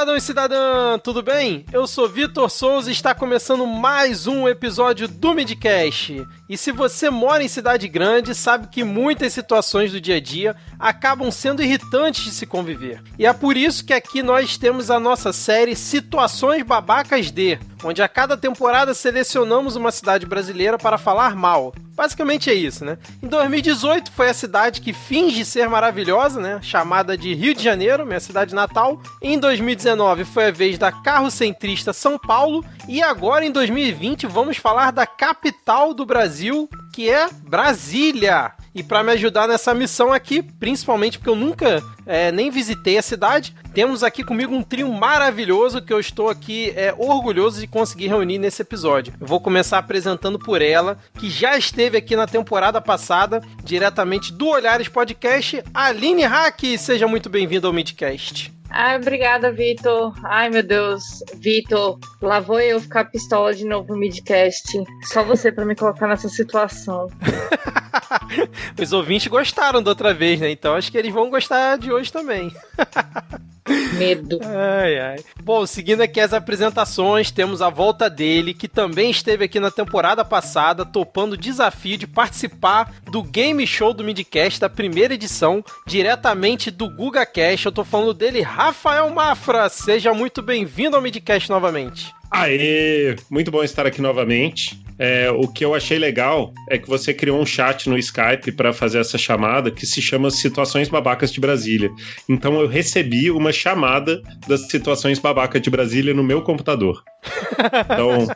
cidadão e cidadã, tudo bem? Eu sou Vitor Souza e está começando mais um episódio do Midcast. E se você mora em cidade grande, sabe que muitas situações do dia a dia acabam sendo irritantes de se conviver. E é por isso que aqui nós temos a nossa série Situações Babacas de, onde a cada temporada selecionamos uma cidade brasileira para falar mal. Basicamente é isso, né? Em 2018 foi a cidade que finge ser maravilhosa, né? Chamada de Rio de Janeiro, minha cidade natal. Em 2019 foi a vez da carrocentrista São Paulo. E agora em 2020 vamos falar da capital do Brasil, que é Brasília. E para me ajudar nessa missão aqui, principalmente porque eu nunca nem visitei a cidade, temos aqui comigo um trio maravilhoso que eu estou aqui orgulhoso de conseguir reunir nesse episódio. Eu vou começar apresentando por ela, que já esteve aqui na temporada passada, diretamente do Olhares Podcast, Aline Hack. Seja muito bem-vindo ao Midcast. Ai, obrigada, Vitor. Ai, meu Deus. Vitor, lá vou eu ficar pistola de novo no Midcast. Só você pra me colocar nessa situação. Os ouvintes gostaram da outra vez, né? Então acho que eles vão gostar de hoje também. Medo. Ai, ai. Bom, seguindo aqui as apresentações, temos a volta dele, que também esteve aqui na temporada passada, topando o desafio de participar do Game Show do Midcast, da primeira edição, diretamente do GugaCast. Eu tô falando dele, Rafael Mafra. Seja muito bem-vindo ao Midcast novamente. Aê! Muito bom estar aqui novamente. O que eu achei legal é que você criou um chat no Skype para fazer essa chamada que se chama Situações Babacas de Brasília. Então eu recebi uma chamada das Situações Babacas de Brasília no meu computador. Então,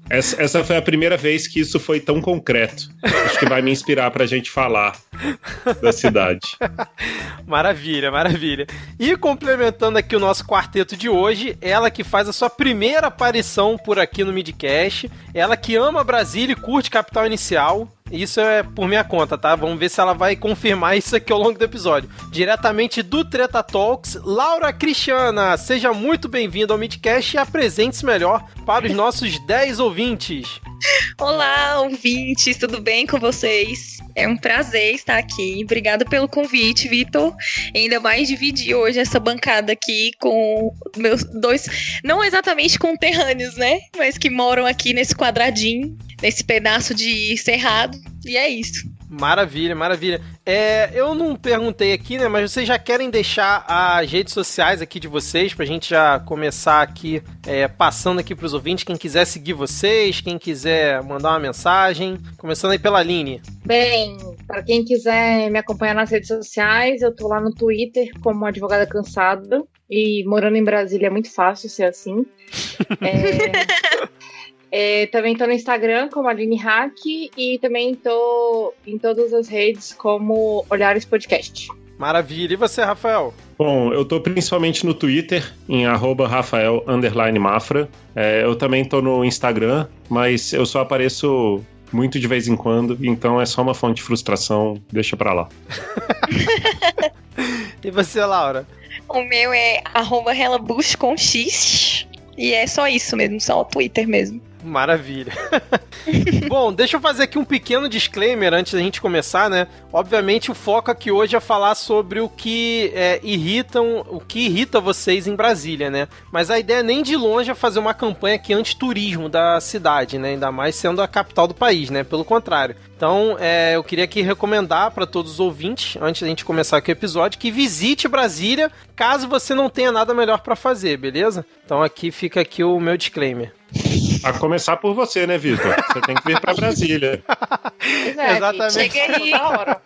essa foi a primeira vez que isso foi tão concreto. Acho que vai me inspirar pra gente falar da cidade. Maravilha, maravilha. E complementando aqui o nosso quarteto de hoje, ela que faz a sua primeira aparição por aqui no Midcast, ela que ama Brasília e curte Capital Inicial. Isso é por minha conta, tá? Vamos ver se ela vai confirmar isso aqui ao longo do episódio. Diretamente do Treta Talks, Laura Cristiana, seja muito bem-vinda ao Midcast e apresente-se melhor para os nossos 10 ouvintes. Olá, ouvintes, tudo bem com vocês? É um prazer estar aqui. Obrigada pelo convite, Vitor. Ainda mais dividir hoje essa bancada aqui com meus dois, não exatamente conterrâneos, né? Mas que moram aqui nesse quadradinho, nesse pedaço de cerrado. E é isso. Maravilha, maravilha. Eu não perguntei aqui, né, mas vocês já querem deixar as redes sociais aqui de vocês, pra gente já começar aqui, passando aqui pros ouvintes, quem quiser seguir vocês, quem quiser mandar uma mensagem, começando aí pela Aline. Bem, para quem quiser me acompanhar nas redes sociais, eu tô lá no Twitter como Advogada Cansada, e morando em Brasília é muito fácil ser assim. Também tô no Instagram como Aline Hack e também tô em todas as redes como Olhares Podcast. Maravilha. E você, Rafael? Bom, eu tô principalmente no Twitter, em @Rafael_Mafra. Eu também tô no Instagram, mas eu só apareço muito de vez em quando, então é só uma fonte de frustração, deixa pra lá. E você, Laura? O meu é @Relabush com X. E é só isso mesmo, só o Twitter mesmo. Maravilha. Bom, deixa eu fazer aqui um pequeno disclaimer antes da gente começar, né? Obviamente o foco aqui hoje é falar sobre o que irrita vocês em Brasília, né? Mas a ideia nem de longe é fazer uma campanha aqui anti-turismo da cidade, né? Ainda mais sendo a capital do país, né? Pelo contrário. Então, eu queria aqui recomendar para todos os ouvintes, antes da gente começar aqui o episódio, que visite Brasília, caso você não tenha nada melhor para fazer, beleza? Então aqui fica aqui o meu disclaimer. A começar por você, né, Vitor? Você tem que vir pra Brasília. Exatamente. Chega aí. Da hora.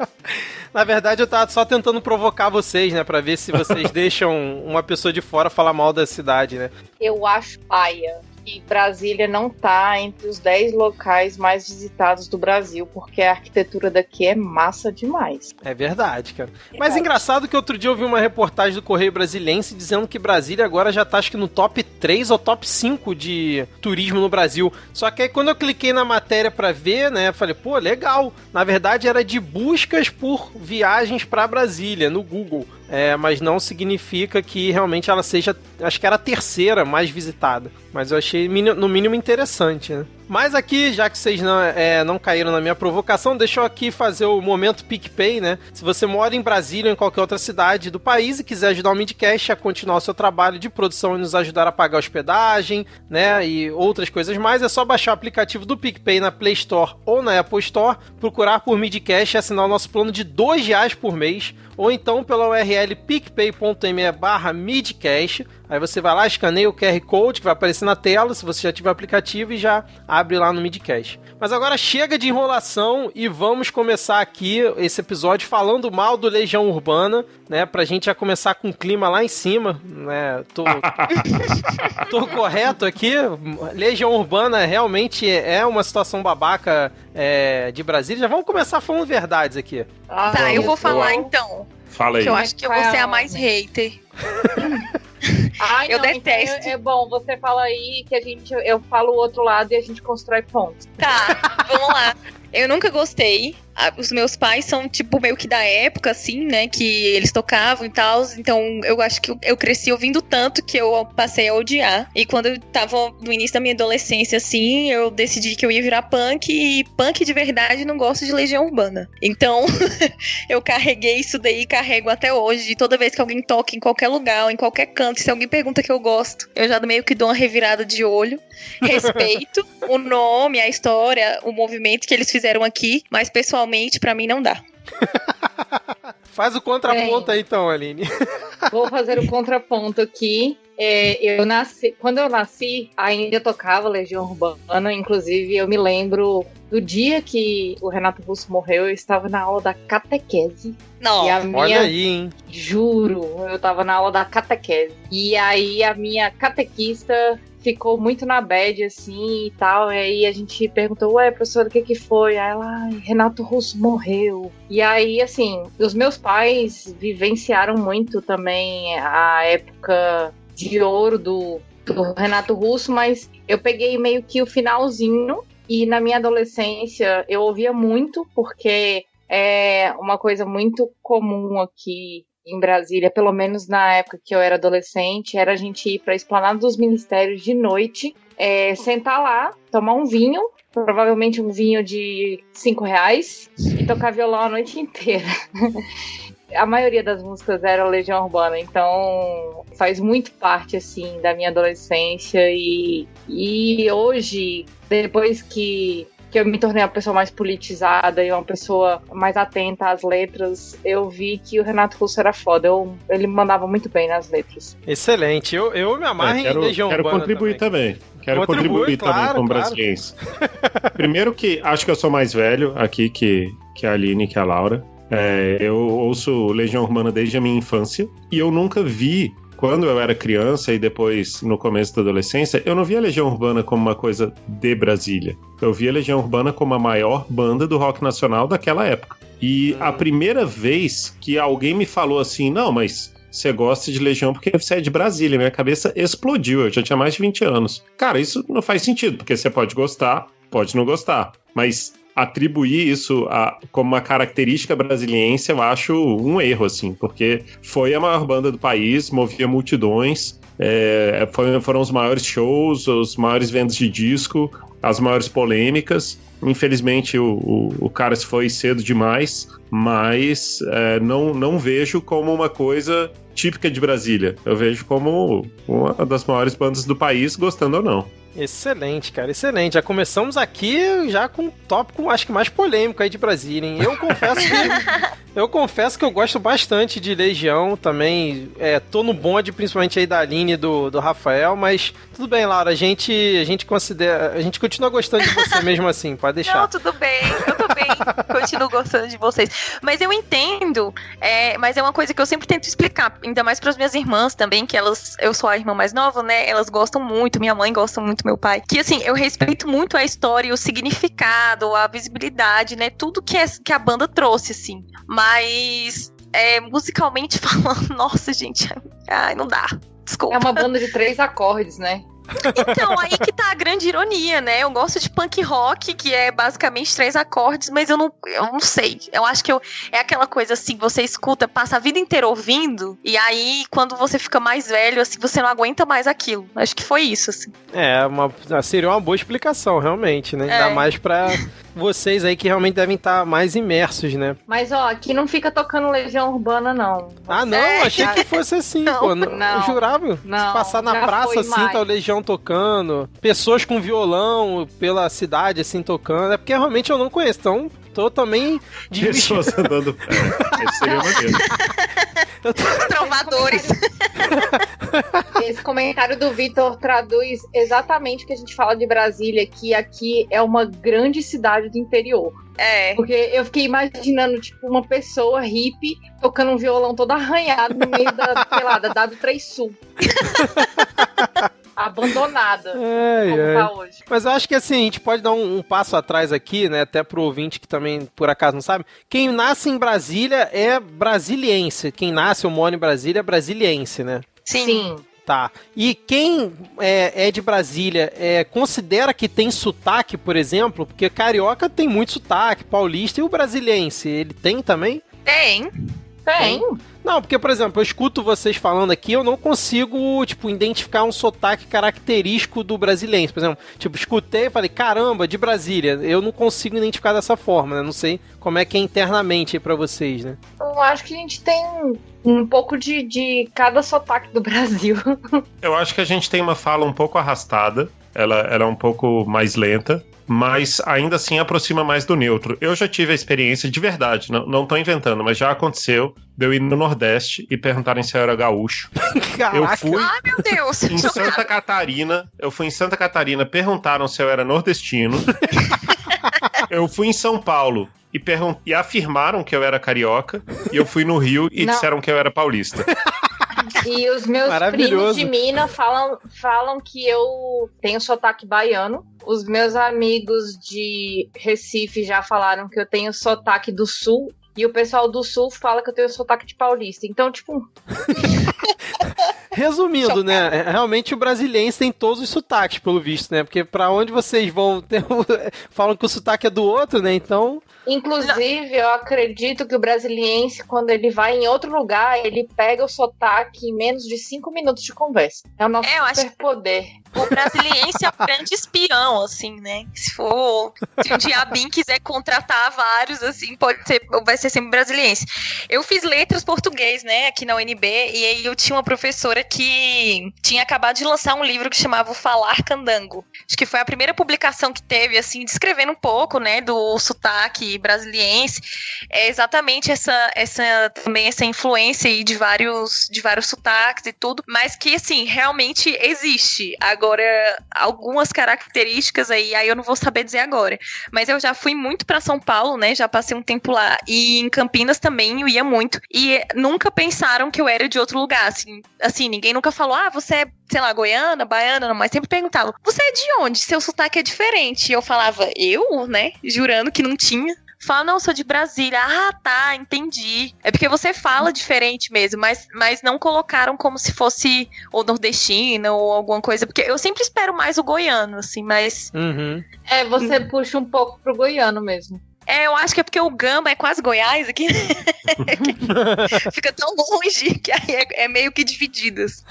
Na verdade, eu tava só tentando provocar vocês, né? Pra ver se vocês deixam uma pessoa de fora falar mal da cidade, né? Eu acho paia que Brasília não tá entre os 10 locais mais visitados do Brasil, porque a arquitetura daqui é massa demais. É verdade, cara. Mas engraçado que outro dia eu vi uma reportagem do Correio Brasiliense dizendo que Brasília agora já tá, acho que no top 3 ou top 5 de turismo no Brasil. Só que aí quando eu cliquei na matéria pra ver, né, eu falei, pô, legal. Na verdade era de buscas por viagens pra Brasília, no Google. mas não significa que realmente ela seja, acho que era a terceira mais visitada, mas eu achei no mínimo interessante, né? Mas aqui, já que vocês não caíram na minha provocação, deixa eu aqui fazer o momento PicPay, né? Se você mora em Brasília ou em qualquer outra cidade do país e quiser ajudar o Midcast a continuar o seu trabalho de produção e nos ajudar a pagar hospedagem, né? E outras coisas mais, é só baixar o aplicativo do PicPay na Play Store ou na Apple Store, procurar por Midcast e assinar o nosso plano de R$2 por mês, ou então pela URL picpay.me/midcast. Aí você vai lá, escaneia o QR Code que vai aparecer na tela, se você já tiver o aplicativo, e já abre lá no Midcast. Mas agora chega de enrolação e vamos começar aqui esse episódio falando mal do Legião Urbana, né? Pra gente já começar com o clima lá em cima, né? Tô correto aqui? Legião Urbana realmente é uma situação babaca de Brasília. Já vamos começar falando verdades aqui. Tá, eu vou falar então. Fala aí. Que eu acho que eu vou ser a mais hater. Eu não, detesto. Então é bom, você fala aí que eu falo o outro lado e a gente constrói pontos. Tá, vamos lá. Eu nunca gostei. Os meus pais são, tipo, meio que da época, assim, né? Que eles tocavam e tal. Então, eu acho que eu cresci ouvindo tanto que eu passei a odiar. E quando eu tava no início da minha adolescência, assim, eu decidi que eu ia virar punk. E punk de verdade não gosto de Legião Urbana. Então, eu carreguei isso daí e carrego até hoje. E toda vez que alguém toca em qualquer lugar, ou em qualquer canto, se alguém pergunta que eu gosto, eu já meio que dou uma revirada de olho. Respeito o nome, a história, o movimento que eles fizeram aqui. Mas, pessoalmente, pra mim não dá. Faz o contraponto aí então, Aline. Vou fazer o contraponto aqui. Quando eu nasci, ainda tocava Legião Urbana. Inclusive, eu me lembro do dia que o Renato Russo morreu, eu estava na aula da catequese. Não, olha aí, hein? Juro, eu estava na aula da catequese. E aí a minha catequista ficou muito na bad, assim, e tal. E aí a gente perguntou, ué, professora, o que foi? Aí ela, Renato Russo morreu. E aí, assim, os meus pais vivenciaram muito também a época de ouro do Renato Russo, mas eu peguei meio que o finalzinho. E na minha adolescência eu ouvia muito, porque é uma coisa muito comum aqui em Brasília, pelo menos na época que eu era adolescente, era a gente ir para a Esplanada dos Ministérios de noite, sentar lá, tomar um vinho, provavelmente um vinho de R$5, e tocar violão a noite inteira. A maioria das músicas era Legião Urbana, então faz muito parte, assim, da minha adolescência, e hoje, depois que eu me tornei uma pessoa mais politizada e uma pessoa mais atenta às letras, eu vi que o Renato Russo era foda. Ele mandava muito bem nas letras. Excelente. Eu me amarro em Legião Urbana. Quero contribuir também. Quero contribuir também com brasileiros. Primeiro que acho que eu sou mais velho aqui que a Aline e que a Laura. Eu ouço Legião Urbana desde a minha infância e eu nunca vi. Quando eu era criança e depois no começo da adolescência, eu não via a Legião Urbana como uma coisa de Brasília. Eu via a Legião Urbana como a maior banda do rock nacional daquela época. E a primeira vez que alguém me falou assim, não, mas você gosta de Legião porque você é de Brasília, minha cabeça explodiu, eu já tinha mais de 20 anos. Cara, isso não faz sentido, porque você pode gostar, pode não gostar, mas atribuir isso como uma característica brasiliense, eu acho um erro, assim, porque foi a maior banda do país, movia multidões, foram os maiores shows, os maiores vendas de disco, as maiores polêmicas. Infelizmente o cara se foi cedo demais, mas não vejo como uma coisa típica de Brasília. Eu vejo como uma das maiores bandas do país, gostando ou não. Excelente, cara, excelente. Já começamos aqui já com um tópico, acho que mais polêmico aí de Brasília, hein? Eu confesso que eu gosto bastante de Legião também. Tô no bonde, principalmente aí da Aline e do Rafael, mas tudo bem, Laura, a gente continua gostando de você mesmo assim, pode deixar. Não, tudo bem, eu também continuo gostando de vocês. Mas eu entendo, mas é uma coisa que eu sempre tento explicar, ainda mais para as minhas irmãs também, que eu sou a irmã mais nova, né? Elas gostam muito, minha mãe gosta muito, meu pai. Que assim, eu respeito muito a história e o significado, a visibilidade, né? Tudo que a banda trouxe, assim. Mas, musicalmente falando, nossa, gente, ai, não dá. Desculpa. É uma banda de 3 acordes, né? Então, aí que tá a grande ironia, né? Eu gosto de punk rock, que é basicamente 3 acordes, mas eu não sei. Eu acho que é aquela coisa assim, você escuta, passa a vida inteira ouvindo, e aí quando você fica mais velho, assim, você não aguenta mais aquilo. Acho que foi isso, assim. Seria uma boa explicação, realmente, né? Ainda mais pra vocês aí que realmente devem estar mais imersos, né? Mas, ó, aqui não fica tocando Legião Urbana, não. Ah, não? Achei que fosse assim, pô. Não. Eu jurava. Não, se passar na praça, assim, tá o Legião tocando. Pessoas com violão pela cidade, assim, tocando. É porque realmente eu não conheço, então tô também... Pessoas andando... esse seria maneiro. Trovadores. Esse comentário do Vitor traduz exatamente o que a gente fala de Brasília, que aqui é uma grande cidade do interior. Porque eu fiquei imaginando, tipo, uma pessoa hippie tocando um violão todo arranhado no meio da, sei lá, da W3 Sul. Abandonada, como tá hoje. Mas eu acho que assim, a gente pode dar um passo atrás aqui, né, até pro ouvinte que também, por acaso, não sabe. Quem nasce em Brasília é brasiliense. Quem nasce ou mora em Brasília é brasiliense, né? Sim. Tá. E quem é de Brasília considera que tem sotaque, por exemplo, porque carioca tem muito sotaque, paulista, e o brasiliense, ele tem também? Tem. Não, porque, por exemplo, eu escuto vocês falando aqui, eu não consigo, tipo, identificar um sotaque característico do brasileiro. Por exemplo, tipo, escutei e falei, caramba, de Brasília. Eu não consigo identificar dessa forma, né? Não sei como é que é internamente aí pra vocês, né? Eu acho que a gente tem um pouco de cada sotaque do Brasil. Eu acho que a gente tem uma fala um pouco arrastada. Ela é um pouco mais lenta, mas ainda assim aproxima mais do neutro. Eu já tive a experiência de verdade, não tô inventando, mas já aconteceu de eu ir no Nordeste e perguntarem se eu era gaúcho. Caraca. Eu fui meu Deus. em Santa Catarina, perguntaram se eu era nordestino. Eu fui em São Paulo e afirmaram que eu era carioca, e eu fui no Rio e disseram que eu era paulista. E os meus primos de Minas falam que eu tenho sotaque baiano. Os meus amigos de Recife já falaram que eu tenho sotaque do Sul. E o pessoal do Sul fala que eu tenho sotaque de paulista. Então, tipo... Resumindo, né? Realmente o brasiliense tem todos os sotaques, pelo visto, né? Porque pra onde vocês vão, falam que o sotaque é do outro, né? Então... Inclusive, eu acredito que o brasiliense, quando ele vai em outro lugar, ele pega o sotaque em menos de 5 minutos de conversa. É o nosso superpoder. O brasiliense é um grande espião, assim, né? Se um diabinho quiser contratar vários, assim, vai ser sempre brasiliense. Eu fiz letras português, né, aqui na UNB, e aí eu tinha uma professora que tinha acabado de lançar um livro que chamava O Falar Candango. Acho que foi a primeira publicação que teve, assim, descrevendo um pouco, né, do sotaque brasiliense. É exatamente essa influência aí de vários sotaques e tudo, mas que, assim, realmente existe. Agora, algumas características aí eu não vou saber dizer agora. Mas eu já fui muito pra São Paulo, né? Já passei um tempo lá. E em Campinas também eu ia muito. E nunca pensaram que eu era de outro lugar, assim, ninguém nunca falou, você é, sei lá, goiana, baiana, não, mas sempre perguntavam, você é de onde? Seu sotaque é diferente. E eu falava, né? Jurando que não tinha. Fala, não, sou de Brasília. Ah, tá, entendi. É porque você fala diferente mesmo, mas não colocaram como se fosse ou nordestina ou alguma coisa, porque eu sempre espero mais o goiano, assim, mas... Uhum. Você puxa um pouco pro goiano mesmo. Eu acho que é porque o Gama é quase Goiás aqui. Fica tão longe que aí é meio que divididas.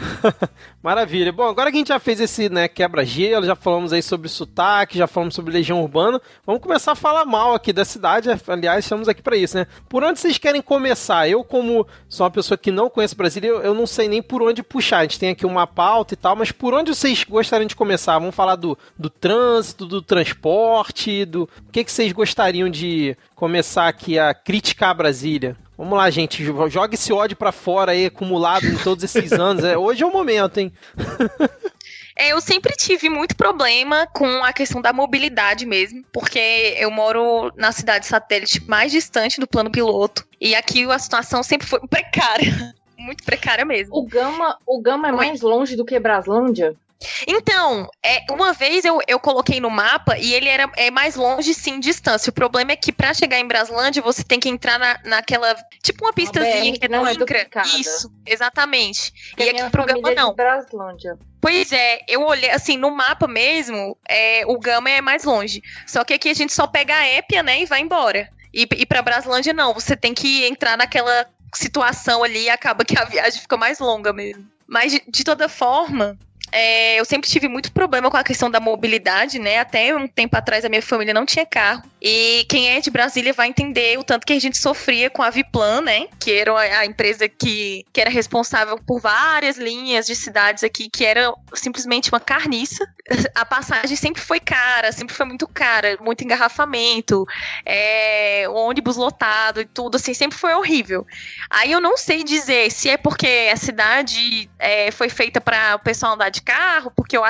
Maravilha. Bom, agora que a gente já fez esse, né, quebra-gelo, já falamos aí sobre sotaque, já falamos sobre Legião Urbana, vamos começar a falar mal aqui da cidade. Aliás, estamos aqui pra isso, né? Por onde vocês querem começar? Eu, como sou uma pessoa que não conhece Brasília, eu não sei nem por onde puxar. A gente tem aqui uma pauta e tal, mas por onde vocês gostariam de começar? Vamos falar do trânsito, do transporte, o que vocês gostariam de começar aqui a criticar Brasília? Vamos lá, gente, joga esse ódio pra fora aí, acumulado em todos esses anos. Hoje é o momento, hein? Eu sempre tive muito problema com a questão da mobilidade mesmo, porque eu moro na cidade satélite mais distante do plano piloto, e aqui a situação sempre foi precária, muito precária mesmo. O Gama é mais longe do que Braslândia? Então, uma vez eu coloquei no mapa e ele é mais longe, sim, distância. O problema é que pra chegar em Braslândia, você tem que entrar naquela, tipo uma pistazinha que não entra. Isso, exatamente. Porque e aqui pro Gama não. Braslândia. Pois é, eu olhei, assim, no mapa mesmo, o Gama é mais longe. Só que aqui a gente só pega a Épia, né, e vai embora. E pra Braslândia não, você tem que entrar naquela situação ali e acaba que a viagem fica mais longa mesmo. Mas de toda forma... eu sempre tive muito problema com a questão da mobilidade, né? Até um tempo atrás a minha família não tinha carro. E quem é de Brasília vai entender o tanto que a gente sofria com a Viplan, né? Que era a empresa que era responsável por várias linhas de cidades aqui, que era simplesmente uma carniça. A passagem sempre foi cara, sempre foi muito cara, muito engarrafamento, ônibus lotado e tudo, assim, sempre foi horrível. Aí eu não sei dizer se é porque a cidade foi feita para o pessoal andar de carro, porque eu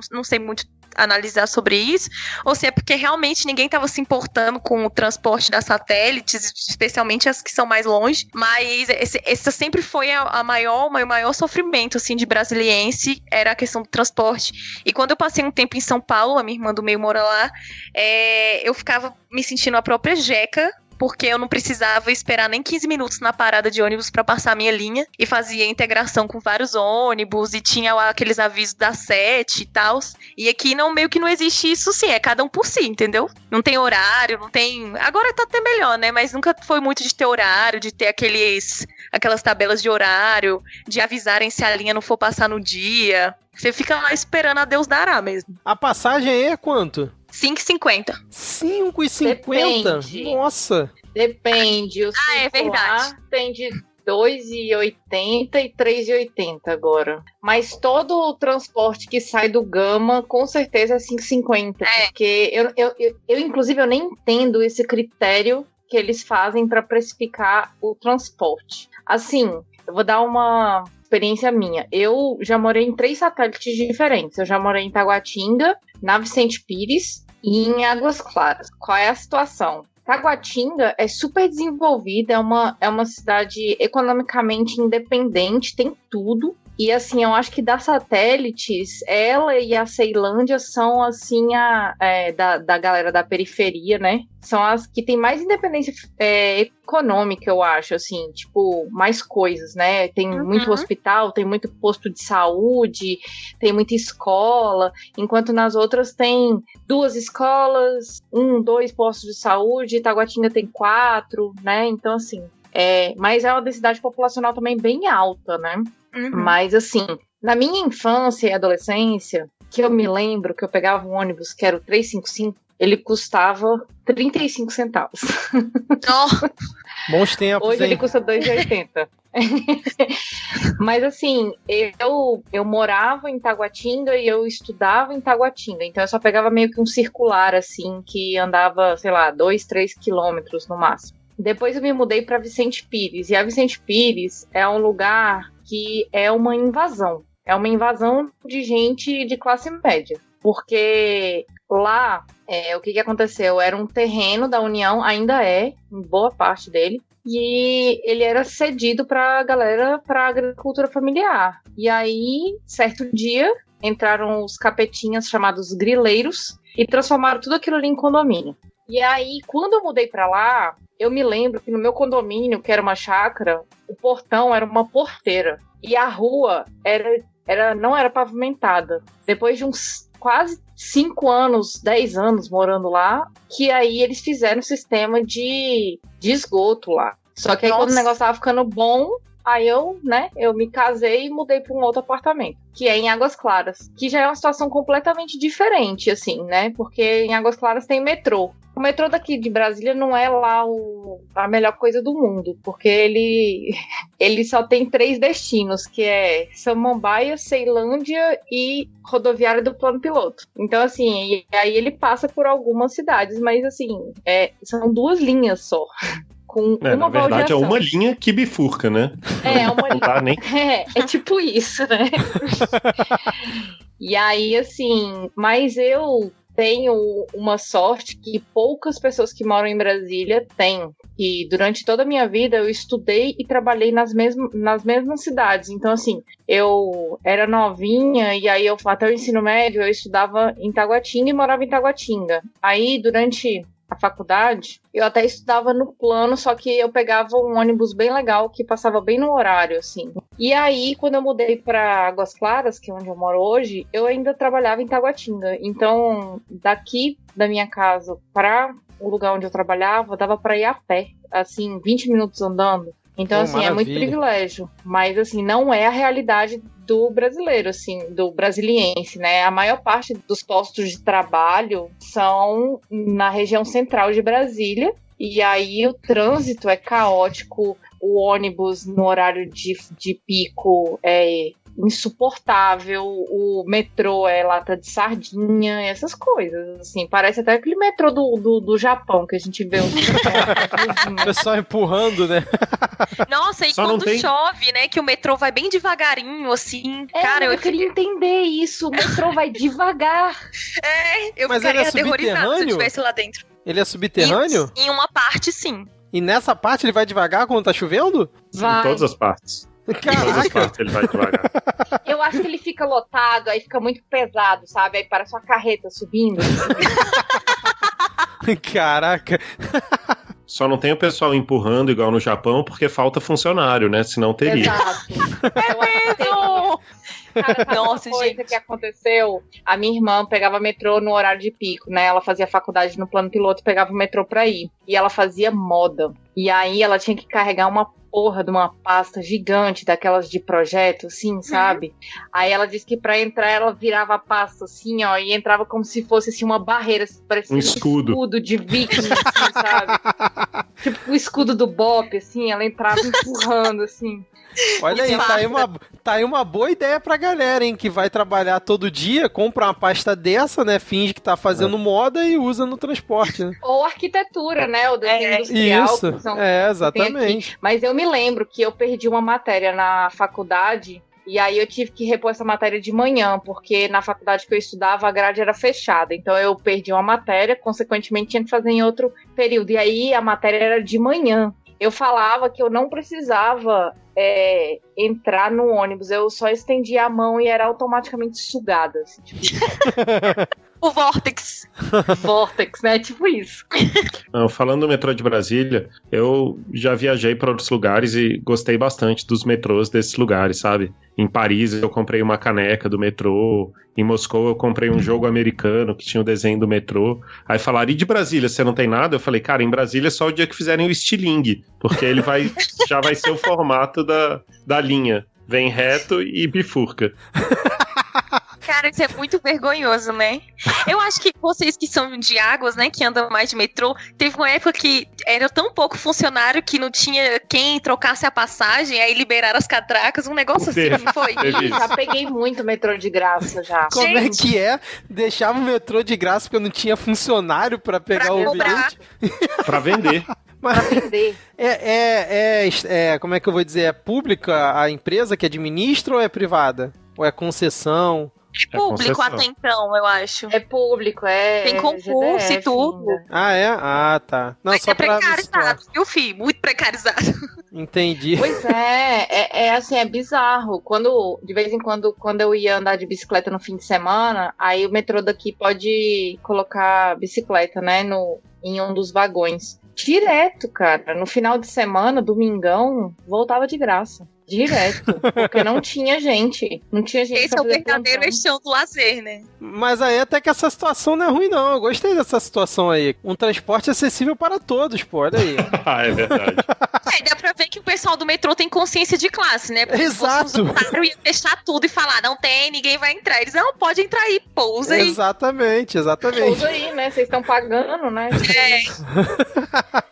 não sei muito analisar sobre isso, ou se é porque realmente ninguém estava se importando com o transporte das satélites, especialmente as que são mais longe, mas esse sempre foi o maior sofrimento, assim, de brasiliense, era a questão do transporte. E quando eu passei um tempo em São Paulo, a minha irmã do meio mora lá, eu ficava me sentindo a própria jeca, porque eu não precisava esperar nem 15 minutos na parada de ônibus para passar a minha linha, e fazia integração com vários ônibus, e tinha aqueles avisos da 7 e tal. E aqui meio que não existe isso, sim, é cada um por si, entendeu? Não tem horário, não tem... Agora tá até melhor, né? Mas nunca foi muito de ter horário, de ter aquelas tabelas de horário, de avisarem se a linha não for passar no dia. Você fica lá esperando a Deus dará mesmo. A passagem aí é quanto? 5,50. 5,50? Nossa! Depende. O é verdade. Tem de 2,80 e 3,80 agora. Mas todo o transporte que sai do Gama, com certeza é 5,50. Porque eu, inclusive, eu nem entendo esse critério que eles fazem para precificar o transporte. Assim, eu vou dar uma experiência minha. Eu já morei em 3 satélites diferentes. Eu já morei em Taguatinga, na Vicente Pires e em Águas Claras. Qual é a situação? Taguatinga é super desenvolvida, é uma cidade economicamente independente, tem tudo. E assim, eu acho que das satélites, ela e a Ceilândia são assim, da galera da periferia, né? São as que tem mais independência econômica, eu acho, assim, tipo, mais coisas, né? Tem muito hospital, tem muito posto de saúde, tem muita escola, enquanto nas outras tem 2 escolas, 2 postos de saúde, Taguatinga tem 4, né? Então, assim, mas é uma densidade populacional também bem alta, né? Mas, assim, na minha infância e adolescência, que eu me lembro que eu pegava um ônibus que era o 355, ele custava 35 centavos. Bons tempos, Hoje hein? ele custa 2,80. Mas, assim, eu morava em Taguatinga e eu estudava em Taguatinga. Então, eu só pegava meio que um circular, assim, que andava, sei lá, 2, 3 quilômetros no máximo. Depois eu me mudei para Vicente Pires. E a Vicente Pires é um lugar que é uma invasão. É uma invasão de gente de classe média. Porque lá, o que aconteceu? Era um terreno da União, ainda em boa parte dele. E ele era cedido para a galera, para a agricultura familiar. E aí, certo dia, entraram os capetinhas chamados grileiros e transformaram tudo aquilo ali em condomínio. E aí, quando eu mudei para lá, eu me lembro que no meu condomínio, que era uma chácara, o portão era uma porteira. E a rua não era pavimentada. Depois de uns quase 5 anos, 10 anos morando lá, que aí eles fizeram um sistema de esgoto lá. Só que aí quando o negócio tava ficando bom, aí eu me casei e mudei para um outro apartamento, que é em Águas Claras, que já é uma situação completamente diferente, assim, né? Porque em Águas Claras tem metrô. O metrô daqui de Brasília não é lá a melhor coisa do mundo, porque ele só tem 3 destinos, que é Samambaia, Ceilândia e rodoviária do Plano Piloto. Então, assim, e aí ele passa por algumas cidades, mas, assim, são 2 linhas só. Com uma na verdade, baldeação. é uma linha que bifurca, né? Uma linha. Tá, nem... É tipo isso, né? E aí, assim, mas eu tenho uma sorte que poucas pessoas que moram em Brasília têm. E durante toda a minha vida eu estudei e trabalhei nas mesmas cidades. Então, assim, eu era novinha e aí até o ensino médio eu estudava em Taguatinga e morava em Taguatinga. Aí, durante a faculdade, eu até estudava no plano, só que eu pegava um ônibus bem legal que passava bem no horário, assim. E aí, quando eu mudei para Águas Claras, que é onde eu moro hoje, eu ainda trabalhava em Taguatinga. Então, daqui da minha casa para o lugar onde eu trabalhava, dava para ir a pé, assim, 20 minutos andando. Então, assim, maravilha. É muito privilégio. Mas, assim, não é a realidade do brasileiro, assim, do brasiliense, né? A maior parte dos postos de trabalho são na região central de Brasília. E aí o trânsito é caótico, o ônibus no horário de pico é insuportável, o metrô é lata de sardinha, essas coisas, assim, parece até aquele metrô do Japão que a gente vê o pessoal empurrando, né? Nossa, e quando chove, né, que o metrô vai bem devagarinho, assim, cara, eu queria entender isso, o metrô vai devagar. Eu Mas ficaria ele é aterrorizada se eu subterrâneo? estivesse lá dentro. Ele é subterrâneo? Em uma parte, sim. E nessa parte ele vai devagar quando tá chovendo? Vai. Em todas as partes. Caraca. Em todas as partes ele vai devagar. Eu acho que ele fica lotado, aí fica muito pesado, sabe? Aí parece uma carreta subindo. Caraca. Só não tem o pessoal empurrando igual no Japão, porque falta funcionário, né? Senão teria. Exato. Cara, nossa, coisa gente. Que aconteceu, a minha irmã pegava metrô no horário de pico, né? Ela fazia faculdade no plano piloto e pegava o metrô pra ir. E ela fazia moda. E aí ela tinha que carregar uma porra de uma pasta gigante, daquelas de projeto, assim, sabe? Aí ela disse que pra entrar ela virava a pasta assim, ó, e entrava como se fosse assim uma barreira, parecia um escudo de viking, assim, sabe? Tipo o escudo do Bop, assim, ela entrava empurrando, assim. Olha aí, tá aí uma boa ideia pra galera, hein, que vai trabalhar todo dia, compra uma pasta dessa, né, finge que tá fazendo moda e usa no transporte, né? Ou arquitetura, né, o desenho industrial. Isso, exatamente. Mas eu me lembro que eu perdi uma matéria na faculdade e aí eu tive que repor essa matéria de manhã, porque na faculdade que eu estudava a grade era fechada, então eu perdi uma matéria, consequentemente tinha que fazer em outro período, e aí a matéria era de manhã. Eu falava que eu não precisava entrar no ônibus, eu só estendia a mão e era automaticamente sugada. Assim, tipo... O Vortex. Vortex, né? Tipo isso. Falando do metrô de Brasília, eu já viajei para outros lugares e gostei bastante dos metrôs desses lugares, sabe? Em Paris eu comprei uma caneca do metrô, em Moscou eu comprei um jogo americano que tinha o desenho do metrô. Aí falaram, e de Brasília, você não tem nada? Eu falei, cara, em Brasília é só o dia que fizerem o estilingue, porque ele já vai ser o formato da linha. Vem reto e bifurca. Cara, isso é muito vergonhoso, né? Eu acho que vocês que são de Águas, né, que andam mais de metrô, teve uma época que era tão pouco funcionário que não tinha quem trocasse a passagem, aí liberaram as catracas, um negócio assim, não foi? Já peguei muito metrô de graça, já. Como é que é? Deixava o metrô de graça porque não tinha funcionário pra pegar o bilhete? Pra vender. Pra vender. Como é que eu vou dizer? É pública a empresa que administra ou é privada? Ou é concessão? É público até então, eu acho. É público, Tem concurso GDF e tudo. ainda. Ah, é? Ah, tá. Não, mas só é precarizado, viu, filho? Muito precarizado. Entendi. Pois assim, é bizarro. De vez em quando eu ia andar de bicicleta no fim de semana, aí o metrô daqui pode colocar bicicleta, né, em um dos vagões. Direto, cara. No final de semana, domingão, voltava de graça. Direto, porque não tinha gente. Não tinha gente. Esse é o verdadeiro estilo do lazer, né? Mas aí até que essa situação não é ruim, não. Eu gostei dessa situação aí. Um transporte acessível para todos, pô. Olha aí. É verdade. Dá pra ver que o pessoal do metrô tem consciência de classe, né? Porque exato. Se fosse ia fechar tudo e falar, não tem, ninguém vai entrar. Eles, não, pode entrar aí, pousa aí. Exatamente. Pousa aí, né? Vocês estão pagando, né?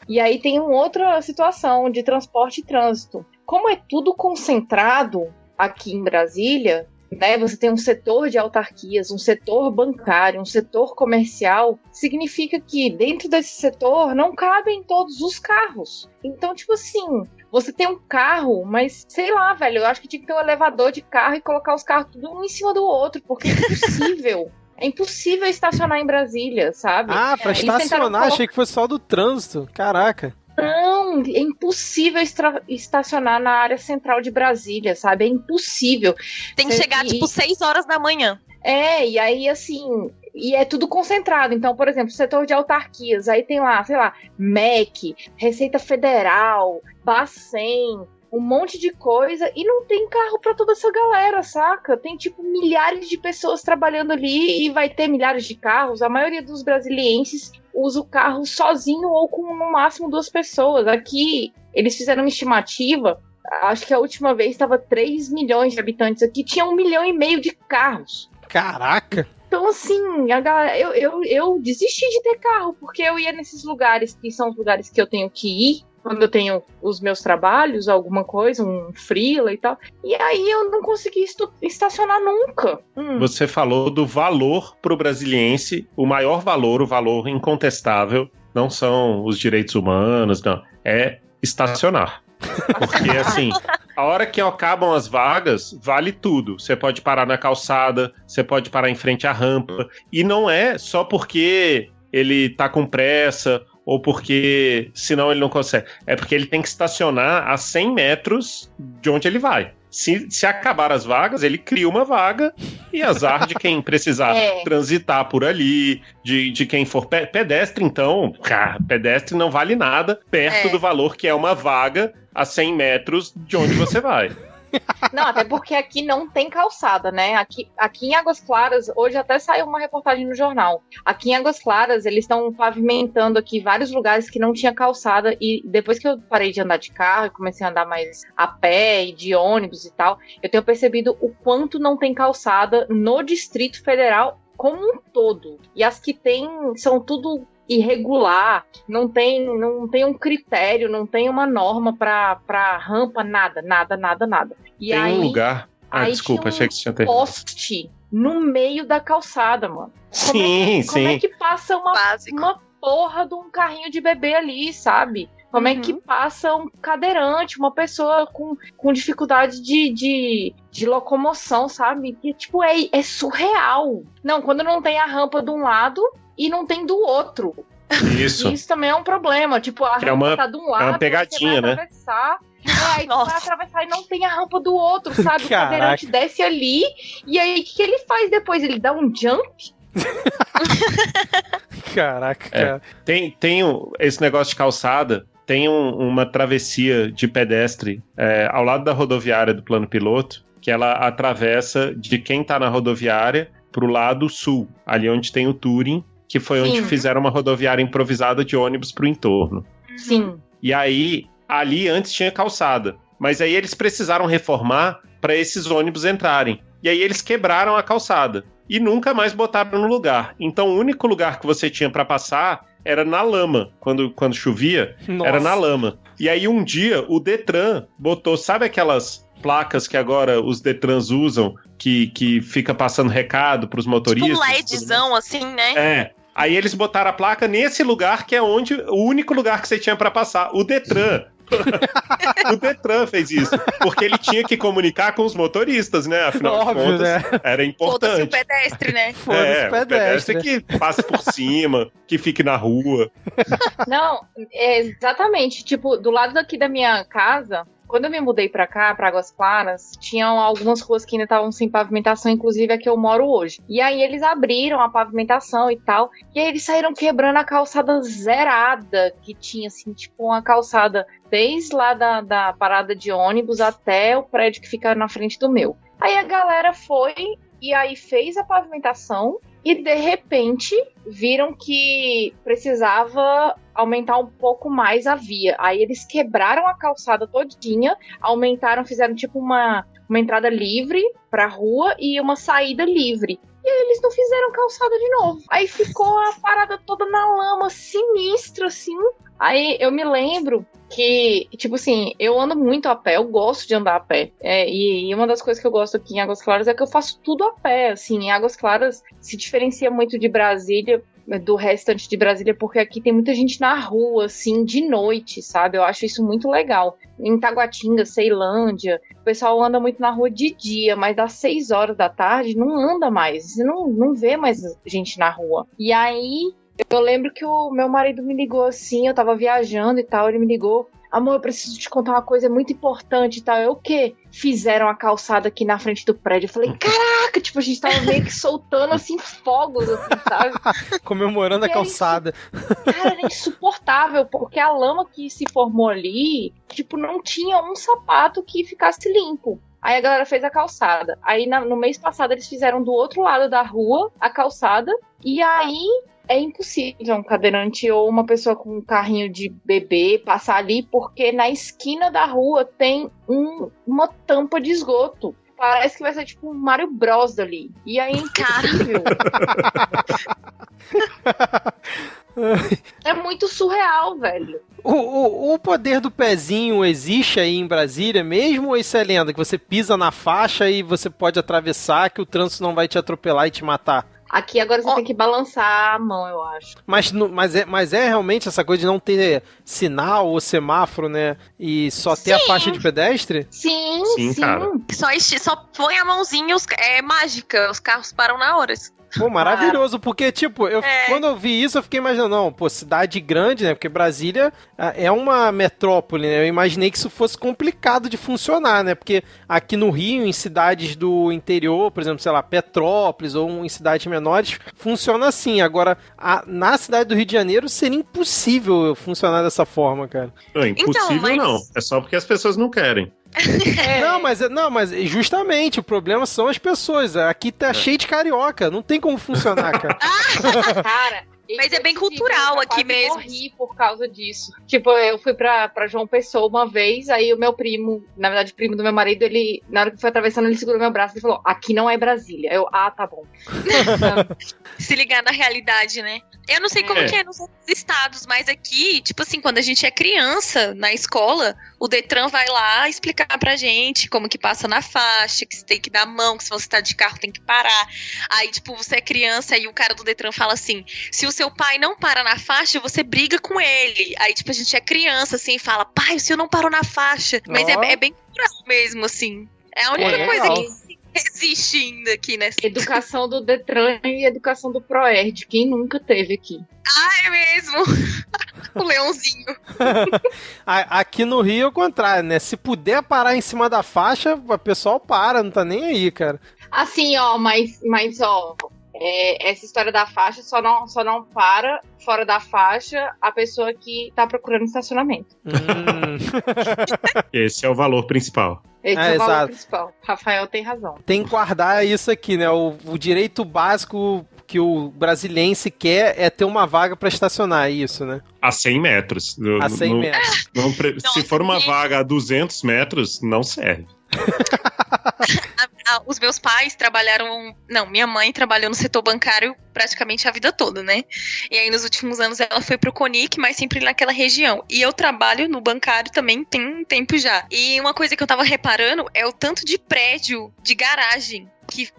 E aí tem uma outra situação de transporte e trânsito. Como é tudo concentrado aqui em Brasília, né? Você tem um setor de autarquias, um setor bancário, um setor comercial, significa que dentro desse setor não cabem todos os carros. Então, tipo assim, você tem um carro, mas sei lá, velho, eu acho que tinha que ter um elevador de carro e colocar os carros tudo um em cima do outro, porque é impossível. É impossível estacionar em Brasília, sabe? Ah, pra estacionar, achei que fosse só do trânsito. Caraca. Não, é impossível estacionar na área central de Brasília, sabe? É impossível. Tem que chegar, 6 horas da manhã. E aí, assim... E é tudo concentrado. Então, por exemplo, setor de autarquias, aí tem lá, sei lá, MEC, Receita Federal, Bacen, um monte de coisa, e não tem carro pra toda essa galera, saca? Tem, tipo, milhares de pessoas trabalhando ali e vai ter milhares de carros. A maioria dos brasilienses usa o carro sozinho ou com, no máximo, 2 pessoas. Aqui, eles fizeram uma estimativa, acho que a última vez estava 3 milhões de habitantes aqui, tinha 1,5 milhão de carros. Caraca! Então, assim, a galera, eu desisti de ter carro, porque eu ia nesses lugares que são os lugares que eu tenho que ir, quando eu tenho os meus trabalhos, alguma coisa, um freela e tal, e aí eu não consegui estacionar nunca. Você falou do valor pro brasiliense, o maior valor, o valor incontestável, não são os direitos humanos, não, é estacionar. Porque, assim, a hora que acabam as vagas, vale tudo. Você pode parar na calçada, você pode parar em frente à rampa. E não é só porque ele tá com pressa ou porque senão ele não consegue. É porque ele tem que estacionar a 100 metros de onde ele vai. Se acabar as vagas, ele cria uma vaga e azar de quem precisar transitar por ali, de quem for pedestre, então, cara, pedestre não vale nada perto do valor que é uma vaga a 100 metros de onde você vai. Não, até porque aqui não tem calçada, né? Aqui em Águas Claras, hoje até saiu uma reportagem no jornal. Aqui em Águas Claras, eles estão pavimentando aqui vários lugares que não tinha calçada. E depois que eu parei de andar de carro e comecei a andar mais a pé e de ônibus e tal, eu tenho percebido o quanto não tem calçada no Distrito Federal como um todo. E as que tem são tudo irregular, não tem um critério, não tem uma norma pra rampa, nada. E tem aí, um lugar... desculpa, achei que você tinha terminado. Poste no meio da calçada, mano. Sim. Como é que passa uma porra de um carrinho de bebê ali, sabe? Como é que passa um cadeirante, uma pessoa com dificuldade de locomoção, sabe? Que, tipo, é surreal. Não, quando não tem a rampa de um lado e não tem do outro. Isso também é um problema. Tipo, a rampa tá de um lado, é uma pegadinha, você vai atravessar, aí tu vai atravessar e não tem a rampa do outro, sabe? O cadeirante desce ali, e aí o que ele faz depois? Ele dá um jump? Caraca, cara. Tem esse negócio de calçada, tem uma travessia de pedestre ao lado da rodoviária do plano piloto, que ela atravessa de quem tá na rodoviária pro lado sul, ali onde tem o Touring, que foi onde fizeram uma rodoviária improvisada de ônibus pro entorno. Sim. E aí, ali antes tinha calçada, mas aí eles precisaram reformar para esses ônibus entrarem. E aí eles quebraram a calçada e nunca mais botaram no lugar. Então o único lugar que você tinha para passar era na lama, quando chovia, era na lama. E aí um dia o Detran botou, sabe aquelas placas que agora os Detrans usam, que fica passando recado pros motoristas? Tipo um LEDzão, assim, né? Aí eles botaram a placa nesse lugar, que é o único lugar que você tinha para passar. O Detran. O Detran fez isso, porque ele tinha que comunicar com os motoristas, né? Afinal de contas, era importante. Foda-se o pedestre, né? Foda-se o pedestre. Que passe por cima, que fique na rua. Não, exatamente. Tipo, do lado daqui da minha casa, quando eu me mudei pra cá, pra Águas Claras, tinham algumas ruas que ainda estavam sem pavimentação, inclusive a que eu moro hoje. E aí eles abriram a pavimentação e tal, e aí eles saíram quebrando a calçada zerada, que tinha, assim, tipo uma calçada desde lá da parada de ônibus até o prédio que fica na frente do meu. Aí a galera foi e aí fez a pavimentação e, de repente, viram que precisava aumentar um pouco mais a via. Aí eles quebraram a calçada todinha, aumentaram, fizeram tipo uma entrada livre pra rua e uma saída livre. E aí eles não fizeram calçada de novo. Aí ficou a parada toda na lama, sinistra, assim. Aí eu me lembro que, tipo assim, eu ando muito a pé, eu gosto de andar a pé. E uma das coisas que eu gosto aqui em Águas Claras é que eu faço tudo a pé, assim. Em Águas Claras se diferencia muito de Brasília do restante de Brasília, porque aqui tem muita gente na rua, assim, de noite, sabe? Eu acho isso muito legal. Em Taguatinga, Ceilândia, o pessoal anda muito na rua de dia, mas das 6 horas da tarde não anda mais. Você não vê mais gente na rua. E aí, eu lembro que o meu marido me ligou assim, eu tava viajando e tal, ele me ligou: amor, eu preciso te contar uma coisa muito importante e tal. Eu, o quê? Fizeram a calçada aqui na frente do prédio. Eu falei, caraca, tipo, a gente tava meio que soltando, assim, fogos, assim, sabe? Comemorando a calçada. Cara, era insuportável, porque a lama que se formou ali, tipo, não tinha um sapato que ficasse limpo. Aí a galera fez a calçada. Aí no mês passado eles fizeram do outro lado da rua a calçada. E aí é impossível um cadeirante ou uma pessoa com um carrinho de bebê passar ali, porque na esquina da rua tem uma tampa de esgoto. Parece que vai ser tipo um Mario Bros ali. E aí é impossível. É muito surreal, velho. O poder do pezinho existe aí em Brasília mesmo, ou isso é lenda? Que você pisa na faixa e você pode atravessar, que o trânsito não vai te atropelar e te matar? Aqui agora você tem que balançar a mão, eu acho. Mas é realmente essa coisa de não ter sinal ou semáforo, né? E só ter a faixa de pedestre? Sim, cara. Só põe a mãozinha, é mágica, os carros param na hora. Pô, maravilhoso, porque, tipo, quando eu vi isso, eu fiquei imaginando, não, pô, cidade grande, né, porque Brasília é uma metrópole, né, eu imaginei que isso fosse complicado de funcionar, né, porque aqui no Rio, em cidades do interior, por exemplo, sei lá, Petrópolis, ou em cidades menores, funciona assim. Agora, na cidade do Rio de Janeiro, seria impossível funcionar dessa forma, cara. Não, impossível não, é só porque as pessoas não querem. Não, mas justamente o problema são as pessoas. Aqui tá cheio de carioca, não tem como funcionar, cara. Cara, mas é bem cultural aqui mesmo. Eu morri por causa disso. Tipo, eu fui pra João Pessoa uma vez, aí o meu primo, na verdade, o primo do meu marido, ele, na hora que foi atravessando, ele segurou meu braço e falou: aqui não é Brasília. Eu, tá bom. Se ligar na realidade, né? Eu não sei como que é nos outros estados, mas aqui, tipo assim, quando a gente é criança na escola, o Detran vai lá explicar pra gente como que passa na faixa, que você tem que dar a mão, que se você tá de carro tem que parar. Aí, tipo, você é criança e o cara do Detran fala assim: se o seu pai não para na faixa, você briga com ele. Aí, tipo, a gente é criança, assim, e fala: pai, o senhor não parou na faixa. Mas é bem cultural mesmo, assim. É a única coisa que existe ainda aqui, né? Educação do Detran e educação do Proerd. Quem nunca teve aqui? É mesmo. O leãozinho. Aqui no Rio é o contrário, né? Se puder parar em cima da faixa, o pessoal para, não tá nem aí, cara. Assim, ó, mas ó, essa história da faixa só não para fora da faixa a pessoa que tá procurando estacionamento. Esse é o valor principal. Esse é o valor principal. Rafael tem razão. Tem que guardar isso aqui, né? O direito básico que o brasiliense quer é ter uma vaga pra estacionar, isso, né? A 100 metros. A 100 metros. Se for uma vaga a 200 metros, não serve. Os meus pais trabalharam... Não, minha mãe trabalhou no setor bancário praticamente a vida toda, né? E aí, nos últimos anos, ela foi pro CONIC, mas sempre naquela região. E eu trabalho no bancário também tem um tempo já. E uma coisa que eu tava reparando é o tanto de prédio, de garagem, que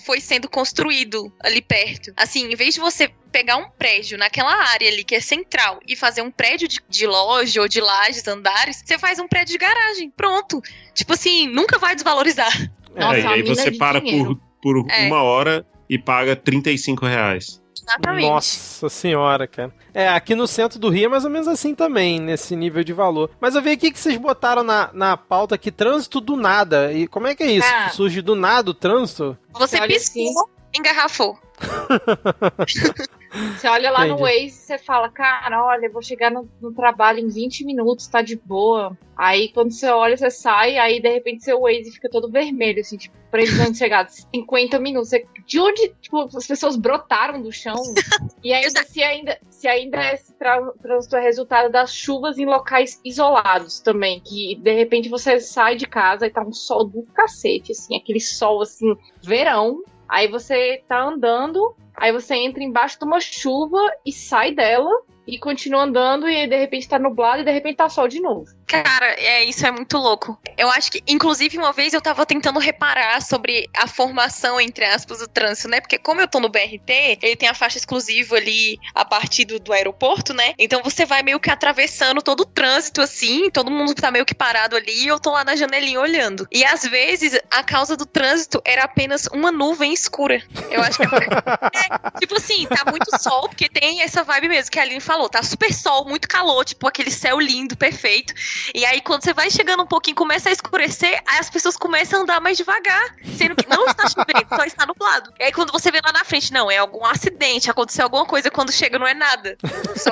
foi sendo construído ali perto. Assim, em vez de você pegar um prédio naquela área ali que é central e fazer um prédio de loja ou de lajes, andares, você faz um prédio de garagem. Pronto. Tipo assim, nunca vai desvalorizar. Nossa, e aí você para por uma hora e paga R$35. Exatamente. Nossa senhora, cara. Aqui no centro do Rio é mais ou menos assim também, nesse nível de valor. Mas eu vi aqui que vocês botaram na pauta aqui, trânsito do nada. E como é que é isso? Surge do nada o trânsito? Você piscou, engarrafou. Você olha lá no Waze e você fala: cara, olha, eu vou chegar no trabalho em 20 minutos, tá de boa. Aí quando você olha, você sai, aí de repente seu Waze fica todo vermelho, assim, tipo, previsão de chegada 50 minutos. De onde, tipo, as pessoas brotaram do chão? E ainda, se ainda esse trânsito é resultado das chuvas em locais isolados também, que de repente você sai de casa e tá um sol do cacete, assim, aquele sol, assim, verão. Aí você tá andando, aí você entra embaixo de uma chuva e sai dela e continua andando, e aí de repente tá nublado e de repente tá sol de novo. Cara, isso é muito louco. Eu acho que, inclusive, uma vez eu tava tentando reparar sobre a formação, entre aspas, do trânsito, né? Porque como eu tô no BRT, ele tem a faixa exclusiva ali a partir do aeroporto, né? Então você vai meio que atravessando todo o trânsito, assim, todo mundo tá meio que parado ali e eu tô lá na janelinha olhando. E às vezes, a causa do trânsito era apenas uma nuvem escura. Eu acho que tipo assim, tá muito sol, porque tem essa vibe mesmo que a Aline falou, tá super sol, muito calor, tipo aquele céu lindo, perfeito. E aí, quando você vai chegando um pouquinho, começa a escurecer, aí as pessoas começam a andar mais devagar, sendo que não está chovendo, só está nublado. E aí, quando você vê lá na frente, não, é algum acidente, aconteceu alguma coisa, quando chega não é nada. Só...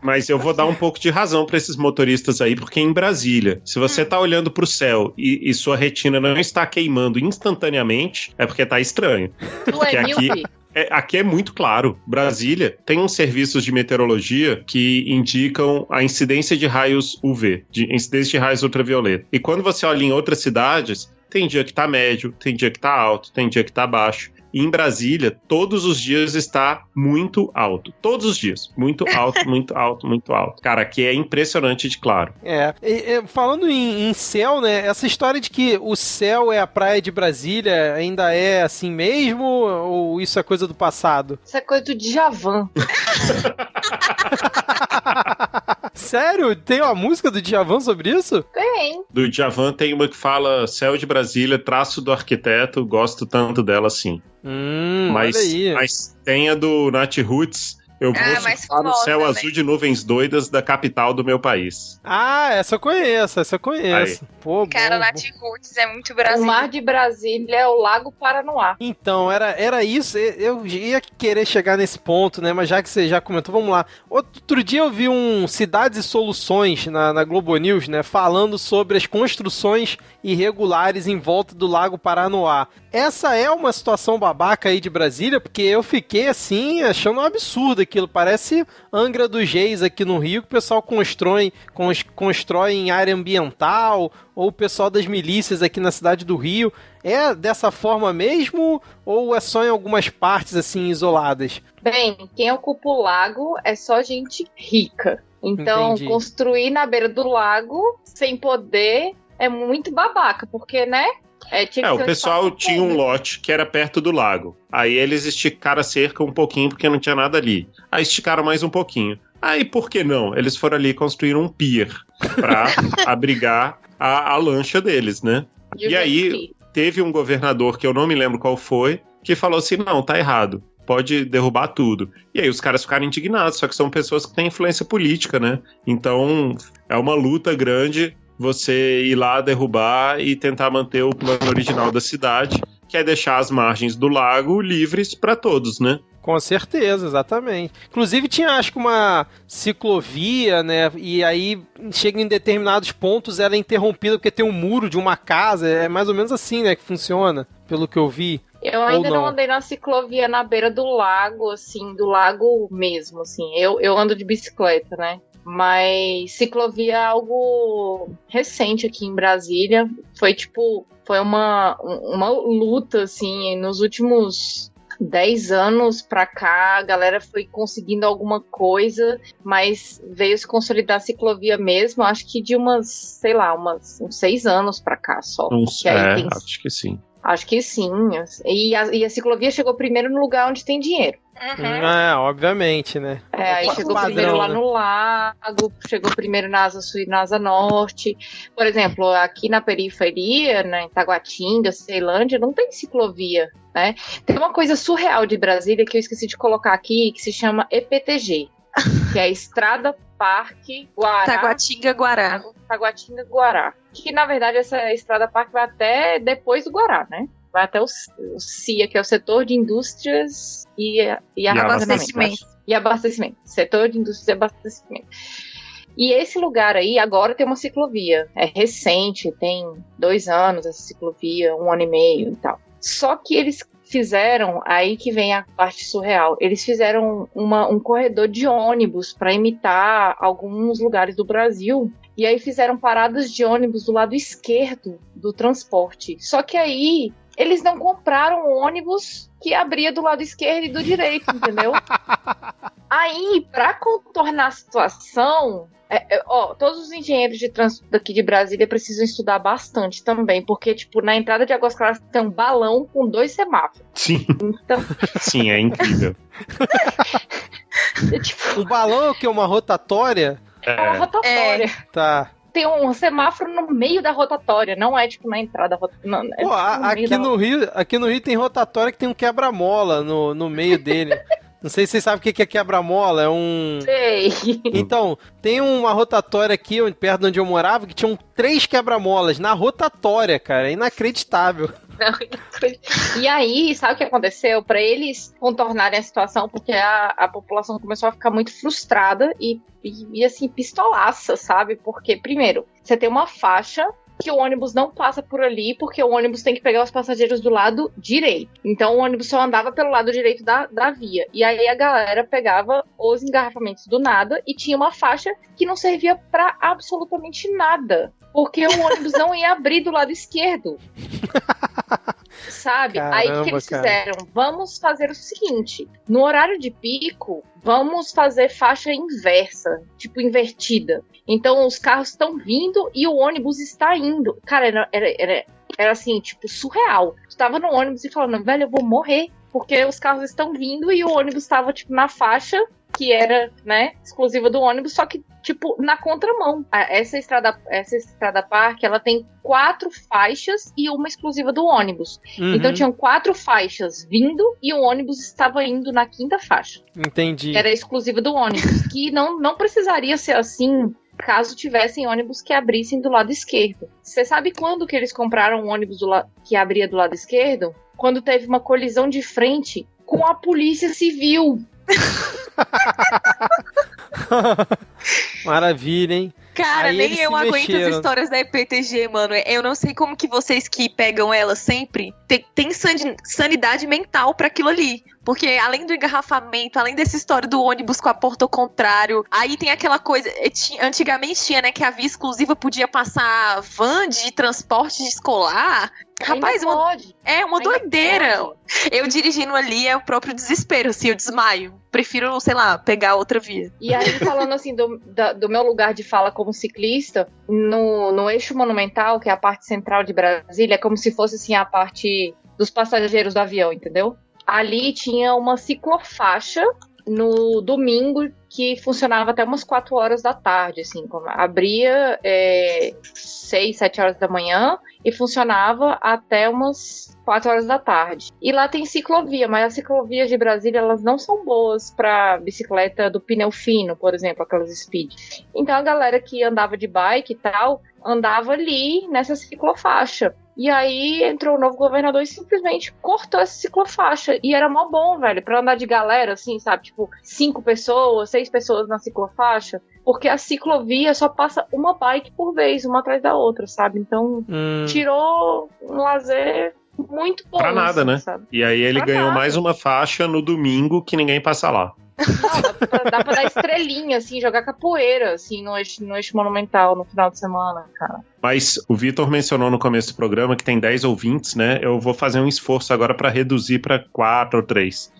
Mas eu vou dar um pouco de razão para esses motoristas aí, porque em Brasília, se você tá olhando pro céu e sua retina não está queimando instantaneamente, é porque tá estranho. Tu é míope? Aqui é muito claro. Brasília tem uns serviços de meteorologia que indicam a incidência de raios UV, de incidência de raios ultravioleta. E quando você olha em outras cidades, tem dia que tá médio, tem dia que tá alto, tem dia que tá baixo. E em Brasília, todos os dias está muito alto. Todos os dias. Muito alto, muito alto, muito alto. Cara, aqui é impressionante de claro. Falando em céu, né? Essa história de que o céu é a praia de Brasília ainda é assim mesmo? Ou isso é coisa do passado? Isso é coisa do Djavan. Sério? Tem uma música do Djavan sobre isso? Tem. Do Djavan tem uma que fala Céu de Brasília, traço do arquiteto, gosto tanto dela assim. Olha aí. Mas tem a do Nat Roots. Eu vou surfar no céu azul de nuvens doidas da capital do meu país. Ah, essa eu conheço. Aí. Pô, cara, Nat Roots é muito Brasília. O mar de Brasília é o Lago Paranoá. Então, era isso. Eu ia querer chegar nesse ponto, né? Mas já que você já comentou, vamos lá. Outro dia eu vi um Cidades e Soluções na Globo News, né? Falando sobre as construções irregulares em volta do Lago Paranoá. Essa é uma situação babaca aí de Brasília, porque eu fiquei assim, achando um absurdo aquilo. Parece Angra dos Reis aqui no Rio, que o pessoal constrói em área ambiental, ou o pessoal das milícias aqui na cidade do Rio. É dessa forma mesmo, ou é só em algumas partes assim isoladas? Bem, quem ocupa o lago é só gente rica. Então, Entendi. Construir na beira do lago sem poder é muito babaca, porque, né? O pessoal tinha um lote que era perto do lago. Aí eles esticaram a cerca um pouquinho porque não tinha nada ali. Aí esticaram mais um pouquinho. Aí por que não? Eles foram ali e construíram um pier pra abrigar a lancha deles, né? E aí teve um governador, que eu não me lembro qual foi, que falou assim, não, tá errado. Pode derrubar tudo. E aí os caras ficaram indignados, só que são pessoas que têm influência política, né? Então é uma luta grande você ir lá derrubar e tentar manter o plano original da cidade, que é deixar as margens do lago livres para todos, né? Com certeza, exatamente. Inclusive tinha, acho que uma ciclovia, né? E aí chega em determinados pontos, ela é interrompida porque tem um muro de uma casa. É mais ou menos assim, né, que funciona, pelo que eu vi. Eu ainda não andei na ciclovia na beira do lago, assim, do lago mesmo, assim. Eu ando de bicicleta, né? Mas ciclovia é algo recente aqui em Brasília. Foi uma luta, assim, nos últimos 10 anos pra cá, a galera foi conseguindo alguma coisa, mas veio se consolidar a ciclovia mesmo, acho que de uns 6 anos pra cá só. Acho que sim. Acho que sim. E a ciclovia chegou primeiro no lugar onde tem dinheiro. Obviamente, né? Aí chegou primeiro lá no lago, chegou primeiro na Asa Sul e na Asa Norte. Por exemplo, aqui na periferia, né, em Taguatinga, Ceilândia, não tem ciclovia, né? Tem uma coisa surreal de Brasília que eu esqueci de colocar aqui, que se chama EPTG, que é a Estrada Parque Guará. Taguatinga-Guará. Que, na verdade, essa Estrada Parque vai até depois do Guará, né? Vai até o CIA, que é o Setor de Indústrias e Abastecimento. E Abastecimento. Setor de Indústrias e Abastecimento. E esse lugar aí, agora tem uma ciclovia. É recente, tem 2 anos essa ciclovia, 1 ano e meio e tal. Só que eles fizeram, aí que vem a parte surreal, eles fizeram um corredor de ônibus para imitar alguns lugares do Brasil. E aí fizeram paradas de ônibus do lado esquerdo do transporte. Só que aí eles não compraram um ônibus que abria do lado esquerdo e do direito, entendeu? Aí, pra contornar a situação... todos os engenheiros de trânsito daqui de Brasília precisam estudar bastante também, porque, tipo, na entrada de Águas Claras tem um balão com 2 semáforos. Sim. Então... Sim, é incrível. Tipo... Um balão é o quê? Uma rotatória? É uma rotatória. Tá. Tem um semáforo no meio da rotatória, não é tipo na entrada. Não, é Pô, aqui no Rio tem rotatória que tem um quebra-mola no meio dele. Não sei se vocês sabem o que é quebra-mola, é um... Sei. Então, tem uma rotatória aqui, perto de onde eu morava, que tinham 3 quebra-molas na rotatória, cara, é inacreditável. Não, e aí, sabe o que aconteceu? Para eles contornarem a situação, porque a população começou a ficar muito frustrada e assim, pistolaça, sabe? Porque, primeiro, você tem uma faixa que o ônibus não passa por ali, porque o ônibus tem que pegar os passageiros do lado direito. Então o ônibus só andava pelo lado direito da via. E aí a galera pegava os engarrafamentos do nada e tinha uma faixa que não servia pra absolutamente nada. Porque o ônibus não ia abrir do lado esquerdo. Sabe? Caramba, aí o que eles fizeram? Vamos fazer o seguinte: no horário de pico, vamos fazer faixa inversa, tipo invertida. Então os carros estão vindo e o ônibus está indo. Cara, era assim, tipo, surreal. Tu tava no ônibus e falando, velho, eu vou morrer. Porque os carros estão vindo e o ônibus estava, tipo, na faixa que era, né, exclusiva do ônibus, só que, tipo, na contramão. Essa estrada parque, ela tem 4 faixas e uma exclusiva do ônibus. Uhum. Então tinham 4 faixas vindo e o ônibus estava indo na 5ª faixa. Entendi. Que era exclusiva do ônibus, que não precisaria ser assim caso tivessem ônibus que abrissem do lado esquerdo. Você sabe quando que eles compraram um ônibus que abria do lado esquerdo? Quando teve uma colisão de frente com a Polícia Civil. Maravilha, hein? Cara, Aí nem eles eu se aguento mexeram. as histórias da EPTG, mano. Eu não sei como que vocês que pegam ela sempre tem sanidade mental pra aquilo ali. Porque além do engarrafamento, além dessa história do ônibus com a porta ao contrário, aí tem aquela coisa, antigamente tinha, né, que a via exclusiva podia passar van de transporte escolar. Rapaz, pode. É uma Ainda doideira. pode. Eu dirigindo ali é o próprio desespero, assim, eu desmaio. Prefiro, sei lá, pegar outra via. E aí, falando assim, do meu lugar de fala como ciclista, no eixo monumental, que é a parte central de Brasília, é como se fosse assim a parte dos passageiros do avião, entendeu? Ali tinha uma ciclofaixa no domingo que funcionava até umas 4 horas da tarde, assim, abria 6, 7 horas da manhã e funcionava até umas 4 horas da tarde. E lá tem ciclovia, mas as ciclovias de Brasília, elas não são boas para bicicleta do pneu fino, por exemplo, aquelas speed. Então a galera que andava de bike e tal, andava ali nessa ciclofaixa. E aí entrou o novo governador e simplesmente cortou essa ciclofaixa. E era mó bom, velho, pra andar de galera, assim, sabe? Tipo, 5 pessoas, 6 pessoas na ciclofaixa. Porque a ciclovia só passa uma bike por vez, uma atrás da outra, sabe? Então, tirou um lazer muito bom. Pra nada, assim, né? sabe? E aí ele ganhou nada. mais uma faixa no domingo que ninguém passa lá. Não, dá pra dar estrelinha, assim, jogar capoeira, assim, no eixo monumental no final de semana, cara. Mas o Vitor mencionou no começo do programa que tem 10 ouvintes, né? Eu vou fazer um esforço agora para reduzir para 4 ou 3.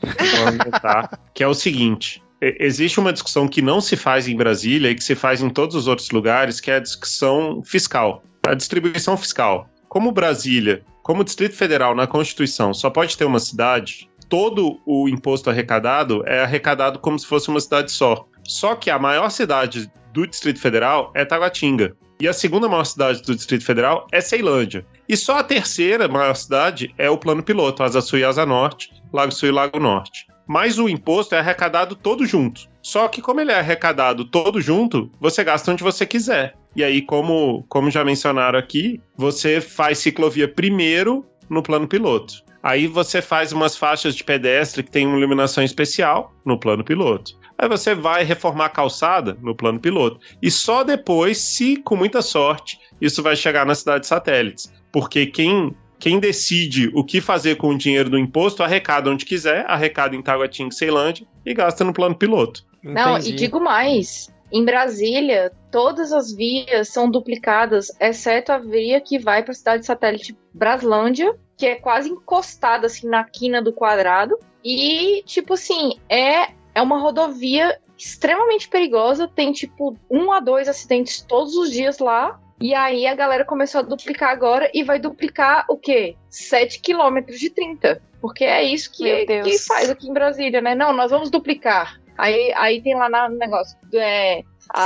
Que é o seguinte: existe uma discussão que não se faz em Brasília e que se faz em todos os outros lugares, que é a discussão fiscal, a distribuição fiscal. Como Brasília, como Distrito Federal na Constituição, só pode ter uma cidade, todo o imposto arrecadado é arrecadado como se fosse uma cidade só. Só que a maior cidade do Distrito Federal é Taguatinga. E a segunda maior cidade do Distrito Federal é Ceilândia. E só a terceira maior cidade é o Plano Piloto, Asa Sul e Asa Norte, Lago Sul e Lago Norte. Mas o imposto é arrecadado todo junto. Só que como ele é arrecadado todo junto, você gasta onde você quiser. E aí, como já mencionaram aqui, você faz ciclovia primeiro no Plano Piloto. Aí você faz umas faixas de pedestre que tem uma iluminação especial no Plano Piloto. Aí você vai reformar a calçada no Plano Piloto. E só depois, se com muita sorte, isso vai chegar nas cidades satélites. Porque quem decide o que fazer com o dinheiro do imposto, arrecada onde quiser, arrecada em Taguatinga e Ceilândia e gasta no Plano Piloto. Não, Entendi. e digo mais, em Brasília, todas as vias são duplicadas, exceto a via que vai para a cidade satélite Braslândia, que é quase encostada, assim, na quina do quadrado. E, tipo assim, é uma rodovia extremamente perigosa. Tem, tipo, 1 a 2 acidentes todos os dias lá. E aí a galera começou a duplicar agora e vai duplicar o quê? 7 quilômetros de 30. Porque é isso que faz aqui em Brasília, né? Não, nós vamos duplicar. Aí tem lá no negócio.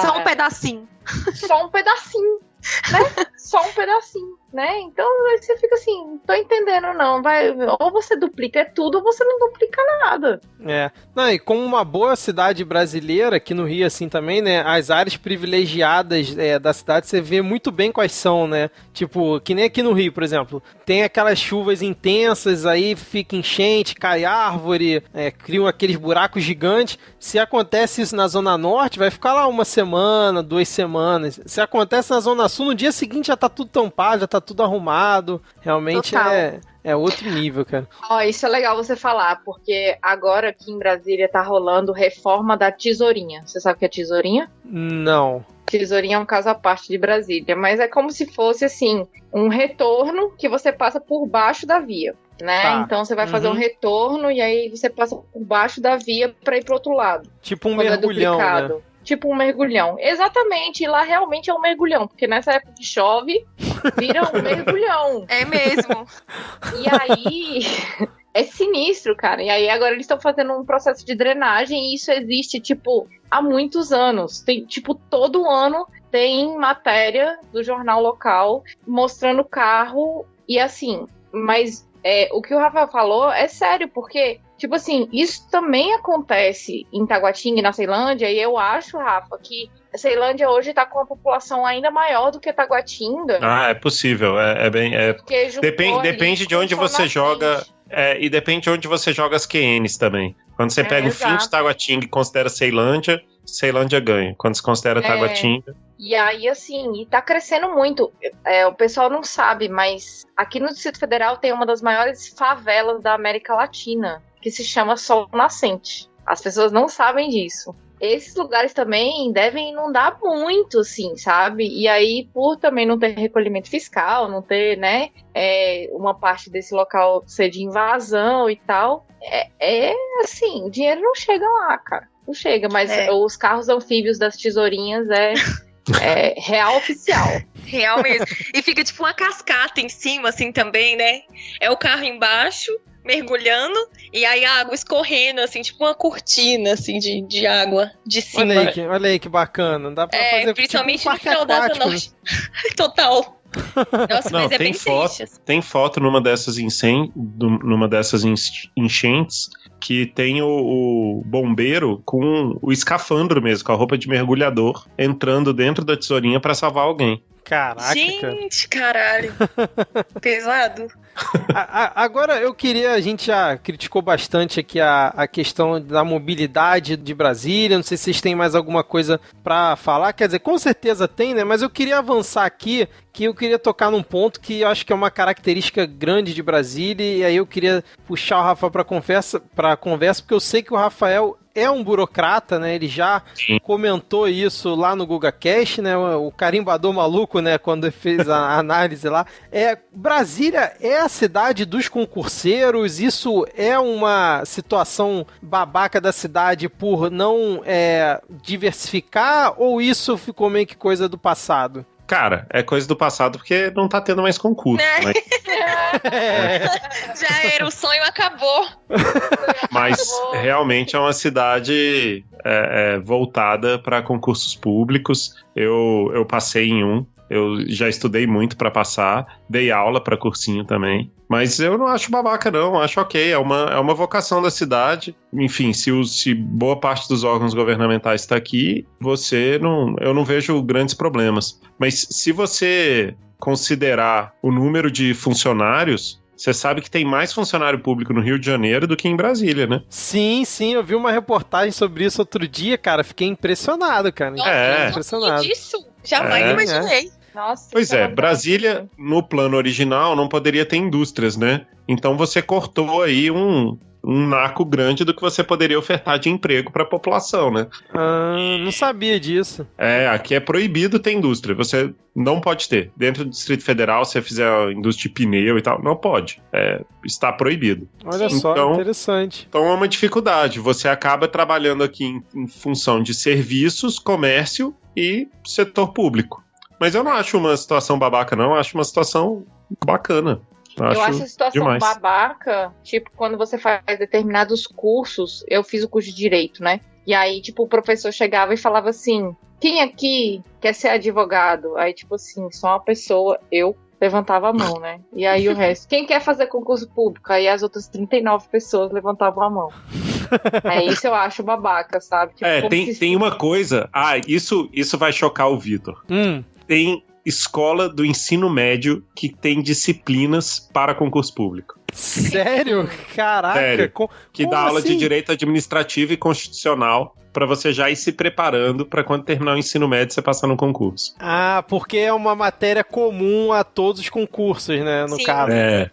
Só um pedacinho. Só um pedacinho, né? Só um pedacinho, né? Então aí você fica assim, não tô entendendo não. Ou você duplica tudo ou você não duplica nada. Não, e como uma boa cidade brasileira, aqui no Rio assim também, né? As áreas privilegiadas da cidade, você vê muito bem quais são, né? Tipo, que nem aqui no Rio, por exemplo. Tem aquelas chuvas intensas, aí fica enchente, cai árvore, criam aqueles buracos gigantes. Se acontece isso na Zona Norte, vai ficar lá 1 semana, 2 semanas. Se acontece na Zona Sul, no dia seguinte já tá tudo tampado, já tá tudo arrumado. Realmente é outro nível, cara. Isso é legal você falar, porque agora aqui em Brasília tá rolando reforma da Tesourinha. Você sabe o que é Tesourinha? Não. Tesourinha é um caso à parte de Brasília, mas é como se fosse, assim, um retorno que você passa por baixo da via, né? Tá. Então você vai fazer um retorno e aí você passa por baixo da via pra ir pro outro lado. Tipo um mergulhão, né? Tipo um mergulhão. Exatamente, e lá realmente é um mergulhão, porque nessa época que chove, vira um mergulhão. É mesmo. E aí, é sinistro, cara. E aí agora eles estão fazendo um processo de drenagem e isso existe, tipo, há muitos anos. Tem, tipo, todo ano tem matéria do jornal local mostrando o carro e assim, mas o que o Rafa falou é sério, porque... Tipo assim, isso também acontece em Taguatinga e na Ceilândia, e eu acho, Rafa, que a Ceilândia hoje tá com uma população ainda maior do que Taguatinga. É possível, depende de onde você joga, e depende de onde você joga as QNs também. Quando você pega o fim de Taguatinga e considera Ceilândia ganha. Quando se considera Taguatinga... E aí, assim, e tá crescendo muito. O pessoal não sabe, mas aqui no Distrito Federal tem uma das maiores favelas da América Latina, que se chama Sol Nascente. As pessoas não sabem disso. Esses lugares também devem inundar muito, assim, sabe? E aí, por também não ter recolhimento fiscal, não ter, né, uma parte desse local ser de invasão e tal, assim, o dinheiro não chega lá, cara. Não chega, mas os carros anfíbios das tesourinhas é real oficial. Real mesmo. E fica tipo uma cascata em cima, assim, também, né? É o carro embaixo, mergulhando, e aí a água escorrendo, assim, tipo uma cortina, assim, de água de cima. Olha aí que bacana. Dá pra fazer principalmente tipo um no final da noite. Total. Nossa, não, mas tem bem foto, tem foto numa dessas enchentes que tem o bombeiro com o escafandro mesmo, com a roupa de mergulhador, entrando dentro da tesourinha pra salvar alguém. Caraca, gente, caralho. Pesado. Agora a gente já criticou bastante aqui a questão da mobilidade de Brasília, não sei se vocês têm mais alguma coisa pra falar, quer dizer, com certeza tem, né, mas eu queria avançar aqui, que eu queria tocar num ponto que eu acho que é uma característica grande de Brasília, e aí eu queria puxar o Rafael pra conversa, porque eu sei que o Rafael é um burocrata, né? Ele já comentou isso lá no GugaCast, né? O carimbador maluco, né? Quando fez a análise lá. Brasília é a cidade dos concurseiros. Isso é uma situação babaca da cidade por não diversificar, ou isso ficou meio que coisa do passado? Cara, é coisa do passado porque não tá tendo mais concurso. Mas... Já era, o sonho acabou. Mas realmente é uma cidade voltada para concursos públicos. Eu passei em um. Eu já estudei muito para passar, dei aula para cursinho também. Mas eu não acho babaca, não. Acho ok. É uma vocação da cidade. Enfim, se boa parte dos órgãos governamentais está aqui, eu não vejo grandes problemas. Mas se você considerar o número de funcionários, você sabe que tem mais funcionário público no Rio de Janeiro do que em Brasília, né? Sim, eu vi uma reportagem sobre isso outro dia, cara. Fiquei impressionado, cara. Nossa, impressionado. Disso? Jamais imaginei. Nossa, pois Brasília, no plano original, não poderia ter indústrias, né? Então você cortou aí um naco grande do que você poderia ofertar de emprego para a população, né? Não sabia disso. Aqui é proibido ter indústria. Você não pode ter. Dentro do Distrito Federal, se você fizer indústria de pneu e tal, não pode. Está proibido. Olha só, interessante. Então é uma dificuldade. Você acaba trabalhando aqui em função de serviços, comércio e setor público. Mas eu não acho uma situação babaca, não. Eu acho uma situação bacana. Eu acho a situação demais. babaca, tipo, quando você faz determinados cursos, eu fiz o curso de Direito, né? E aí, tipo, o professor chegava e falava assim, quem aqui quer ser advogado? Aí, tipo assim, só uma pessoa, eu levantava a mão, né? E aí o resto, quem quer fazer concurso público? Aí as outras 39 pessoas levantavam a mão. Isso eu acho babaca, sabe? Tipo, tem uma coisa... isso vai chocar o Vitor. Tem escola do ensino médio que tem disciplinas para concurso público. Sério? Caraca! Sério. Que dá aula assim? de direito administrativo e constitucional para você já ir se preparando para quando terminar o ensino médio você passar no concurso. Porque é uma matéria comum a todos os concursos, né? No caso.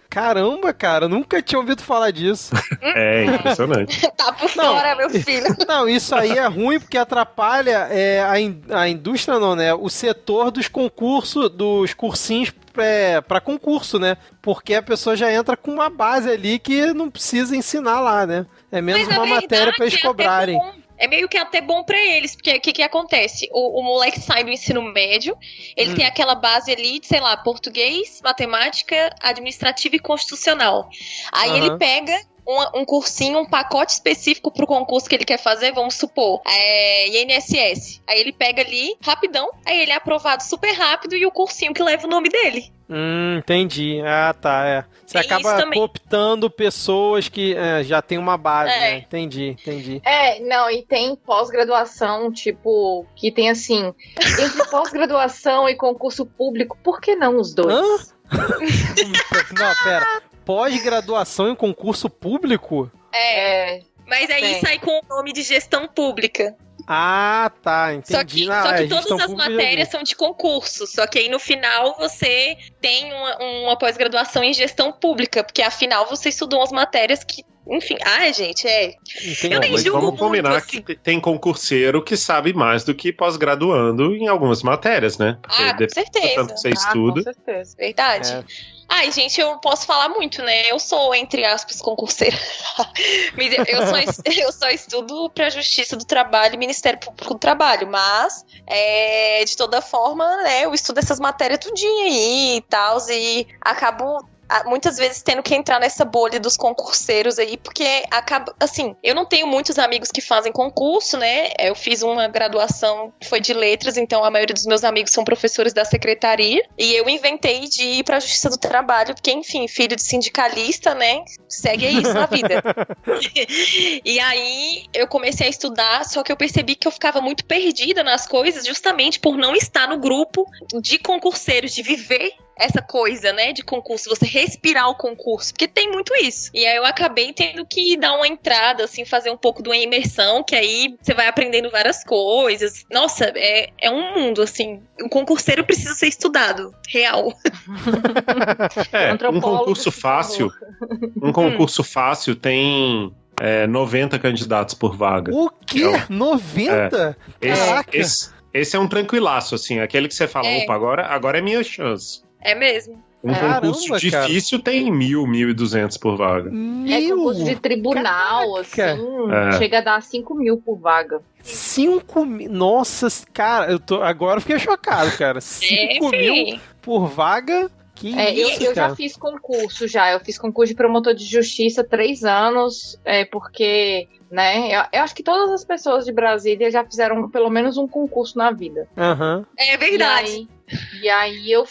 Caramba, cara, nunca tinha ouvido falar disso. É impressionante. Tá por fora, meu filho. Não, isso aí é ruim porque atrapalha a indústria, não, né? O setor dos concursos, dos cursinhos para concurso, né? Porque a pessoa já entra com uma base ali que não precisa ensinar lá, né? É menos uma matéria para eles cobrarem. É meio que até bom pra eles, porque o que acontece? O moleque sai do ensino médio, ele tem aquela base ali de, sei lá, português, matemática, administrativa e constitucional. Aí ele pega um cursinho, um pacote específico pro concurso que ele quer fazer, vamos supor, INSS. Aí ele pega ali, rapidão, aí ele é aprovado super rápido e o cursinho que leva o nome dele. Entendi. Tá. Você acaba cooptando pessoas que já tem uma base, né? Entendi. E tem pós-graduação, tipo, que tem assim, entre pós-graduação e concurso público, por que não os dois? Não, pera. Pós-graduação em concurso público? Mas aí sai com o nome de gestão pública. Tá, entendi. Só que todas as matérias são de concurso, só que aí no final você tem uma pós-graduação em gestão pública, porque afinal você estudou umas matérias que, enfim, gente, Entendi. Eu nem julgo vamos combinar muito, assim. que tem concurseiro que sabe mais do que pós-graduando em algumas matérias, né? Porque com certeza. Tanto que você estuda. Com certeza. Verdade. Gente, eu posso falar muito, né? Eu sou, entre aspas, concurseira. eu só estudo pra Justiça do Trabalho e Ministério Público do Trabalho, mas, de toda forma, né, eu estudo essas matérias tudinho aí e tal, e acabo muitas vezes tendo que entrar nessa bolha dos concurseiros aí, porque acaba, assim, eu não tenho muitos amigos que fazem concurso, né? Eu fiz uma graduação que foi de letras, então a maioria dos meus amigos são professores da secretaria, e eu inventei de ir pra Justiça do Trabalho, porque, enfim, filho de sindicalista, né? Segue isso na vida. E aí eu comecei a estudar, só que eu percebi que eu ficava muito perdida nas coisas, justamente por não estar no grupo de concurseiros, de viver essa coisa, né, de concurso, você respirar o concurso, porque tem muito isso. E aí eu acabei tendo que dar uma entrada, assim, fazer um pouco de uma imersão, que aí você vai aprendendo várias coisas. Nossa, é um mundo, assim. O concurseiro precisa ser estudado, real. Um concurso fácil, concurso fácil tem 90 candidatos por vaga. O quê? 90? Caraca! Esse é um tranquilaço, assim, aquele que você fala, opa, agora é minha chance. É mesmo. Concurso difícil tem 1.200 por vaga. Concurso de tribunal, assim, chega a dar 5.000 por vaga. 5.000? Nossa, cara, agora eu fiquei chocado, cara. 5.000 por vaga? Que isso, eu já fiz concurso, eu fiz concurso de promotor de justiça 3 anos, porque, né, eu acho que todas as pessoas de Brasília já fizeram pelo menos um concurso na vida. É verdade. E aí eu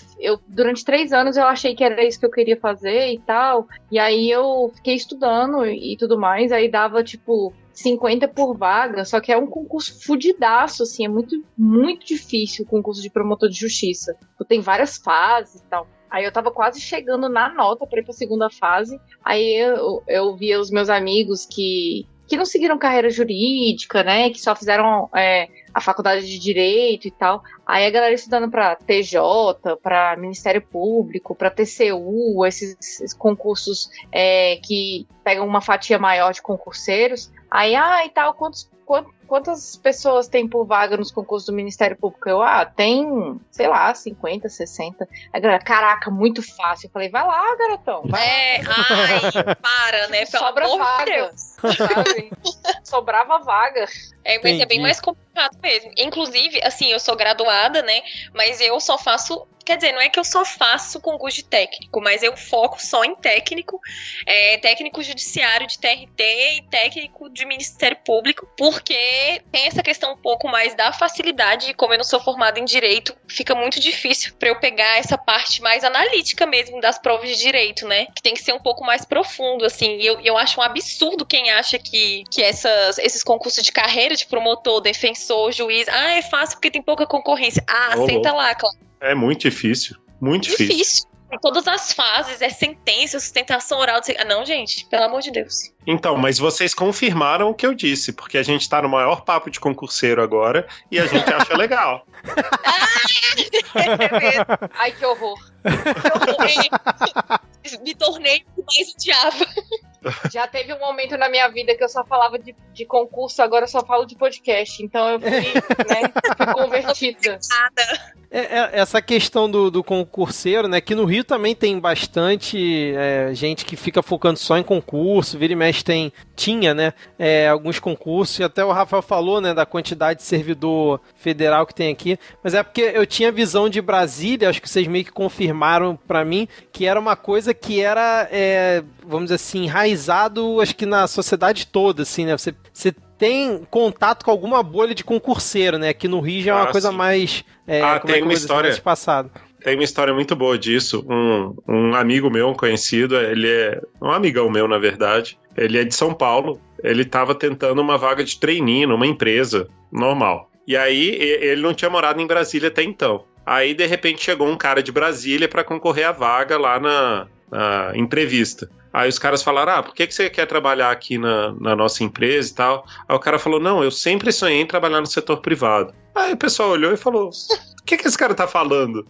durante 3 anos eu achei que era isso que eu queria fazer e tal, e aí eu fiquei estudando e tudo mais, aí dava tipo 50 por vaga, só que é um concurso fudidaço, assim, é muito, muito difícil o concurso de promotor de justiça. Tem várias fases e tal. Aí eu tava quase chegando na nota pra ir pra segunda fase, aí eu via os meus amigos que que não seguiram carreira jurídica, né? Que só fizeram a faculdade de Direito e tal. Aí a galera estudando para TJ, para Ministério Público, para TCU, esses concursos que pegam uma fatia maior de concurseiros. Aí, e tal, quantas pessoas tem por vaga nos concursos do Ministério Público? Eu, tem, sei lá, 50, 60. Aí a galera, caraca, muito fácil. Eu falei, vai lá, garotão. Para, né? Pelo Sobra amor vaga, de Deus. sabe? Sobrava vaga. Mas é bem mais complicado mesmo. Inclusive, assim, eu sou graduada, né? Mas eu só faço... Quer dizer, não é que eu só faço concurso de técnico, mas eu foco só em técnico judiciário de TRT e técnico de Ministério Público, porque tem essa questão um pouco mais da facilidade, e como eu não sou formada em Direito, fica muito difícil para eu pegar essa parte mais analítica mesmo das provas de Direito, né? Que tem que ser um pouco mais profundo, assim. E eu acho um absurdo quem acha que esses concursos de carreira, de promotor, defensor, juiz, é fácil porque tem pouca concorrência. Senta lá, Cláudio. É muito difícil. Muito difícil. Em todas as fases, sentença, sustentação oral. Não, gente, pelo amor de Deus. Então, mas vocês confirmaram o que eu disse, porque a gente tá no maior papo de concurseiro agora e a gente acha legal. Ai, que horror. Me tornei o mais odiável. Já teve um momento na minha vida que eu só falava de concurso, agora eu só falo de podcast. Então eu fui convertida. Essa questão do concurseiro, né? Que no Rio também tem bastante gente que fica focando só em concurso, vira e mexe tinha, né? Alguns concursos, e até o Rafael falou, né? Da quantidade de servidor federal que tem aqui, mas é porque eu tinha visão de Brasília, acho que vocês meio que confirmaram pra mim, que era uma coisa que era, vamos dizer assim, enraizado, acho que na sociedade toda, assim, né? Você tem contato com alguma bolha de concurseiro, né? Aqui no Rio já é uma coisa mais... tem uma história... mais passado. Tem uma história muito boa disso. Um amigo meu, um conhecido, ele é um amigão meu, na verdade. Ele é de São Paulo. Ele estava tentando uma vaga de trainee numa empresa normal. E aí, ele não tinha morado em Brasília até então. Aí, de repente, chegou um cara de Brasília para concorrer à vaga lá na entrevista. Aí os caras falaram, por que você quer trabalhar aqui na nossa empresa e tal? Aí o cara falou, não, eu sempre sonhei em trabalhar no setor privado. Aí o pessoal olhou e falou, o que esse cara tá falando?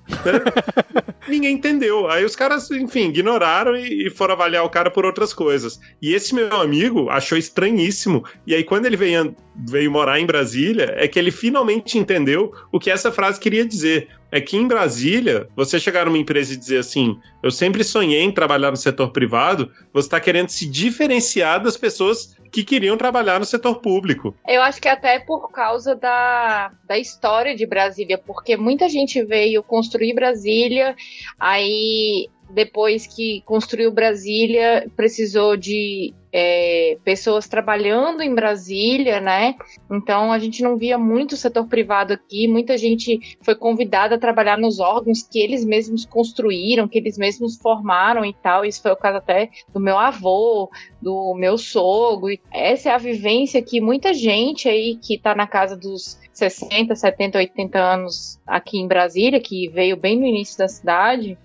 Ninguém entendeu. Aí os caras, enfim, ignoraram e foram avaliar o cara por outras coisas. E esse meu amigo achou estranhíssimo. E aí quando ele veio morar em Brasília, é que ele finalmente entendeu o que essa frase queria dizer. É que em Brasília, você chegar numa empresa e dizer assim, eu sempre sonhei em trabalhar no setor privado, você está querendo se diferenciar das pessoas que queriam trabalhar no setor público. Eu acho que até por causa da história de Brasília, porque muita gente veio construir Brasília, aí depois que construiu Brasília, precisou de pessoas trabalhando em Brasília, né? Então a gente não via muito setor privado aqui, muita gente foi convidada a trabalhar nos órgãos que eles mesmos construíram, que eles mesmos formaram e tal. Isso foi o caso até do meu avô, do meu sogro. Essa é a vivência que muita gente aí que tá na casa dos 60, 70, 80 anos aqui em Brasília, que veio bem no início da cidade,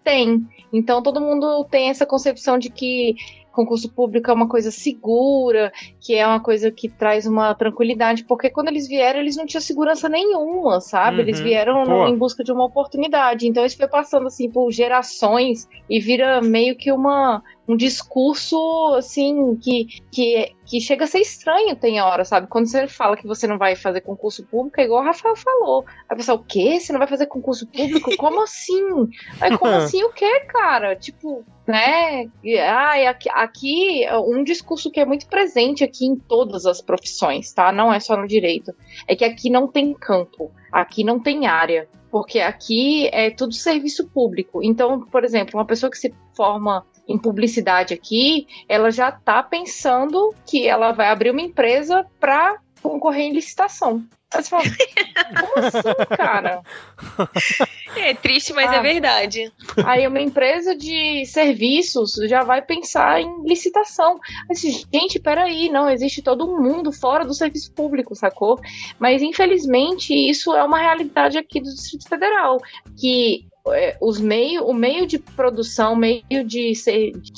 tem. Então todo mundo tem essa concepção de que concurso público é uma coisa segura, que é uma coisa que traz uma tranquilidade, porque quando eles vieram, eles não tinham segurança nenhuma, sabe? Eles vieram em busca de uma oportunidade. Então isso foi passando assim por gerações e vira meio que um discurso assim que chega a ser estranho, tem hora, sabe? Quando você fala que você não vai fazer concurso público, é igual o Rafael falou. A pessoa, o quê? Você não vai fazer concurso público? Como assim? Aí, como assim o quê, cara? Tipo, né? Aqui, um discurso que é muito presente aqui em todas as profissões, tá? Não é só no direito. É que aqui não tem campo, aqui não tem área. Porque aqui é tudo serviço público. Então, por exemplo, uma pessoa que se forma em publicidade aqui, ela já está pensando que ela vai abrir uma empresa para concorrer em licitação. Aí você fala, como assim, cara? É triste, mas é verdade. Aí uma empresa de serviços já vai pensar em licitação. Assim, gente, peraí, não, existe todo um mundo fora do serviço público, sacou? Mas, infelizmente, isso é uma realidade aqui do Distrito Federal, que o meio de produção, meio de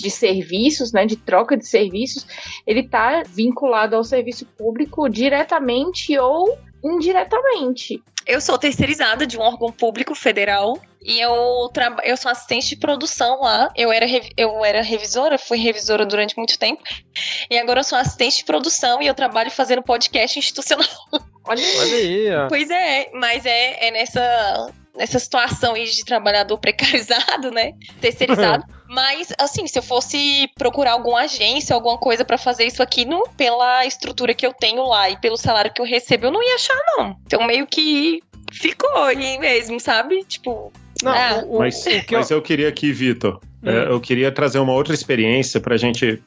serviços, né, de troca de serviços, ele está vinculado ao serviço público diretamente ou indiretamente. Eu sou terceirizada de um órgão público federal e eu sou assistente de produção lá. Eu era revisora, fui revisora durante muito tempo. E agora eu sou assistente de produção e eu trabalho fazendo podcast institucional. Olha aí, ó. Pois é, mas é nessa situação aí de trabalhador precarizado, né? Terceirizado. Mas, assim, se eu fosse procurar alguma agência, alguma coisa pra fazer isso aqui, pela estrutura que eu tenho lá e pelo salário que eu recebo, eu não ia achar, não. Então, meio que ficou aí mesmo, sabe? Tipo... Não, mas eu queria aqui, Vitor, eu queria trazer uma outra experiência pra gente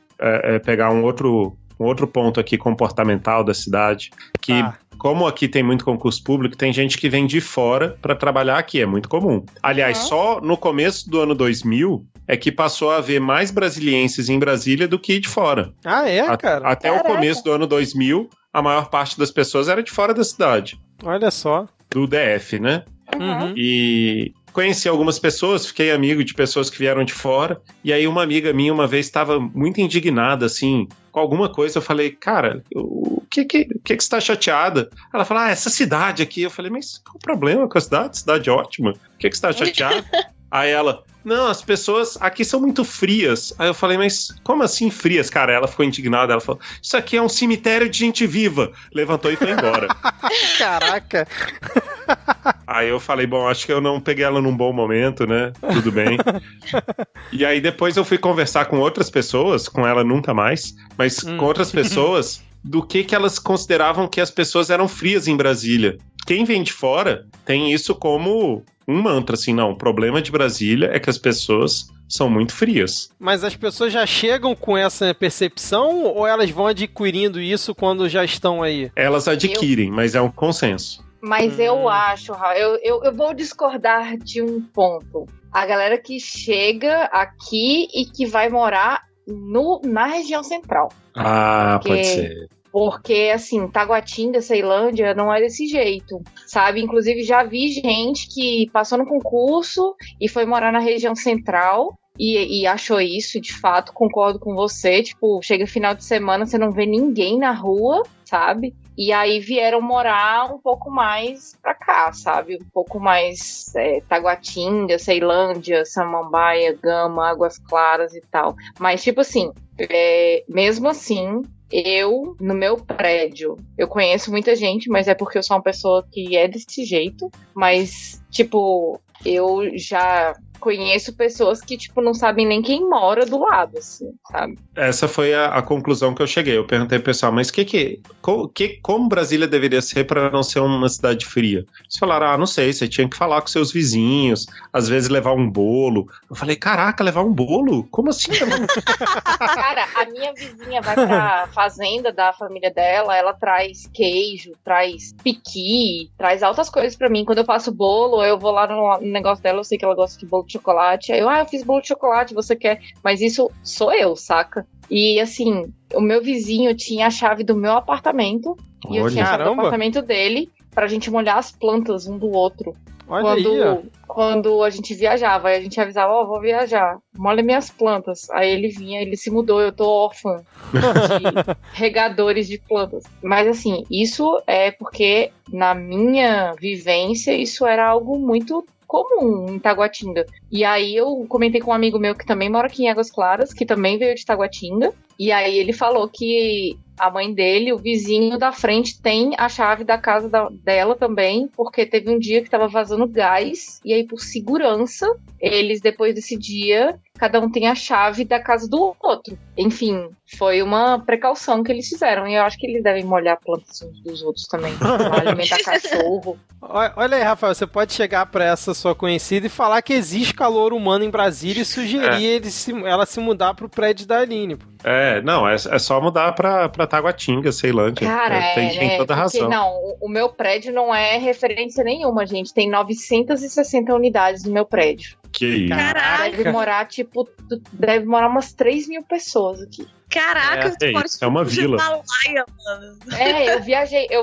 pegar um outro ponto aqui comportamental da cidade, que como aqui tem muito concurso público, tem gente que vem de fora para trabalhar aqui, é muito comum. Aliás, só no começo do ano 2000 é que passou a haver mais brasilienses em Brasília do que de fora. Ah, é, cara? Até o começo do ano 2000, a maior parte das pessoas era de fora da cidade. Olha só. Do DF, né? Uhum. E conheci algumas pessoas, fiquei amigo de pessoas que vieram de fora, e aí uma amiga minha uma vez estava muito indignada, assim, com alguma coisa. Eu falei, cara, o que você está chateada? Ela falou, essa cidade aqui. Eu falei, mas qual o problema com a cidade? Cidade ótima. O que você está chateada? Aí ela, não, as pessoas aqui são muito frias. Aí eu falei, mas como assim frias? Cara, ela ficou indignada. Ela falou, isso aqui é um cemitério de gente viva. Levantou e foi embora. Caraca. Aí eu falei, bom, acho que eu não peguei ela num bom momento, né? Tudo bem. E aí depois eu fui conversar com outras pessoas, com ela nunca mais, mas com outras pessoas, do que elas consideravam que as pessoas eram frias em Brasília. Quem vem de fora tem isso como um mantra, assim, não, o problema de Brasília é que as pessoas são muito frias. Mas as pessoas já chegam com essa percepção ou elas vão adquirindo isso quando já estão aí? Elas adquirem, mas é um consenso. Mas eu acho, Raul, eu vou discordar de um ponto. A galera que chega aqui e que vai morar na região central. Pode ser. Porque, assim, Taguatinga, Ceilândia, não é desse jeito, sabe? Inclusive, já vi gente que passou no concurso e foi morar na região central e achou isso, de fato, concordo com você. Tipo, chega final de semana, você não vê ninguém na rua, sabe? E aí vieram morar um pouco mais pra cá, sabe? Um pouco mais Taguatinga, Ceilândia, Samambaia, Gama, Águas Claras e tal. Mas, tipo assim, mesmo assim, no meu prédio, eu conheço muita gente, mas é porque eu sou uma pessoa que é desse jeito. Mas, tipo, eu já conheço pessoas que, tipo, não sabem nem quem mora do lado, assim, sabe? Essa foi a conclusão que eu cheguei. Eu perguntei pro pessoal, mas como Brasília deveria ser para não ser uma cidade fria? Eles falaram, não sei, você tinha que falar com seus vizinhos, às vezes levar um bolo. Eu falei, caraca, levar um bolo? Como assim? Cara, a minha vizinha vai pra fazenda da família dela, ela traz queijo, traz piqui, traz altas coisas pra mim. Quando eu faço bolo, eu vou lá no negócio dela, eu sei que ela gosta de bolo de chocolate. Aí eu fiz bolo de chocolate, você quer? Mas isso sou eu, saca? E assim, o meu vizinho tinha a chave do meu apartamento e eu tinha a chave do apartamento dele pra gente molhar as plantas um do outro. Quando a gente viajava, aí a gente avisava, vou viajar, molha minhas plantas. Aí ele vinha, ele se mudou, eu tô órfã de regadores de plantas. Mas assim, isso é porque na minha vivência, isso era algo muito comum em Taguatinga. E aí eu comentei com um amigo meu que também mora aqui em Águas Claras, que também veio de Taguatinga, e aí ele falou que a mãe dele, o vizinho da frente, tem a chave da casa dela também, porque teve um dia que tava vazando gás, e aí por segurança, eles depois desse dia, cada um tem a chave da casa do outro. Enfim, foi uma precaução que eles fizeram, e eu acho que eles devem molhar plantas uns dos outros também, alimentar cachorro. Olha aí, Rafael, você pode chegar pra essa sua conhecida e falar que existe calor humano em Brasília e sugerir ela se mudar pro prédio da Aline. Não, é só mudar pra Taguatinga, Ceilândia. Cara, tem toda a razão. Não, o meu prédio não é referência nenhuma, gente. Tem 960 unidades no meu prédio. Que isso? Caraca. Deve morar umas 3 mil pessoas aqui. Caraca, é uma vila. Himalaia, mano.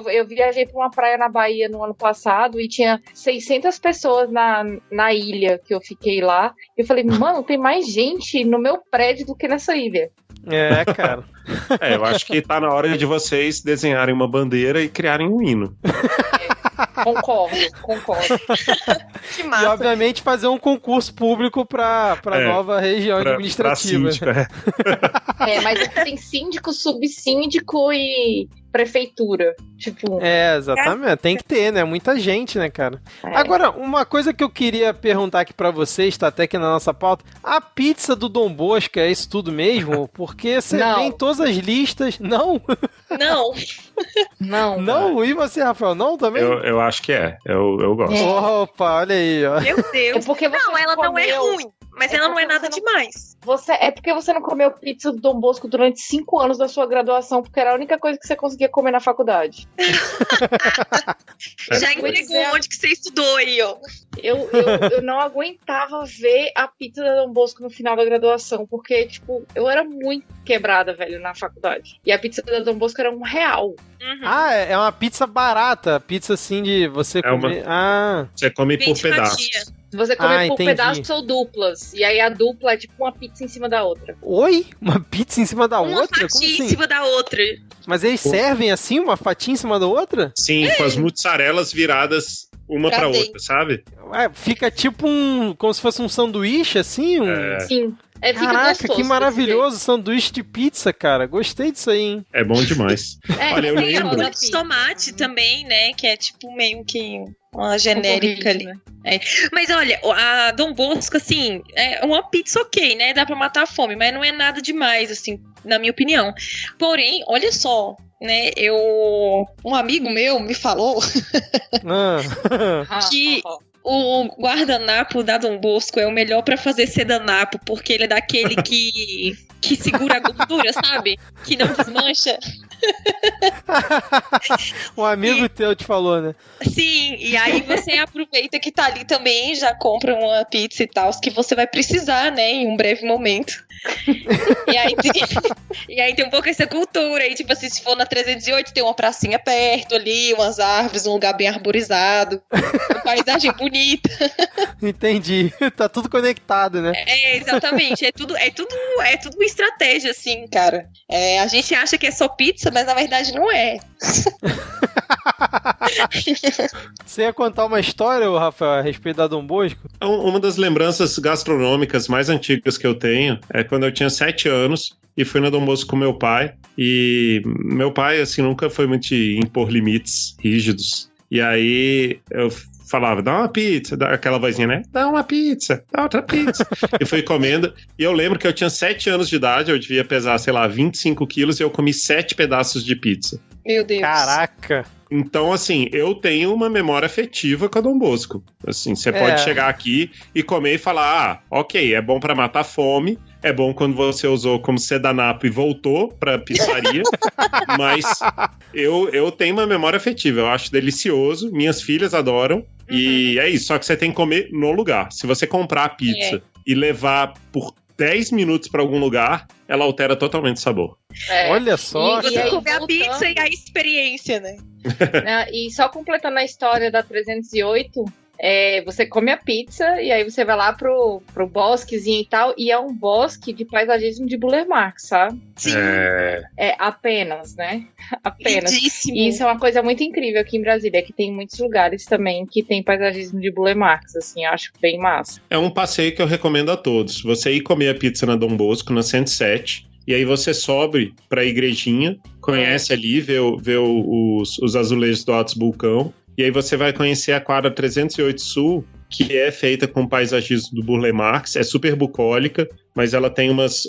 Eu viajei pra uma praia na Bahia no ano passado e tinha 600 pessoas na ilha que eu fiquei lá. E eu falei, mano, tem mais gente no meu prédio do que nessa ilha. É, cara. Eu acho que tá na hora de vocês desenharem uma bandeira e criarem um hino. Concordo. Que massa. E, obviamente, fazer um concurso público pra nova região administrativa. Pra síndico, mas tem síndico, subsíndico e prefeitura. Tipo. Exatamente. Tem que ter, né? Muita gente, né, cara? Agora, uma coisa que eu queria perguntar aqui pra vocês, tá até aqui na nossa pauta. A pizza do Dom Bosco é isso tudo mesmo? Porque você vê em todas as listas. Não? Não. Não? E você, Rafael? Não também? Eu acho que eu gosto. Opa, olha aí, ó. Meu Deus. Ela não é ruim, mas ela não é nada demais. É porque você não comeu pizza do Dom Bosco durante 5 anos da sua graduação, porque era a única coisa que você conseguia comer na faculdade. Já entregou onde que você estudou aí, ó. Eu não aguentava ver a pizza da Dom Bosco no final da graduação, porque, tipo, eu era muito quebrada, velho, na faculdade. E a pizza da Dom Bosco era R$1. Uhum. É uma pizza barata, pizza assim de você comer. Você come por pedaços. Você come por entendi. pedaços ou duplas. E aí a dupla é tipo uma pizza em cima da outra. Oi? Uma pizza em cima da outra? Uma Como fatia assim? em cima da outra. Mas eles servem assim, uma fatia em cima da outra? Sim, com as mozzarelas viradas uma pra outra, sabe? Fica tipo como se fosse um sanduíche, assim? Sim. Fica Caraca, gostoso, que maravilhoso sanduíche de pizza, cara. Gostei disso aí, hein? É bom demais. Olha, eu tem lembro. a de tomate também, né? Que é tipo meio que uma genérica ali. Né? Mas olha, a Dom Bosco, assim, é uma pizza ok, né? Dá pra matar a fome, mas não é nada demais, assim, na minha opinião. Porém, olha só, né? Um amigo meu me falou que o guardanapo da Dom Bosco é o melhor pra fazer sedanapo, porque ele é daquele que segura a gordura, sabe? Que não desmancha. Um amigo teu te falou, né? Sim, e aí você aproveita que tá ali também, já compra uma pizza e tal, que você vai precisar, né, em um breve momento. E aí tem um pouco essa cultura aí, tipo assim, se for na 308 tem uma pracinha perto ali, umas árvores, um lugar bem arborizado, uma paisagem bonita. Entendi, tá tudo conectado, né? Exatamente, é tudo uma estratégia, assim, cara. A gente acha que é só pizza, mas na verdade não é. Você ia contar uma história, Rafael, a respeito da Dom Bosco? Uma das lembranças gastronômicas mais antigas que eu tenho é quando eu tinha 7 anos e fui na Dom Bosco com meu pai. E meu pai, assim, nunca foi muito de impor limites rígidos. E aí eu falava, dá uma pizza, dá aquela vozinha, né? Dá uma pizza, dá outra pizza. E fui comendo. E eu lembro que eu tinha 7 anos de idade, eu devia pesar, sei lá, 25 quilos e eu comi 7 pedaços de pizza. Meu Deus. Caraca. Então, assim, eu tenho uma memória afetiva com a Dom Bosco. Assim, você pode chegar aqui e comer e falar, ok, é bom pra matar fome, é bom quando você usou como sedanapo e voltou pra pizzaria, mas eu tenho uma memória afetiva, eu acho delicioso, minhas filhas adoram, e é isso, só que você tem que comer no lugar. Se você comprar a pizza e levar por 10 minutos pra algum lugar, ela altera totalmente o sabor. Olha só. E você comer a pizza e a experiência, né? E só completando a história da 308, você come a pizza e aí você vai lá pro bosquezinho e tal, e é um bosque de paisagismo de Burle Marx, sabe? Sim. Apenas, né? Apenas. Lindíssimo. E isso é uma coisa muito incrível aqui em Brasília, que tem muitos lugares também que tem paisagismo de Burle Marx, assim, eu acho bem massa. É um passeio que eu recomendo a todos. Você ir comer a pizza na Dom Bosco, na 107, e aí você sobe pra igrejinha, conhece ali, vê os azulejos do Altos Bulcão, e aí você vai conhecer a quadra 308 Sul, que é feita com paisagismo do Burle Marx, é super bucólica, mas ela tem umas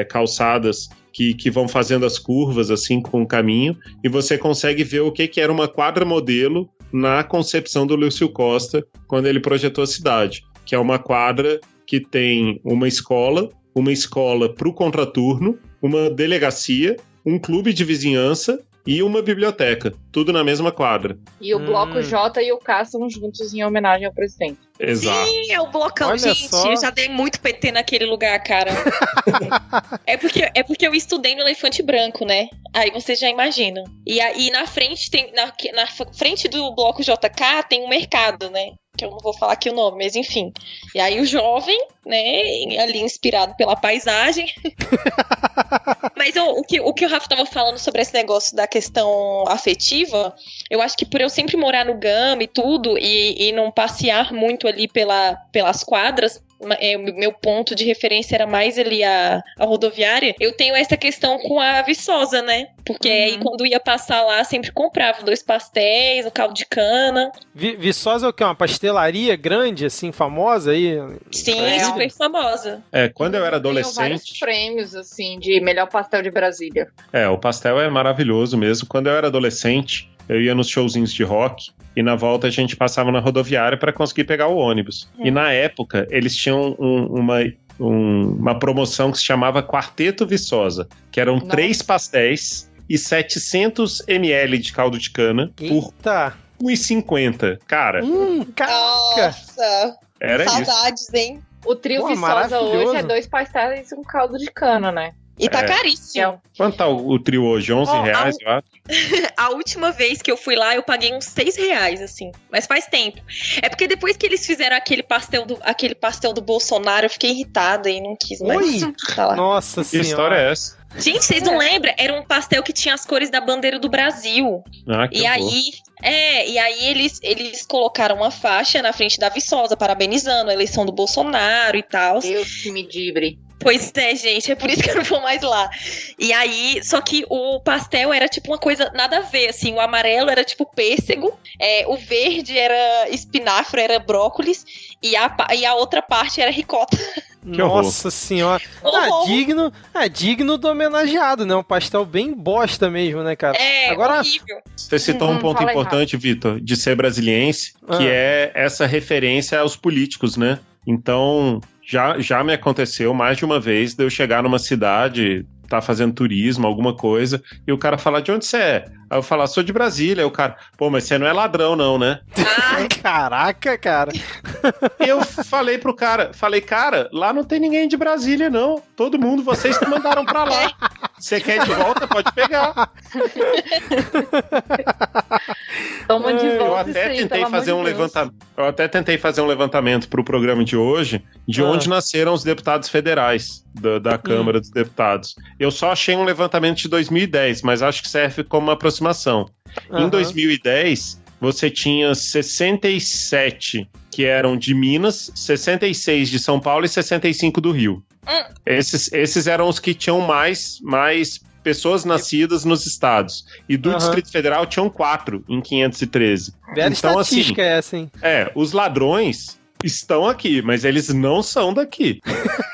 calçadas que vão fazendo as curvas, assim, com o caminho, e você consegue ver o que era uma quadra modelo na concepção do Lúcio Costa, quando ele projetou a cidade, que é uma quadra que tem uma escola, uma escola pro contraturno, uma delegacia, um clube de vizinhança e uma biblioteca, tudo na mesma quadra. E o Bloco J e o K são juntos em homenagem ao presidente. Exato. Sim, é o blocão, Olha gente. só. Eu já dei muito PT naquele lugar, cara. é porque eu estudei no Elefante Branco, né? Aí vocês já imaginam. E aí na frente na frente do bloco JK tem um mercado, né? Que eu não vou falar aqui o nome, mas enfim. E aí o jovem, né, ali inspirado pela paisagem. Mas o que o Rafa tava falando sobre esse negócio da questão afetiva, eu acho que por eu sempre morar no Gama e tudo, e não passear muito ali pelas quadras, meu ponto de referência era mais ali a rodoviária, eu tenho essa questão com a Viçosa, né? Porque aí quando ia passar lá, sempre comprava 2 pastéis, um caldo de cana. Viçosa é o quê? Uma pastelaria grande, assim, famosa aí? Sim, super famosa. Quando eu era Tenho vários adolescente... prêmios, assim, de melhor pastel de Brasília. O pastel é maravilhoso mesmo. Quando eu era adolescente, eu ia nos showzinhos de rock e na volta a gente passava na rodoviária para conseguir pegar o ônibus. E na época, eles tinham uma promoção que se chamava Quarteto Viçosa, que eram 3 pastéis e 700 ml de caldo de cana por R$1,50. Cara, caraca! Nossa! Era saudades, isso. Hein? O trio Viçosa hoje é 2 pastéis e um caldo de cana, né? E tá caríssimo. Quanto tá o trio hoje? R$11, eu acho? A última vez que eu fui lá, eu paguei uns R$6, assim. Mas faz tempo. É porque depois que eles fizeram aquele pastel do Bolsonaro, eu fiquei irritada e não quis mais falar. Nossa Que senhora. história é essa? Gente, vocês não lembram? Era um pastel que tinha as cores da bandeira do Brasil. Que horror. E aí eles colocaram uma faixa na frente da Viçosa, parabenizando a eleição do Bolsonaro e tal. Deus que me dibre. Pois é, gente, é por isso que eu não vou mais lá. E aí, só que o pastel era tipo uma coisa nada a ver, assim, o amarelo era tipo pêssego, o verde era espinafre, era brócolis, e a outra parte era ricota. Nossa senhora. Digno do homenageado, né? Um pastel bem bosta mesmo, né, cara? Agora, horrível. Você citou um ponto importante, Vitor, de ser brasiliense, que é essa referência aos políticos, né? Então, já me aconteceu mais de uma vez de eu chegar numa cidade, tá fazendo turismo, alguma coisa, e o cara falar, de onde você é? Aí eu falar, sou de Brasília. Aí o cara, mas você não é ladrão não, né? Caraca, cara. Eu falei pro cara, lá não tem ninguém de Brasília não, todo mundo, vocês que mandaram pra lá. Você quer de volta, pode pegar. Toma de volta. Eu até tentei fazer um levantamento pro programa de hoje, de onde nasceram os deputados federais da Câmara dos Deputados. Eu só achei um levantamento de 2010, mas acho que serve como uma aproximação. Em 2010, você tinha 67 que eram de Minas, 66 de São Paulo e 65 do Rio. Esses eram os que tinham mais pessoas nascidas nos estados. E do Distrito Federal tinham 4 em 513. Bela então, estatística assim, essa, hein? os ladrões estão aqui, mas eles não são daqui.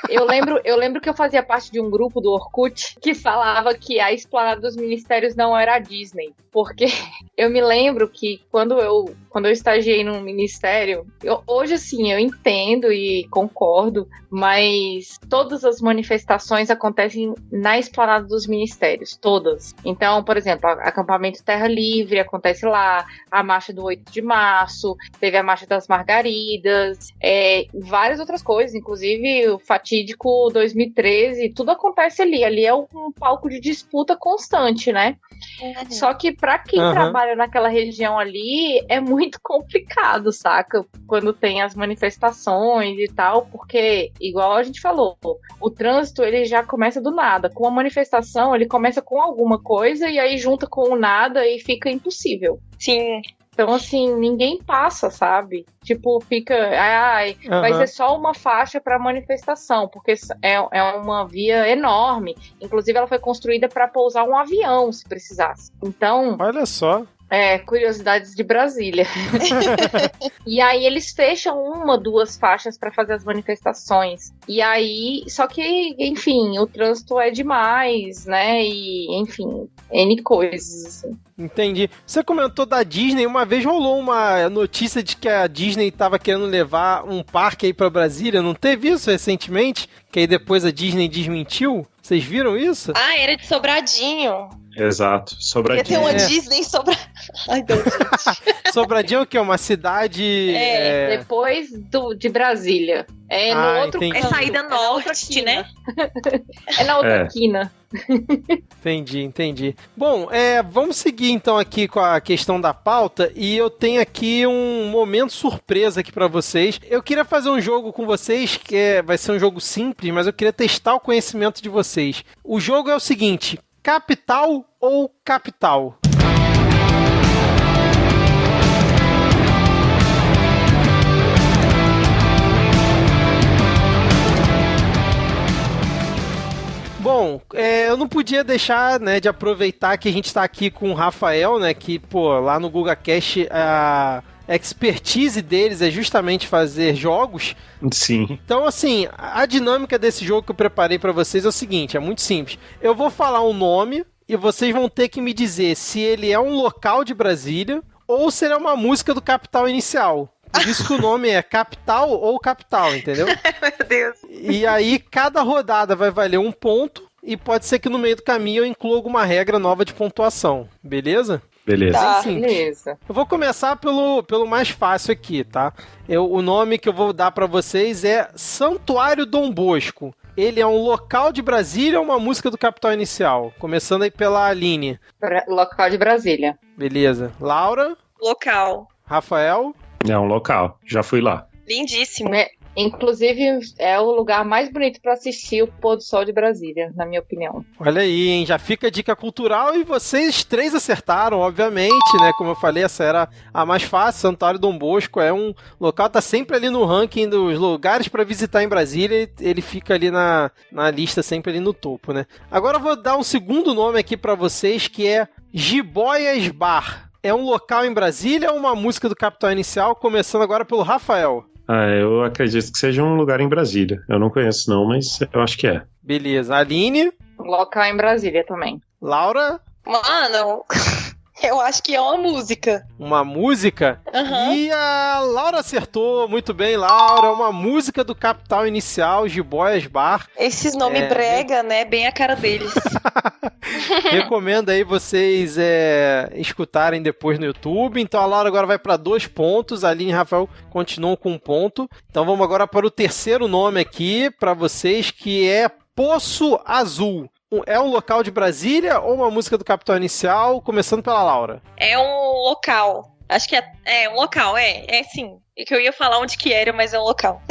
Eu lembro que eu fazia parte de um grupo do Orkut que falava que a esplanada dos ministérios não era a Disney. Porque eu me lembro que quando eu estagiei num ministério, hoje assim, eu entendo e concordo, mas todas as manifestações acontecem na esplanada dos ministérios, todas. Então, por exemplo, acampamento Terra Livre acontece lá, a marcha do 8 de março, teve a marcha das Margaridas, várias outras coisas, inclusive o fatídico 2013, tudo acontece ali. Ali é um palco de disputa constante, né? Só que pra quem trabalha naquela região ali, é muito complicado, saca? Quando tem as manifestações e tal, porque, igual a gente falou, o trânsito, ele já começa do nada. Com a manifestação, ele começa com alguma coisa e aí junta com o nada e fica impossível. Sim. Então, assim, ninguém passa, sabe? Tipo, fica... vai ser só uma faixa para manifestação, porque é uma via enorme. Inclusive, ela foi construída para pousar um avião, se precisasse. Então... Olha só. Curiosidades de Brasília. E aí eles fecham 1, 2 faixas para fazer as manifestações. E aí, só que, enfim, o trânsito é demais, né? E, enfim, N coisas, assim. Entendi. Você comentou da Disney, uma vez rolou uma notícia de que a Disney estava querendo levar um parque aí pra Brasília, não teve isso recentemente? Que aí depois a Disney desmentiu? Vocês viram isso? Ah, era de Sobradinho. Exato, Ia Sobradinho. ter uma Disney em Sobradinho. Ai, Deus, gente. Sobradinho é o quê? Uma cidade... Depois de Brasília. No outro entendi. É saída na outra norte, quina. né? É na outra quina. Entendi. Bom, vamos seguir então aqui com a questão da pauta e eu tenho aqui um momento surpresa aqui pra vocês. Eu queria fazer um jogo com vocês que vai ser um jogo simples, mas eu queria testar o conhecimento de vocês. O jogo é o seguinte: capital ou capital? Bom, eu não podia deixar, né, de aproveitar que a gente está aqui com o Rafael, né, que, lá no GugaCast a expertise deles é justamente fazer jogos. Sim. Então, assim, a dinâmica desse jogo que eu preparei para vocês é o seguinte, é muito simples. Eu vou falar um nome e vocês vão ter que me dizer se ele é um local de Brasília ou se ele é uma música do Capital Inicial. Por isso que o nome é Capital ou Capital, entendeu? Meu Deus. E aí, cada rodada vai valer um ponto e pode ser que no meio do caminho eu inclua alguma regra nova de pontuação. Beleza? Beleza. Tá, Sim. beleza. Eu vou começar pelo mais fácil aqui, tá? O nome que eu vou dar pra vocês é Santuário Dom Bosco. Ele é um local de Brasília ou uma música do Capital Inicial? Começando aí pela Aline. Local de Brasília. Beleza. Laura? Local. Rafael? É um local, já fui lá. Lindíssimo. Inclusive, é o lugar mais bonito para assistir o pôr do sol de Brasília, na minha opinião. Olha aí, hein? Já fica a dica cultural e vocês 3 acertaram, obviamente, né? Como eu falei, essa era a mais fácil. Santuário Dom Bosco é um local, tá sempre ali no ranking dos lugares para visitar em Brasília. Ele fica ali na lista, sempre ali no topo, né? Agora eu vou dar um segundo nome aqui para vocês, que é Jiboias Bar. É um local em Brasília ou uma música do Capital Inicial? Começando agora pelo Rafael. Eu acredito que seja um lugar em Brasília. Eu não conheço não, mas eu acho que é. Beleza. Aline? Local em Brasília também. Laura? Mano, eu acho que é uma música. Uma música? Uhum. E a Laura acertou. Muito bem, Laura. Uma música do Capital Inicial, Jiboias Bar. Esses nomes brega, né? Bem a cara deles. Recomendo aí vocês escutarem depois no YouTube. Então a Laura agora vai para 2 pontos. A Aline e Rafael continuam com 1 ponto. Então vamos agora para o terceiro nome aqui para vocês, que é Poço Azul. É um local de Brasília ou uma música do Capital Inicial? Começando pela Laura. É um local. Acho que é um local, é sim. E que eu ia falar onde que era, mas é um local.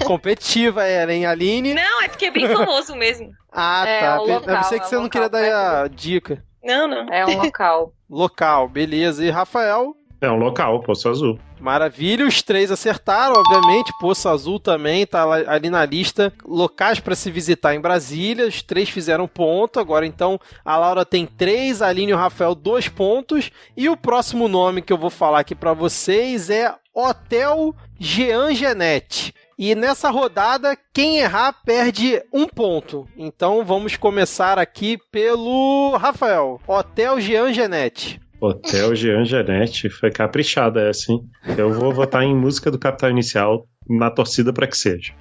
Competitiva era, hein, Aline? Não, é porque é bem famoso mesmo. Ah, tá. É um local, Deve ser que você um não queria local dar a dica. Não. É um local. Local, beleza. E Rafael? É um local, Poço Azul. Maravilha, os 3 acertaram, obviamente. Poço Azul também tá ali na lista. Locais para se visitar em Brasília. Os 3 fizeram ponto. Agora, então, a Laura tem 3, a Aline e o Rafael 2 pontos. E o próximo nome que eu vou falar aqui para vocês é Hotel Jean Genet. E nessa rodada, quem errar perde 1 ponto. Então, vamos começar aqui pelo Rafael. Hotel Jean Genet. Hotel Jean Genet, foi caprichada essa, hein? Eu vou votar em música do Capital Inicial na torcida para que seja.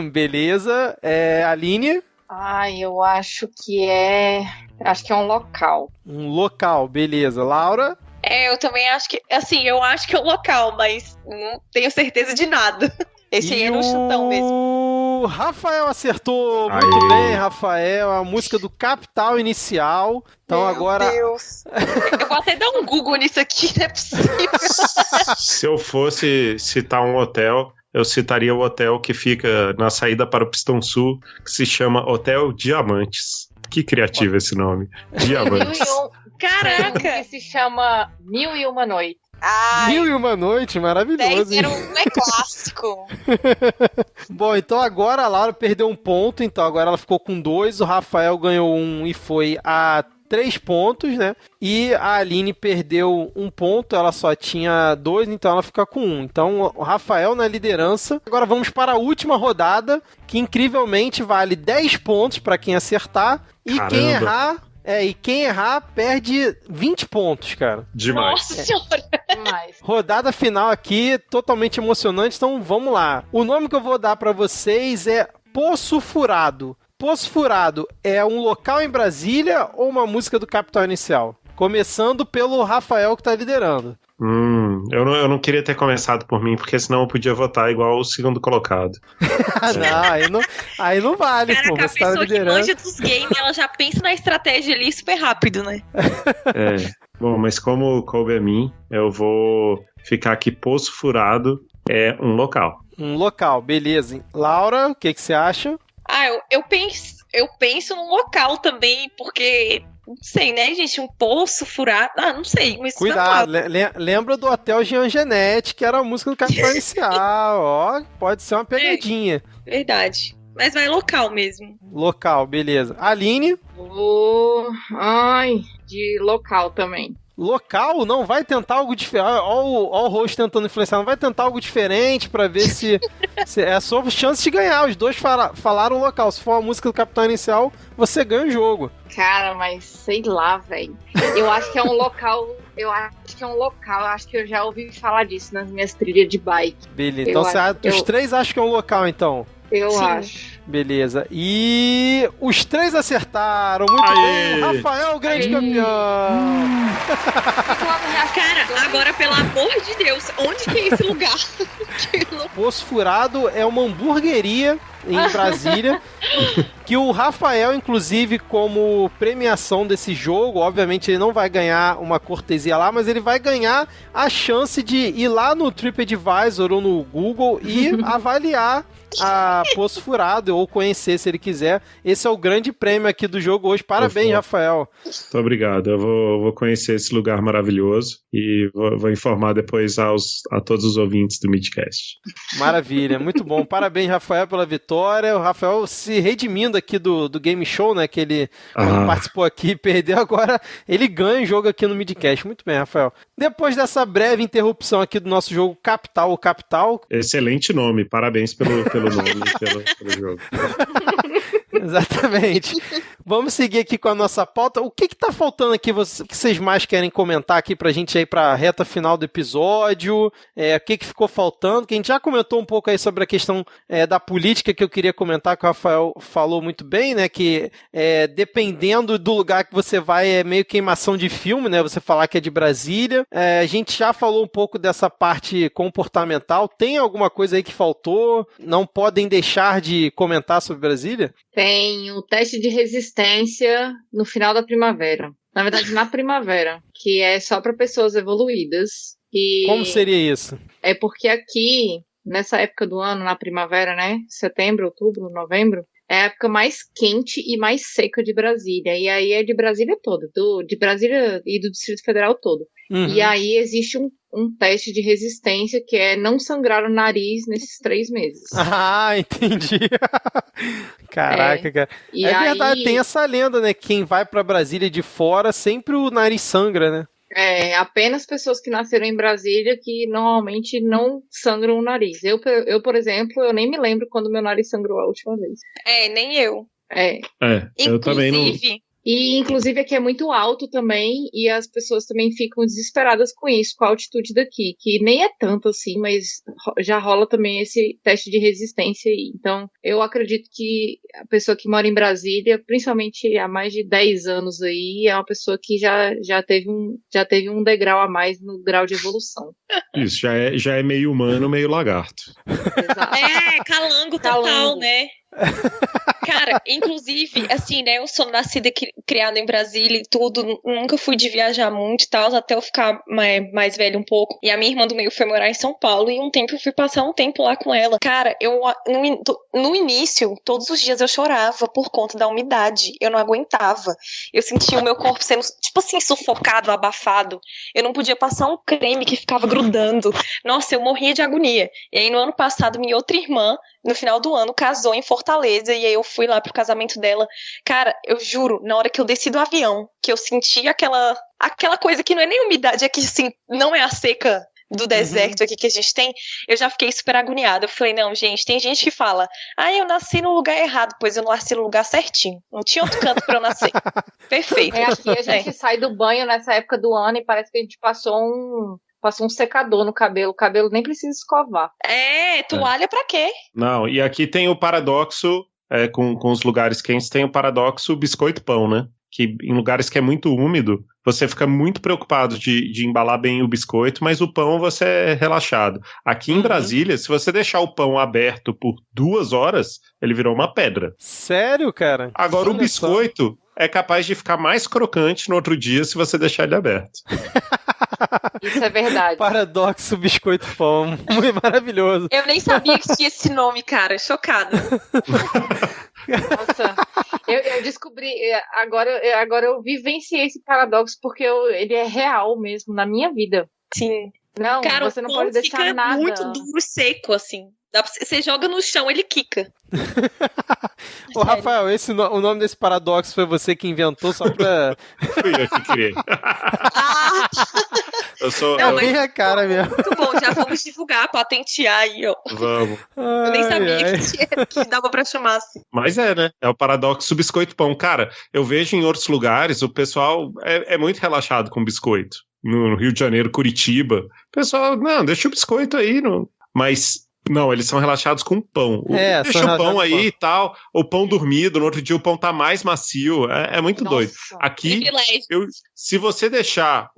Beleza. Aline? Eu acho que é um local. Um local, beleza. Laura? Eu também acho que, assim, eu acho que é um local, mas não tenho certeza de nada. Esse aí era um chutão mesmo. O Rafael acertou muito bem, Rafael. A música do Capital Inicial. Então Meu agora. Deus. Eu vou até dar um Google nisso aqui, não é possível. Se eu fosse citar um hotel, eu citaria o hotel que fica na saída para o Pistão Sul, que se chama Hotel Diamantes. Que criativo esse nome. Diamantes. Caraca! Que se chama 1001 Noite. 1001 Noite, maravilhoso. 10 é clássico. Bom, então agora a Laura perdeu 1 ponto, então agora ela ficou com 2, o Rafael ganhou 1 e foi a 3 pontos, né? E a Aline perdeu 1 ponto, ela só tinha 2, então ela fica com 1. Então o Rafael na liderança. Agora vamos para a última rodada, que incrivelmente vale 10 pontos para quem acertar. E Caramba. quem errar perde 20 pontos, cara. Demais. Nossa senhora. Demais. Rodada final aqui, totalmente emocionante, então vamos lá. O nome que eu vou dar pra vocês é Poço Furado. Poço Furado é um local em Brasília ou uma música do Capital Inicial? Começando pelo Rafael, que tá liderando. Eu não queria ter começado por mim, porque senão eu podia votar igual o segundo colocado. Não, aí não vale, Caraca, pô, a você tá pessoa que liderando. manja dos games, ela já pensa na estratégia ali super rápido, né? Bom, mas como coube a mim, eu vou ficar aqui. Poço Furado é um local. Um local, beleza. Laura, o que você acha? Eu penso num local também, porque... Não sei, né, gente? Um poço furado. Não sei. Mas Cuidado, lembra do Hotel Jean Genet, que era a música do Capital Inicial. Ó, pode ser uma pegadinha. Verdade. Mas vai local mesmo. Local, beleza. Aline? De local também. Local? Não vai tentar algo diferente. Olha o host tentando influenciar. Não vai tentar algo diferente pra ver se é a sua chance de ganhar. Os dois falaram local. Se for uma música do Capital Inicial, você ganha o jogo. Cara, mas sei lá, velho. Eu acho que é um local. Eu acho que eu já ouvi falar disso nas minhas trilhas de bike. Beleza. Então os três acham que é um local, então. Eu acho. Beleza. E os três acertaram. Muito bem. Rafael, grande campeão. Cara, agora, pelo amor de Deus, onde que é esse lugar? Poço Furado é uma hamburgueria em Brasília, que o Rafael, inclusive, como premiação desse jogo, obviamente ele não vai ganhar uma cortesia lá, mas ele vai ganhar a chance de ir lá no TripAdvisor ou no Google e avaliar a Poço Furado, ou conhecer se ele quiser. Esse é o grande prêmio aqui do jogo hoje. Parabéns, Rafael. Muito obrigado. Eu vou conhecer esse lugar maravilhoso e vou informar depois a todos os ouvintes do Midcast. Maravilha, muito bom. Parabéns, Rafael, pela vitória. O Rafael se redimindo aqui do Game Show, né? Que ele participou aqui e perdeu. Agora ele ganha o jogo aqui no Midcast. Muito bem, Rafael. Depois dessa breve interrupção aqui do nosso jogo Capital ou Capital. Excelente nome. Parabéns pelo nome, pelo jogo. Exatamente. Vamos seguir aqui com a nossa pauta. O que tá faltando aqui? O que vocês mais querem comentar aqui pra gente aí pra reta final do episódio? O que ficou faltando? Que a gente já comentou um pouco aí sobre a questão da política, que eu queria comentar, que o Rafael falou muito bem, né? Que dependendo do lugar que você vai, é meio queimação de filme, né? Você falar que é de Brasília. A gente já falou um pouco dessa parte comportamental. Tem alguma coisa aí que faltou? Não podem deixar de comentar sobre Brasília? Tem o teste de resistência no final da primavera. Na verdade, na primavera, que é só para pessoas evoluídas. Como seria isso? É porque aqui, nessa época do ano, na primavera, né? Setembro, outubro, novembro, é a época mais quente e mais seca de Brasília. E aí é de Brasília toda, de Brasília e do Distrito Federal todo. Uhum. E aí existe um teste de resistência que é não sangrar o nariz nesses 3 meses. Ah, entendi. Caraca, cara. E verdade, tem essa lenda, né? Quem vai pra Brasília de fora, sempre o nariz sangra, né? Apenas pessoas que nasceram em Brasília que normalmente não sangram o nariz. Eu, por exemplo, eu nem me lembro quando meu nariz sangrou a última vez. Nem eu. Eu também não. E, inclusive, aqui é muito alto também, e as pessoas também ficam desesperadas com isso, com a altitude daqui, que nem é tanto assim, mas já rola também esse teste de resistência aí. Então, eu acredito que a pessoa que mora em Brasília, principalmente há mais de 10 anos aí, é uma pessoa que já teve um degrau a mais no grau de evolução. Isso, já é meio humano, meio lagarto. Exato. Calango total, né? Cara, inclusive, assim, né, eu sou nascida e criada em Brasília e tudo, nunca fui de viajar muito e tal, até eu ficar mais velha um pouco. E a minha irmã do meio foi morar em São Paulo e um tempo eu fui passar um tempo lá com ela. Cara, no início, todos os dias eu chorava por conta da umidade, eu não aguentava. Eu sentia o meu corpo sendo, tipo assim, sufocado, abafado. Eu não podia passar um creme que ficava grudando. Nossa, eu morria de agonia. E aí no ano passado, minha outra irmã no final do ano, casou em Fortaleza, e aí eu fui lá pro casamento dela. Cara, eu juro, na hora que eu desci do avião, que eu senti aquela coisa que não é nem umidade, é que, assim, não é a seca do deserto aqui que a gente tem, eu já fiquei super agoniada. Eu falei, não, gente, tem gente que fala, eu nasci no lugar errado, pois eu nasci no lugar certinho. Não tinha outro canto pra eu nascer. Perfeito. Aqui a gente sai do banho nessa época do ano e parece que a gente passou um secador no cabelo. O cabelo nem precisa escovar. Toalha pra quê? Não, e aqui tem o paradoxo, com os lugares quentes, tem o paradoxo biscoito-pão, né? Que em lugares que é muito úmido, você fica muito preocupado de embalar bem o biscoito, mas o pão você é relaxado. Aqui em Brasília, se você deixar o pão aberto por 2 horas, ele virou uma pedra. Sério, cara? Agora, o biscoito é capaz de ficar mais crocante no outro dia se você deixar ele aberto. Isso é verdade. Paradoxo biscoito pão. Muito maravilhoso. Eu nem sabia que tinha esse nome, cara. Chocada. Nossa, eu descobri, agora eu vivenciei esse paradoxo porque ele é real mesmo na minha vida. Sim. Não, cara, você não pode deixar fica nada. Muito duro, seco, assim. Você joga no chão, ele quica. Ô, Rafael, o nome desse paradoxo foi você que inventou só pra... Fui eu que criei. Eu sou... Não, bem a cara mesmo. Muito bom, já vamos divulgar, patentear aí, ó. Vamos. Eu nem sabia que dava pra chamar assim. Mas né? É o paradoxo biscoito pão. Cara, eu vejo em outros lugares, o pessoal é muito relaxado com biscoito. No Rio de Janeiro, Curitiba. O pessoal, não, deixa o biscoito aí. Mas... Não, eles são relaxados com pão. Deixa o pão aí e tal. O pão dormido, no outro dia o pão tá mais macio. É muito doido. Aqui, se você deixar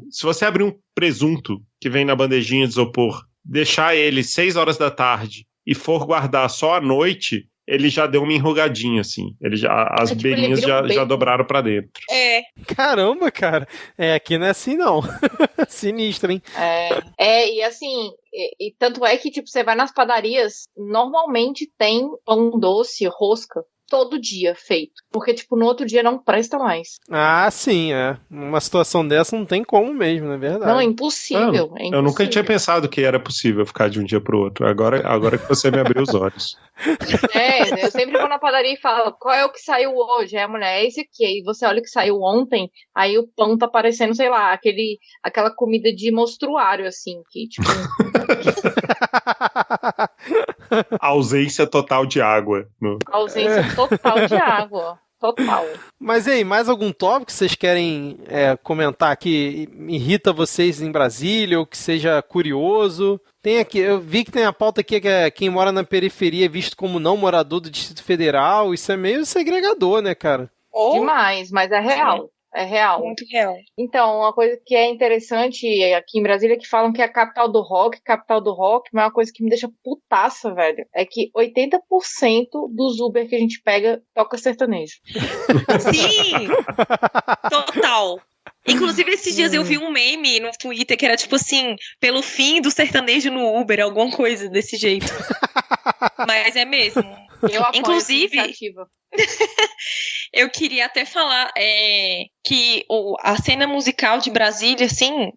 se você abrir um presunto que vem na bandejinha de isopor, deixar ele 6 horas da tarde e for guardar só à noite, ele já deu uma enrugadinha, assim. As beirinhas já dobraram pra dentro. Caramba, cara. Aqui não é assim, não. Sinistro, hein? E assim, e tanto é que, tipo, você vai nas padarias, normalmente tem pão doce, rosca, todo dia feito. Porque, tipo, no outro dia não presta mais. Ah, sim, uma situação dessa não tem como mesmo, não é verdade? Não, é impossível. Eu nunca tinha pensado que era possível ficar de um dia pro outro. Agora que você me abriu os olhos. Eu sempre vou na padaria e falo, qual é o que saiu hoje? Aí a mulher, é esse aqui. Aí você olha o que saiu ontem, aí o pão tá parecendo, sei lá, aquela comida de monstruário, assim, que, tipo... Ausência total de água. Ausência total de água. Total. Mas aí, mais algum tópico que vocês querem comentar que irrita vocês em Brasília ou que seja curioso? Tem aqui, eu vi que tem a pauta aqui que é quem mora na periferia é visto como não morador do Distrito Federal. Isso é meio segregador, né, cara? Demais, mas é real. É real. Muito real. Então, uma coisa que é interessante aqui em Brasília é que falam que é a capital do rock, mas uma coisa que me deixa putaça, velho, é que 80% dos Uber que a gente pega toca sertanejo. Sim! Total. Inclusive, esses dias eu vi um meme no Twitter que era tipo assim, pelo fim do sertanejo no Uber, alguma coisa desse jeito. Mas é mesmo. Eu apoio inclusive, essa iniciativa. Eu queria até falar que a cena musical de Brasília, assim,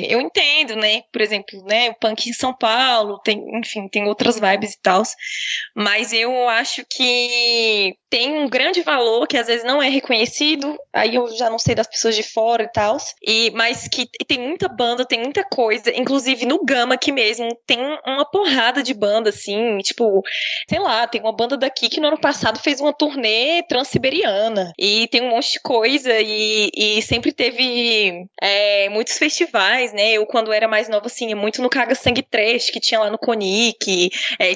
eu entendo, né? Por exemplo, né, o punk em São Paulo, tem outras vibes e tal, mas eu acho que tem um grande valor que às vezes não é reconhecido, aí eu já não sei das pessoas de fora e tal, mas que tem muita banda, tem muita coisa, inclusive no Gama aqui mesmo, tem uma porrada de banda, assim, tipo, sei lá, tem uma banda daqui que no ano passado fez uma turnê transiberiana, e tem um monte de coisa, e sempre teve muitos festivais, né, eu quando era mais nova, assim, muito no Caga Sangue Trash, que tinha lá no Conic,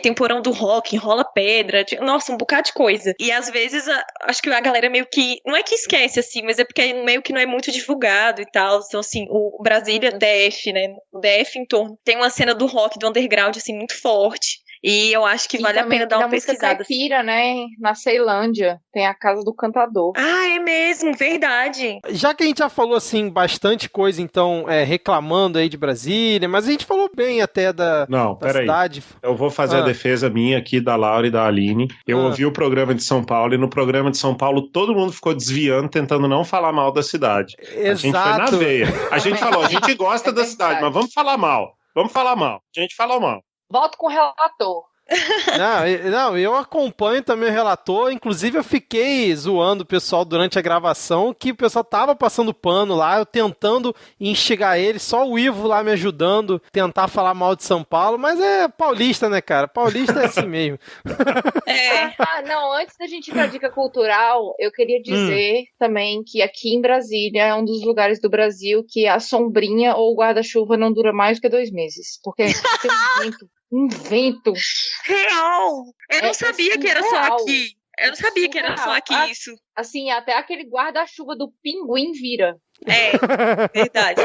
Temporão do Rock, Rola Pedra, nossa, um bocado de coisa, e às vezes, acho que a galera meio que, não é que esquece, assim, mas é porque meio que não é muito divulgado e tal. Então, assim, o Brasília, DF, né, o DF em torno, tem uma cena do rock, do underground, assim, muito forte. E eu acho que vale a pena dar uma pesquisada. Caipira, né? Na Ceilândia, tem a Casa do Cantador. Ah, é mesmo, verdade. Já que a gente já falou, assim, bastante coisa, então, reclamando aí de Brasília, mas a gente falou bem até da cidade. Eu vou fazer a defesa minha aqui, da Laura e da Aline. Eu ouvi o programa de São Paulo, e no programa de São Paulo todo mundo ficou desviando, tentando não falar mal da cidade. Exato. A gente foi na veia. A gente falou, a gente gosta da cidade, mas vamos falar mal. Vamos falar mal. A gente falou mal. Volto com o relator. Não, eu acompanho também o relator, inclusive eu fiquei zoando o pessoal durante a gravação, que o pessoal tava passando pano lá, eu tentando instigar ele, só o Ivo lá me ajudando, tentar falar mal de São Paulo, mas é paulista, né, cara? Paulista é assim mesmo. Não, antes da gente ir pra dica cultural, eu queria dizer também que aqui em Brasília é um dos lugares do Brasil que a sombrinha ou o guarda-chuva não dura mais do que 2 meses, porque tem um vento. Real! Eu não sabia que era só aqui. Eu não sabia que era só aqui isso. Assim, até aquele guarda-chuva do pinguim vira. É, verdade.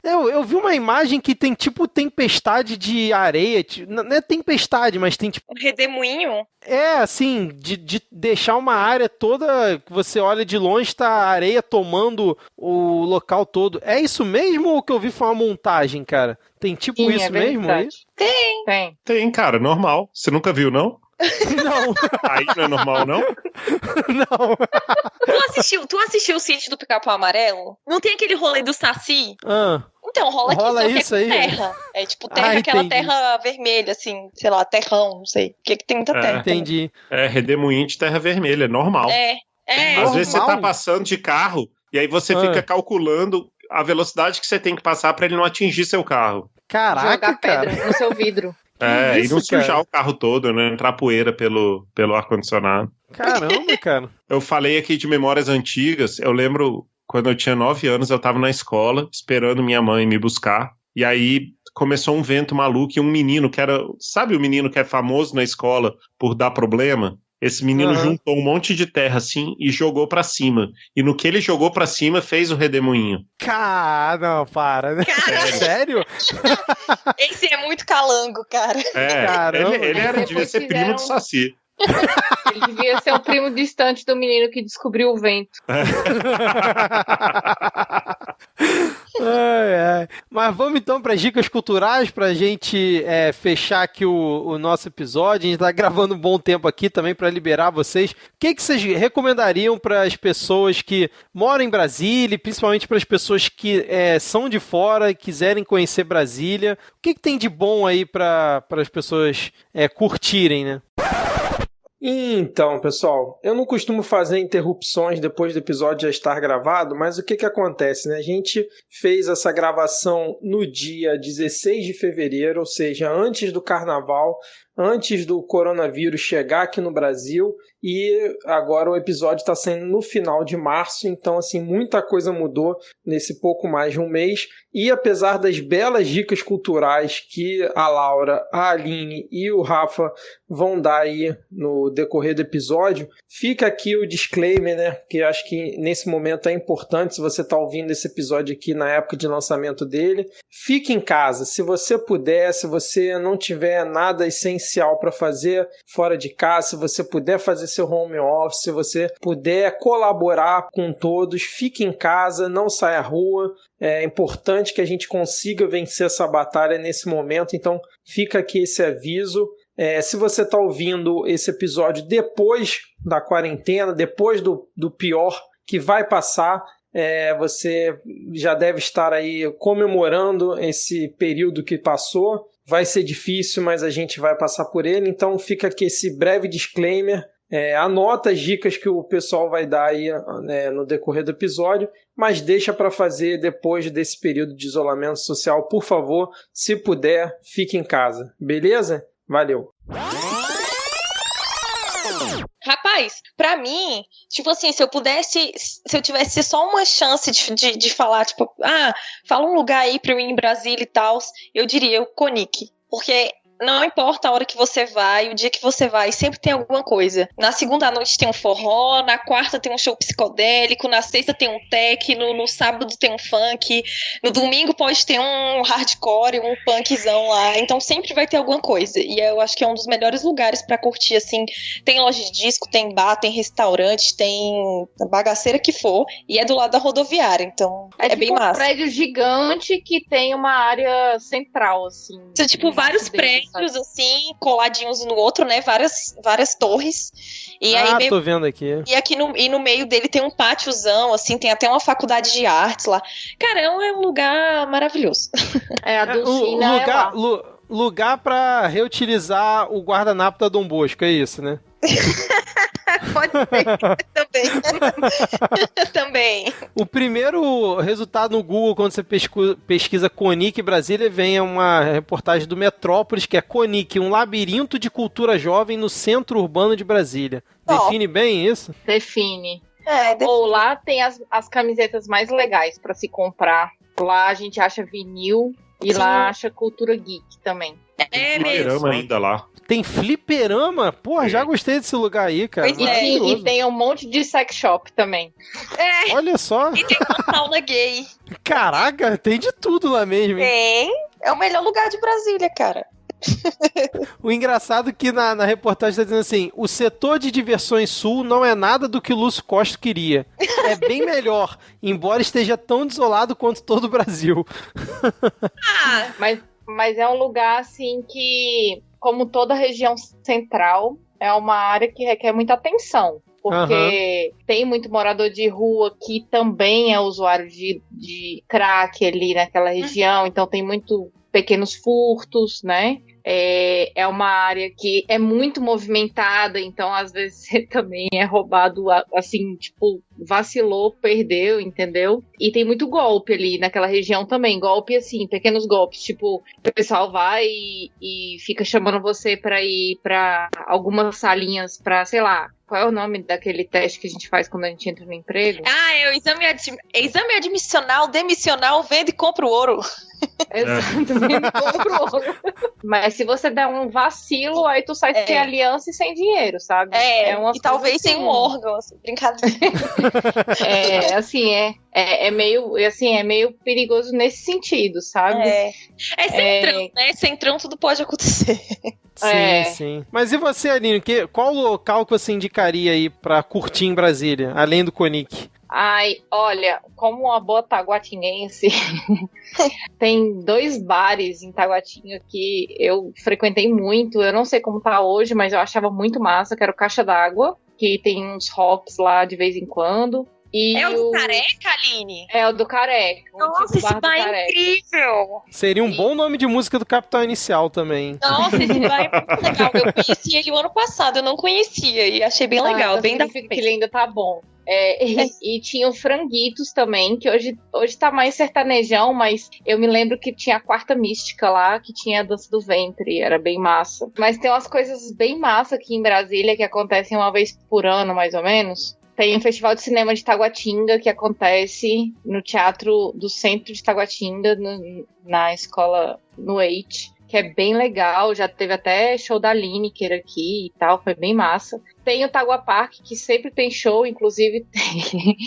Eu vi uma imagem que tem tipo tempestade de areia. Não é tempestade, mas tem tipo. Um redemoinho? É, assim, de deixar uma área toda que você olha de longe, tá a areia tomando o local todo. É isso mesmo ou o que eu vi foi uma montagem, cara? Tem tipo Sim, isso mesmo aí? Tem, cara, normal. Você nunca viu, não? Não. Aí não é normal, não? Não. Tu assistiu o Sítio do Pica-Pau Amarelo? Não tem aquele rolê do Saci? Então, rola isso aí. Terra. É tipo terra, aquela terra vermelha, assim, sei lá, terrão, não sei. Porque tem muita terra. Entendi. É, redemoinho de terra vermelha, é normal. Às vezes você tá passando de carro e aí você fica calculando a velocidade que você tem que passar pra ele não atingir seu carro. Caraca, jogar pedra no seu vidro. E não sujar o carro todo, né? Entrar poeira pelo ar-condicionado. Caramba, cara. Eu falei aqui de memórias antigas. Eu lembro, quando eu tinha 9 anos, eu tava na escola, esperando minha mãe me buscar. E aí começou um vento maluco e um menino que era... Sabe o menino que é famoso na escola por dar problema? Esse menino juntou um monte de terra assim e jogou pra cima. E no que ele jogou pra cima, fez o redemoinho. Não, para. Sério? Esse é muito calango, cara. Ele devia ser primo do Saci. Ele devia ser um primo distante do menino que descobriu o vento. Mas vamos então para as dicas culturais para a gente fechar aqui o nosso episódio. A gente está gravando um bom tempo aqui também para liberar vocês. O que vocês recomendariam para as pessoas que moram em Brasília, principalmente para as pessoas que são de fora e quiserem conhecer Brasília? O que tem de bom aí para as pessoas curtirem, né? Então, pessoal, eu não costumo fazer interrupções depois do episódio já estar gravado, mas o que acontece, né? A gente fez essa gravação no dia 16 de fevereiro, ou seja, antes do carnaval, antes do coronavírus chegar aqui no Brasil, e agora o episódio está saindo no final de março, então assim, muita coisa mudou nesse pouco mais de um mês, e apesar das belas dicas culturais que a Laura, a Aline e o Rafa vão dar aí no decorrer do episódio, fica aqui o disclaimer, né, que eu acho que nesse momento é importante, se você está ouvindo esse episódio aqui na época de lançamento dele, fique em casa, se você puder, se você não tiver nada essencial para fazer fora de casa, se você puder fazer seu home office, se você puder colaborar com todos, fique em casa, não saia à rua. É importante que a gente consiga vencer essa batalha nesse momento, então fica aqui esse aviso. Se você está ouvindo esse episódio depois da quarentena, depois do pior que vai passar, você já deve estar aí comemorando esse período que passou. Vai ser difícil, mas a gente vai passar por ele, então fica aqui esse breve disclaimer. Anota as dicas que o pessoal vai dar aí no decorrer do episódio, mas deixa para fazer depois desse período de isolamento social, por favor, se puder, fique em casa, beleza? Valeu! Rapaz, pra mim, tipo assim, se eu tivesse só uma chance de falar, tipo, fala um lugar aí pra eu ir em Brasília e tal, eu diria o Conic, porque não importa a hora que você vai, o dia que você vai, sempre tem alguma coisa. Na segunda noite tem um forró, na quarta tem um show psicodélico, na sexta tem um techno, no sábado tem um funk, no domingo pode ter um hardcore, um punkzão lá, então sempre vai ter alguma coisa. E eu acho que é um dos melhores lugares pra curtir, assim, tem loja de disco, tem bar, tem restaurante, tem bagaceira que for, e é do lado da rodoviária, então é tipo bem massa. É um prédio gigante que tem uma área central, assim. São tipo vários prédios, assim, coladinhos um no outro, né? Várias torres. E aí tô vendo aqui. E aqui no meio dele tem um pátiozão, assim, tem até uma faculdade de artes lá. Cara, é um lugar maravilhoso. A Dulcina lugar pra reutilizar o guardanapo da Dom Bosco, é isso, né? Pode ser. Também. O primeiro resultado no Google, quando você pesquisa Conic Brasília, vem uma reportagem do Metrópolis, que é Conic, um labirinto de cultura jovem no centro urbano de Brasília. Define bem isso? Define. Ou lá tem as camisetas mais legais pra se comprar. Lá a gente acha vinil e lá acha cultura geek também. É mesmo. Ainda lá. Tem fliperama? Porra, já gostei desse lugar aí, cara. E tem um monte de sex shop também. Olha só. E tem uma sauna gay. Caraca, tem de tudo lá mesmo. Tem. É o melhor lugar de Brasília, cara. O engraçado é que na reportagem está dizendo assim: o setor de diversões sul não é nada do que o Lúcio Costa queria. É bem melhor, embora esteja tão desolado quanto todo o Brasil. Mas é um lugar assim que, como toda a região central, é uma área que requer muita atenção. Porque tem muito morador de rua que também é usuário de crack ali naquela região, então tem muito pequenos furtos, né? É uma área que é muito movimentada, então às vezes você também é roubado, assim, tipo, vacilou, perdeu, entendeu? E tem muito golpe ali naquela região também, golpe assim, pequenos golpes, tipo, o pessoal vai e fica chamando você pra ir pra algumas salinhas pra, sei lá, qual é o nome daquele teste que a gente faz quando a gente entra no emprego? É o exame admissional, demissional, vende e compra o ouro. Exato, vende e compra o ouro. Mas se você der um vacilo, aí tu sai sem aliança e sem dinheiro, sabe? E talvez sem um órgão, assim, brincadeira. É meio perigoso nesse sentido, sabe? É centrão, né? Centrão tudo pode acontecer. Sim. Mas e você, Aline? Qual local que você indicaria aí pra curtir em Brasília, além do Conic? Ai, olha, como uma boa taguatinguense, tem 2 bares em Taguatinga que eu frequentei muito. Eu não sei como tá hoje, mas eu achava muito massa, que era o Caixa d'Água, que tem uns rocks lá de vez em quando. E é o do Careca, Aline? É o do Careca. Nossa, esse bar é incrível! Seria um bom nome de música do Capital Inicial também. Nossa, esse bar é muito legal. Eu conheci ele o ano passado, eu não conhecia e achei bem legal, bem da frente. Que ele ainda tá bom. E tinha o Franguitos também, que hoje tá mais sertanejão, mas eu me lembro que tinha a Quarta Mística lá, que tinha a dança do ventre, era bem massa. Mas tem umas coisas bem massa aqui em Brasília que acontecem uma vez por ano, mais ou menos. Tem um festival de cinema de Taguatinga que acontece no Teatro do Centro de Taguatinga, na escola no EIT, que é bem legal. Já teve até show da Lineker aqui e tal, foi bem massa. Tem o Tagua Park, que sempre tem show, inclusive tem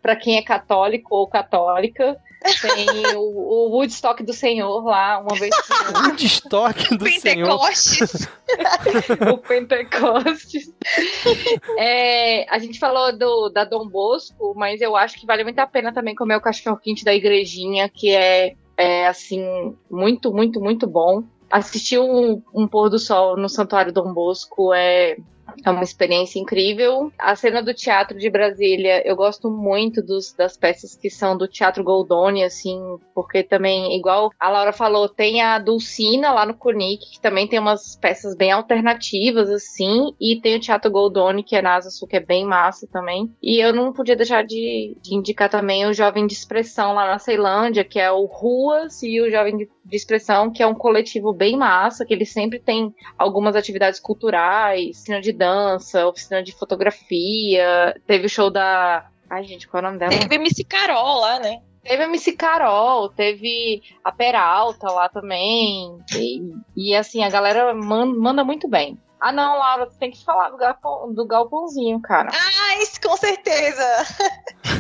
para quem é católico ou católica. Tem o Woodstock do Senhor lá, uma vez por ano. Woodstock do Senhor. O Pentecostes. A gente falou da Dom Bosco, mas eu acho que vale muito a pena também comer o cachorro-quente da igrejinha, que é assim, muito, muito, muito bom. Assistir um pôr do sol no Santuário Dom Bosco é uma experiência incrível. A cena do teatro de Brasília, eu gosto muito das peças que são do Teatro Goldoni, assim, porque também, igual a Laura falou, tem a Dulcina lá no Conic, que também tem umas peças bem alternativas, assim, e tem o Teatro Goldoni, que é na Asa Sul, que é bem massa também. E eu não podia deixar de indicar também o Jovem de Expressão lá na Ceilândia, que é o Ruas, e o Jovem de Expressão, que é um coletivo bem massa, que ele sempre tem algumas atividades culturais, oficina de dança, oficina de fotografia, teve o show da... Ai, gente, qual é o nome dela? Teve MC Carol lá, né? Teve a MC Carol, teve a Peralta lá também, e assim, a galera manda muito bem. Ah, não, Laura, você tem que falar do galpãozinho, cara. Ah, isso com certeza!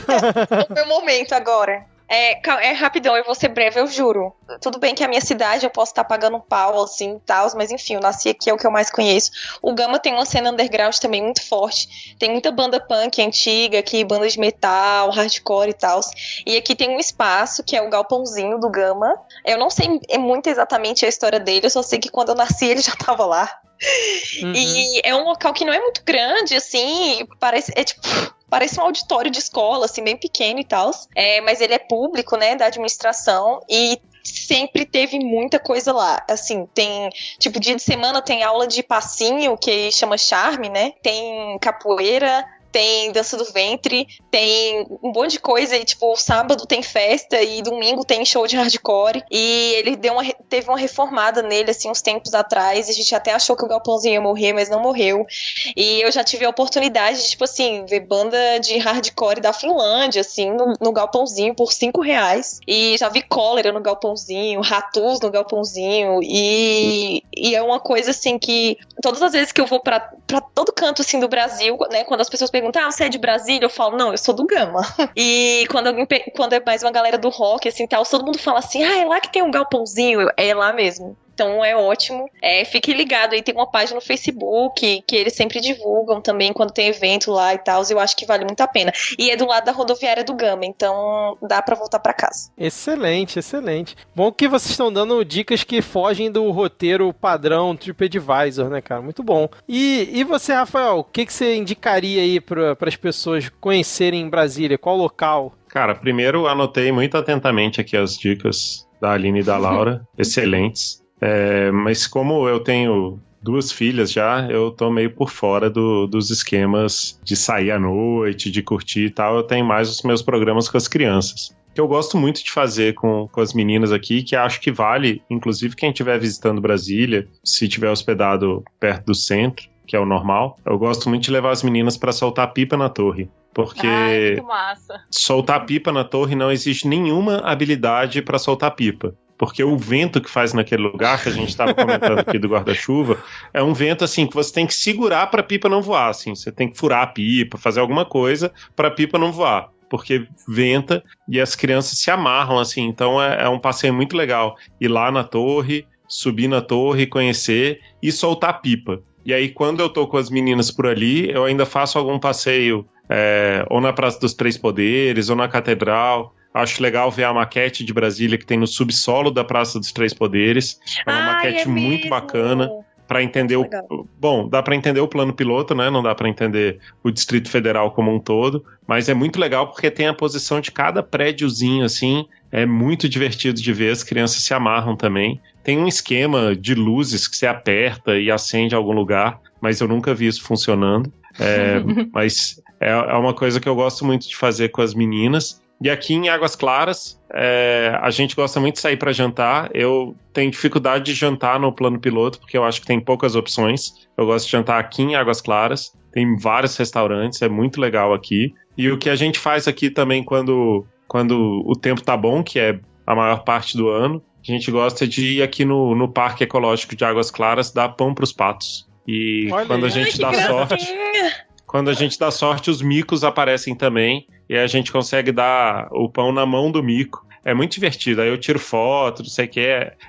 É o meu momento agora. Rapidão, eu vou ser breve, eu juro. Tudo bem que a minha cidade eu posso estar pagando um pau, assim, tal, mas enfim, eu nasci aqui, é o que eu mais conheço. O Gama tem uma cena underground também muito forte. Tem muita banda punk antiga aqui, banda de metal, hardcore e tal. E aqui tem um espaço, que é o galpãozinho do Gama. Eu não sei muito exatamente a história dele, eu só sei que quando eu nasci ele já tava lá. Uhum. E é um local que não é muito grande, assim, parece um auditório de escola, assim, bem pequeno e tal. Mas ele é público, né, da administração. E sempre teve muita coisa lá. Assim, tem, tipo, dia de semana tem aula de passinho, que chama charme, né? Tem capoeira, tem dança do ventre, tem um monte de coisa, e tipo, sábado tem festa e domingo tem show de hardcore, e ele teve uma reformada nele, assim, uns tempos atrás, e a gente até achou que o galpãozinho ia morrer, mas não morreu, e eu já tive a oportunidade de, tipo assim, ver banda de hardcore da Finlândia, assim, no galpãozinho por R$5, e já vi cólera no galpãozinho, ratus no galpãozinho, e é uma coisa, assim, que todas as vezes que eu vou pra todo canto, assim, do Brasil, né, quando as pessoas perguntam, você é de Brasília? Eu falo, não, eu sou do Gama. E quando é mais uma galera do rock, assim, tal, todo mundo fala assim, é lá que tem um galpãozinho, é lá mesmo. Então é ótimo. Fique ligado aí, tem uma página no Facebook que eles sempre divulgam também quando tem evento lá e tal. Eu acho que vale muito a pena. E é do lado da rodoviária do Gama, então dá pra voltar pra casa. Excelente, excelente. Bom que vocês estão dando dicas que fogem do roteiro padrão TripAdvisor, né, cara? Muito bom. E você, Rafael, o que você indicaria aí para as pessoas conhecerem em Brasília? Qual local? Cara, primeiro anotei muito atentamente aqui as dicas da Aline e da Laura, excelentes. Mas como eu tenho 2 filhas já, eu tô meio por fora dos esquemas de sair à noite, de curtir e tal. Eu tenho mais os meus programas com as crianças. Que eu gosto muito de fazer com as meninas aqui, que acho que vale, inclusive quem estiver visitando Brasília, se estiver hospedado perto do centro, que é o normal, eu gosto muito de levar as meninas para soltar pipa na torre. Porque muito massa. Soltar pipa na torre não existe nenhuma habilidade para soltar pipa. Porque o vento que faz naquele lugar, que a gente estava comentando aqui do guarda-chuva, é um vento assim que você tem que segurar para a pipa não voar. Assim. Você tem que furar a pipa, fazer alguma coisa para a pipa não voar. Porque venta e as crianças se amarram, assim. Então é um passeio muito legal. Ir lá na torre, subir na torre, conhecer e soltar pipa. E aí, quando eu tô com as meninas por ali, eu ainda faço algum passeio, ou na Praça dos Três Poderes, ou na Catedral. Acho legal ver a maquete de Brasília que tem no subsolo da Praça dos Três Poderes. É uma maquete muito bacana para entender Bom, dá para entender o plano piloto, né? Não dá para entender o Distrito Federal como um todo, mas é muito legal porque tem a posição de cada prédiozinho, assim. É muito divertido de ver, as crianças se amarram também. Tem um esquema de luzes que você aperta e acende em algum lugar, mas eu nunca vi isso funcionando. Mas é uma coisa que eu gosto muito de fazer com as meninas. E aqui em Águas Claras, a gente gosta muito de sair para jantar. Eu tenho dificuldade de jantar no plano piloto, porque eu acho que tem poucas opções. Eu gosto de jantar aqui em Águas Claras. Tem vários restaurantes, é muito legal aqui. E o que a gente faz aqui também quando o tempo tá bom, que é a maior parte do ano, a gente gosta de ir aqui no Parque Ecológico de Águas Claras dar pão pros patos. E quando a gente dá sorte... Quando a gente dá sorte, os micos aparecem também e a gente consegue dar o pão na mão do mico. É muito divertido. Aí eu tiro foto, não sei o que.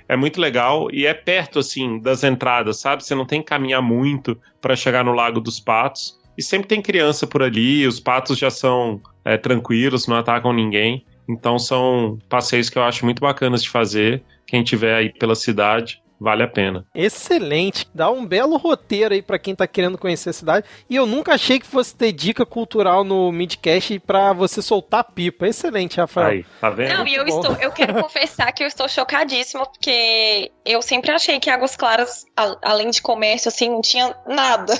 É muito legal e é perto, assim, das entradas, sabe? Você não tem que caminhar muito para chegar no Lago dos Patos. E sempre tem criança por ali, os patos já são tranquilos, não atacam ninguém. Então são passeios que eu acho muito bacanas de fazer. Quem tiver aí pela cidade, vale a pena. Excelente. Dá um belo roteiro aí pra quem tá querendo conhecer a cidade. E eu nunca achei que fosse ter dica cultural no Midcast pra você soltar pipa. Excelente, Rafael. Aí, tá vendo? Não, e eu quero confessar que eu estou chocadíssima, porque eu sempre achei que Águas Claras, além de comércio, assim, não tinha nada.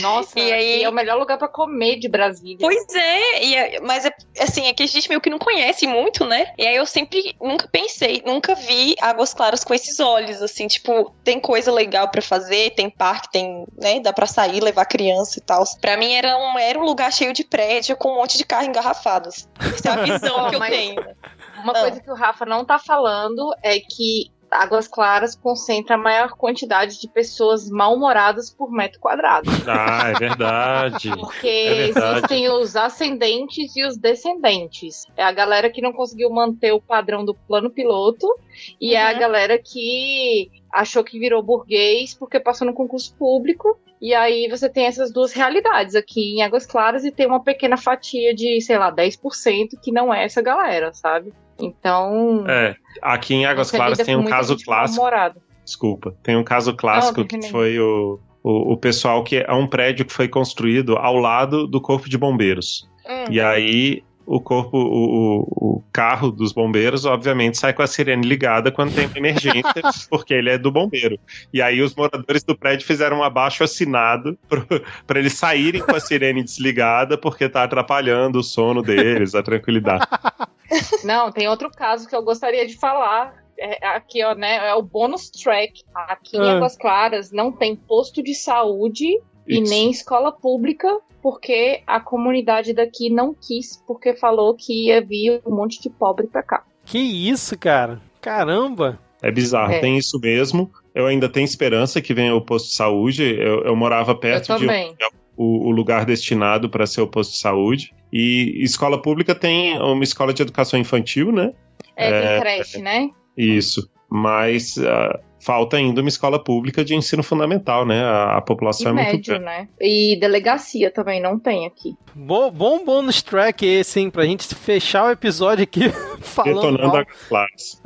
Nossa, e aí é o melhor lugar pra comer de Brasília. Pois é, mas assim, é que a gente meio que não conhece muito, né? E aí eu nunca vi Águas Claras com esses olhos, assim, tipo, tem coisa legal pra fazer, tem parque, tem, né, dá pra sair, levar criança e tal. Pra mim era um lugar cheio de prédio com um monte de carro engarrafados. Essa é a visão que eu tenho. Uma coisa que o Rafa não tá falando é que Águas Claras concentra a maior quantidade de pessoas mal-humoradas por metro quadrado. Ah, é verdade. Porque existem os ascendentes e os descendentes. É a galera que não conseguiu manter o padrão do plano piloto e é a galera que achou que virou burguês porque passou no concurso público. E aí você tem essas duas realidades aqui em Águas Claras e tem uma pequena fatia de, sei lá, 10% que não é essa galera, sabe? Então... aqui em Águas Claras tem um caso clássico. Desculpa, tem um caso clássico que foi o pessoal que é um prédio que foi construído ao lado do Corpo de Bombeiros. E aí o carro dos bombeiros, obviamente, sai com a sirene ligada quando tem uma emergência, porque ele é do bombeiro. E aí os moradores do prédio fizeram um abaixo-assinado para eles saírem com a sirene desligada, porque tá atrapalhando o sono deles, a tranquilidade. Não, tem outro caso que eu gostaria de falar. Aqui, ó, né? É o bônus track. Aqui em Águas Claras não tem posto de saúde e nem escola pública, porque a comunidade daqui não quis, porque falou que ia vir um monte de pobre pra cá. Que isso, cara? Caramba! É bizarro, tem isso mesmo. Eu ainda tenho esperança que venha o posto de saúde. Eu morava perto de o lugar destinado para ser o posto de saúde. E escola pública tem uma escola de educação infantil, né? Tem creche, né? Isso. Mas falta ainda uma escola pública de ensino fundamental, né? A população é muito grande. Né? E delegacia também não tem aqui. Bom bônus track esse, hein? Pra gente fechar o episódio aqui falando detonando mal. Águas Claras.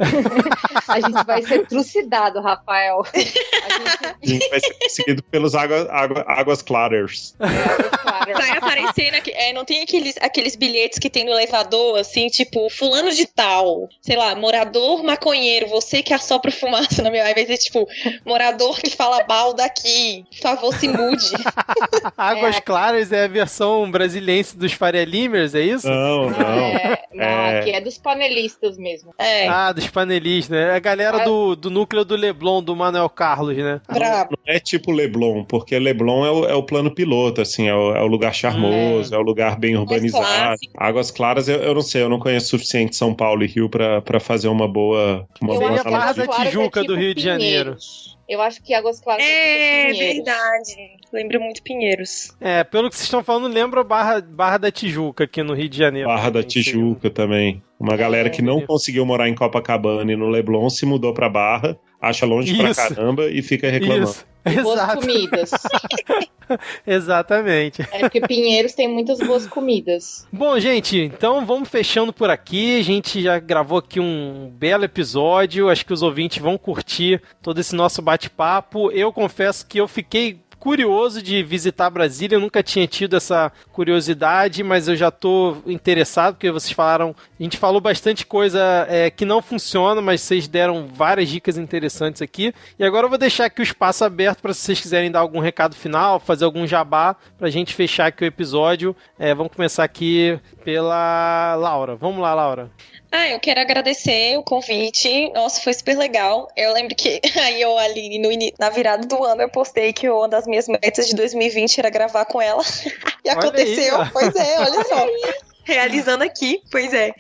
A gente vai ser trucidado, Rafael. A gente vai ser perseguido pelos Águas Claras. Vai aparecendo aqui, não tem aqueles bilhetes que tem no elevador, assim, tipo, fulano de tal, sei lá, morador maconheiro, você que assopra fumaça na minha... Aí vai ser tipo, morador que fala mal daqui, por favor, se mude. Águas Claras é a versão brasilense dos Faria Limers, é isso? Não. Aqui é dos panelistas mesmo. Ah, dos panelistas, né? A galera do núcleo do Leblon, do Manuel Carlos, né? Não é tipo Leblon, porque Leblon é o plano piloto, assim, é o lugar charmoso, é o lugar bem urbanizado. Águas Claras, eu não sei, eu não conheço o suficiente São Paulo e Rio pra fazer uma boa... Seria a Barra da Tijuca do Rio de Janeiro. Eu acho que Águas Claras é verdade. Lembra muito Pinheiros. Pelo que vocês estão falando, lembra Barra da Tijuca aqui no Rio de Janeiro. Barra da Tijuca também. Uma galera que não conseguiu morar em Copacabana e no Leblon se mudou pra Barra, acha longe pra caramba e fica reclamando. Boas comidas. Exatamente. Porque Pinheiros tem muitas boas comidas. Bom, gente, então vamos fechando por aqui. A gente já gravou aqui um belo episódio. Acho que os ouvintes vão curtir todo esse nosso bate-papo. Eu confesso que eu fiquei curioso de visitar Brasília, eu nunca tinha tido essa curiosidade, mas eu já tô interessado, porque vocês falaram, a gente falou bastante coisa que não funciona, mas vocês deram várias dicas interessantes aqui, e agora eu vou deixar aqui o espaço aberto para se vocês quiserem dar algum recado final, fazer algum jabá, pra gente fechar aqui o episódio. Vamos começar aqui pela Laura. Vamos lá, Laura. Eu quero agradecer o convite. Nossa, foi super legal. Eu lembro que aí eu ali na virada do ano eu postei que uma das minhas metas de 2020 era gravar com ela. E olha aconteceu. Aí. Pois é, olha só. Realizando aqui, pois é.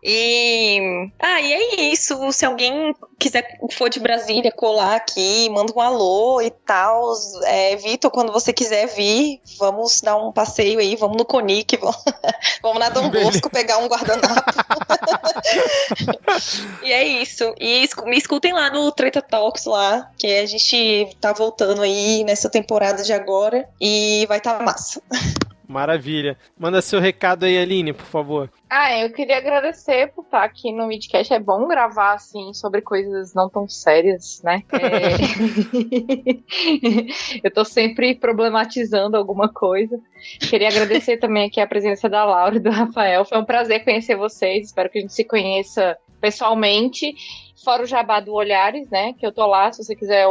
E é isso. Se alguém for de Brasília, colar aqui, manda um alô e tal. Vitor, quando você quiser vir, vamos dar um passeio aí, vamos no Conic, vamos na Dom Bosco pegar um guardanapo. E é isso. E me escutem lá no Treta Talks lá, que a gente tá voltando aí nessa temporada de agora e vai tá massa. Maravilha. Manda seu recado aí, Aline, por favor. Eu queria agradecer por estar aqui no Midcast. É bom gravar, assim, sobre coisas não tão sérias, né? Eu tô sempre problematizando alguma coisa. Queria agradecer também aqui a presença da Laura e do Rafael. Foi um prazer conhecer vocês. Espero que a gente se conheça pessoalmente. Fora o jabá do Olhares, né? Que eu tô lá, se você quiser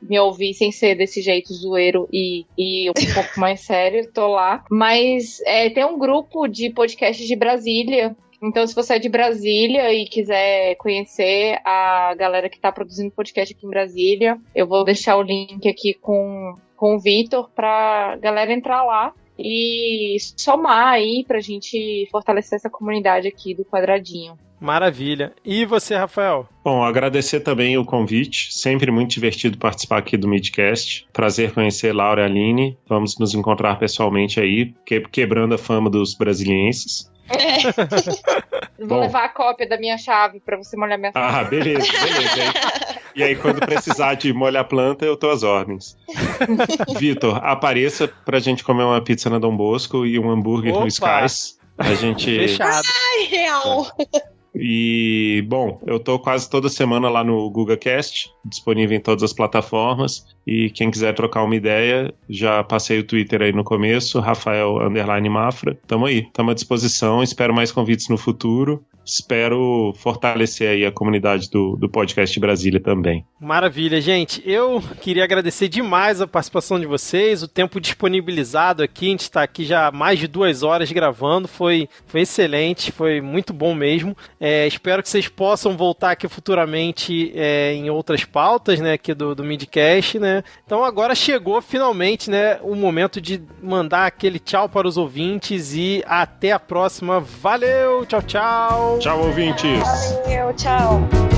me ouvir sem ser desse jeito zoeiro e um pouco mais sério, tô lá. Mas tem um grupo de podcasts de Brasília. Então, se você é de Brasília e quiser conhecer a galera que tá produzindo podcast aqui em Brasília, eu vou deixar o link aqui com o Vitor pra galera entrar lá e somar aí pra gente fortalecer essa comunidade aqui do Quadradinho. Maravilha. E você, Rafael? Bom, agradecer também o convite. Sempre muito divertido participar aqui do Midcast. Prazer conhecer Laura e Aline. Vamos nos encontrar pessoalmente aí, quebrando a fama dos brasilienses. Vou levar a cópia da minha chave pra você molhar minha planta. Beleza. E aí, quando precisar de molhar planta, eu tô às ordens. Vitor, apareça pra gente comer uma pizza na Dom Bosco e um hambúrguer no Skies. A gente... Fechado. Ai, real. E, bom, eu tô quase toda semana lá no GugaCast, disponível em todas as plataformas. E quem quiser trocar uma ideia, já passei o Twitter aí no começo, Rafael_Mafra. Tamo aí, tamo à disposição. Espero mais convites no futuro. Espero fortalecer aí a comunidade do podcast Brasília também. Maravilha, gente. Eu queria agradecer demais a participação de vocês, o tempo disponibilizado aqui. A gente está aqui já há mais de 2 horas gravando. Foi excelente, foi muito bom mesmo. Espero que vocês possam voltar aqui futuramente em outras pautas, né, aqui do Midcast, né? Então agora chegou finalmente, né, o momento de mandar aquele tchau para os ouvintes e até a próxima. Valeu, tchau, tchau! Tchau, ouvintes! Valeu, tchau!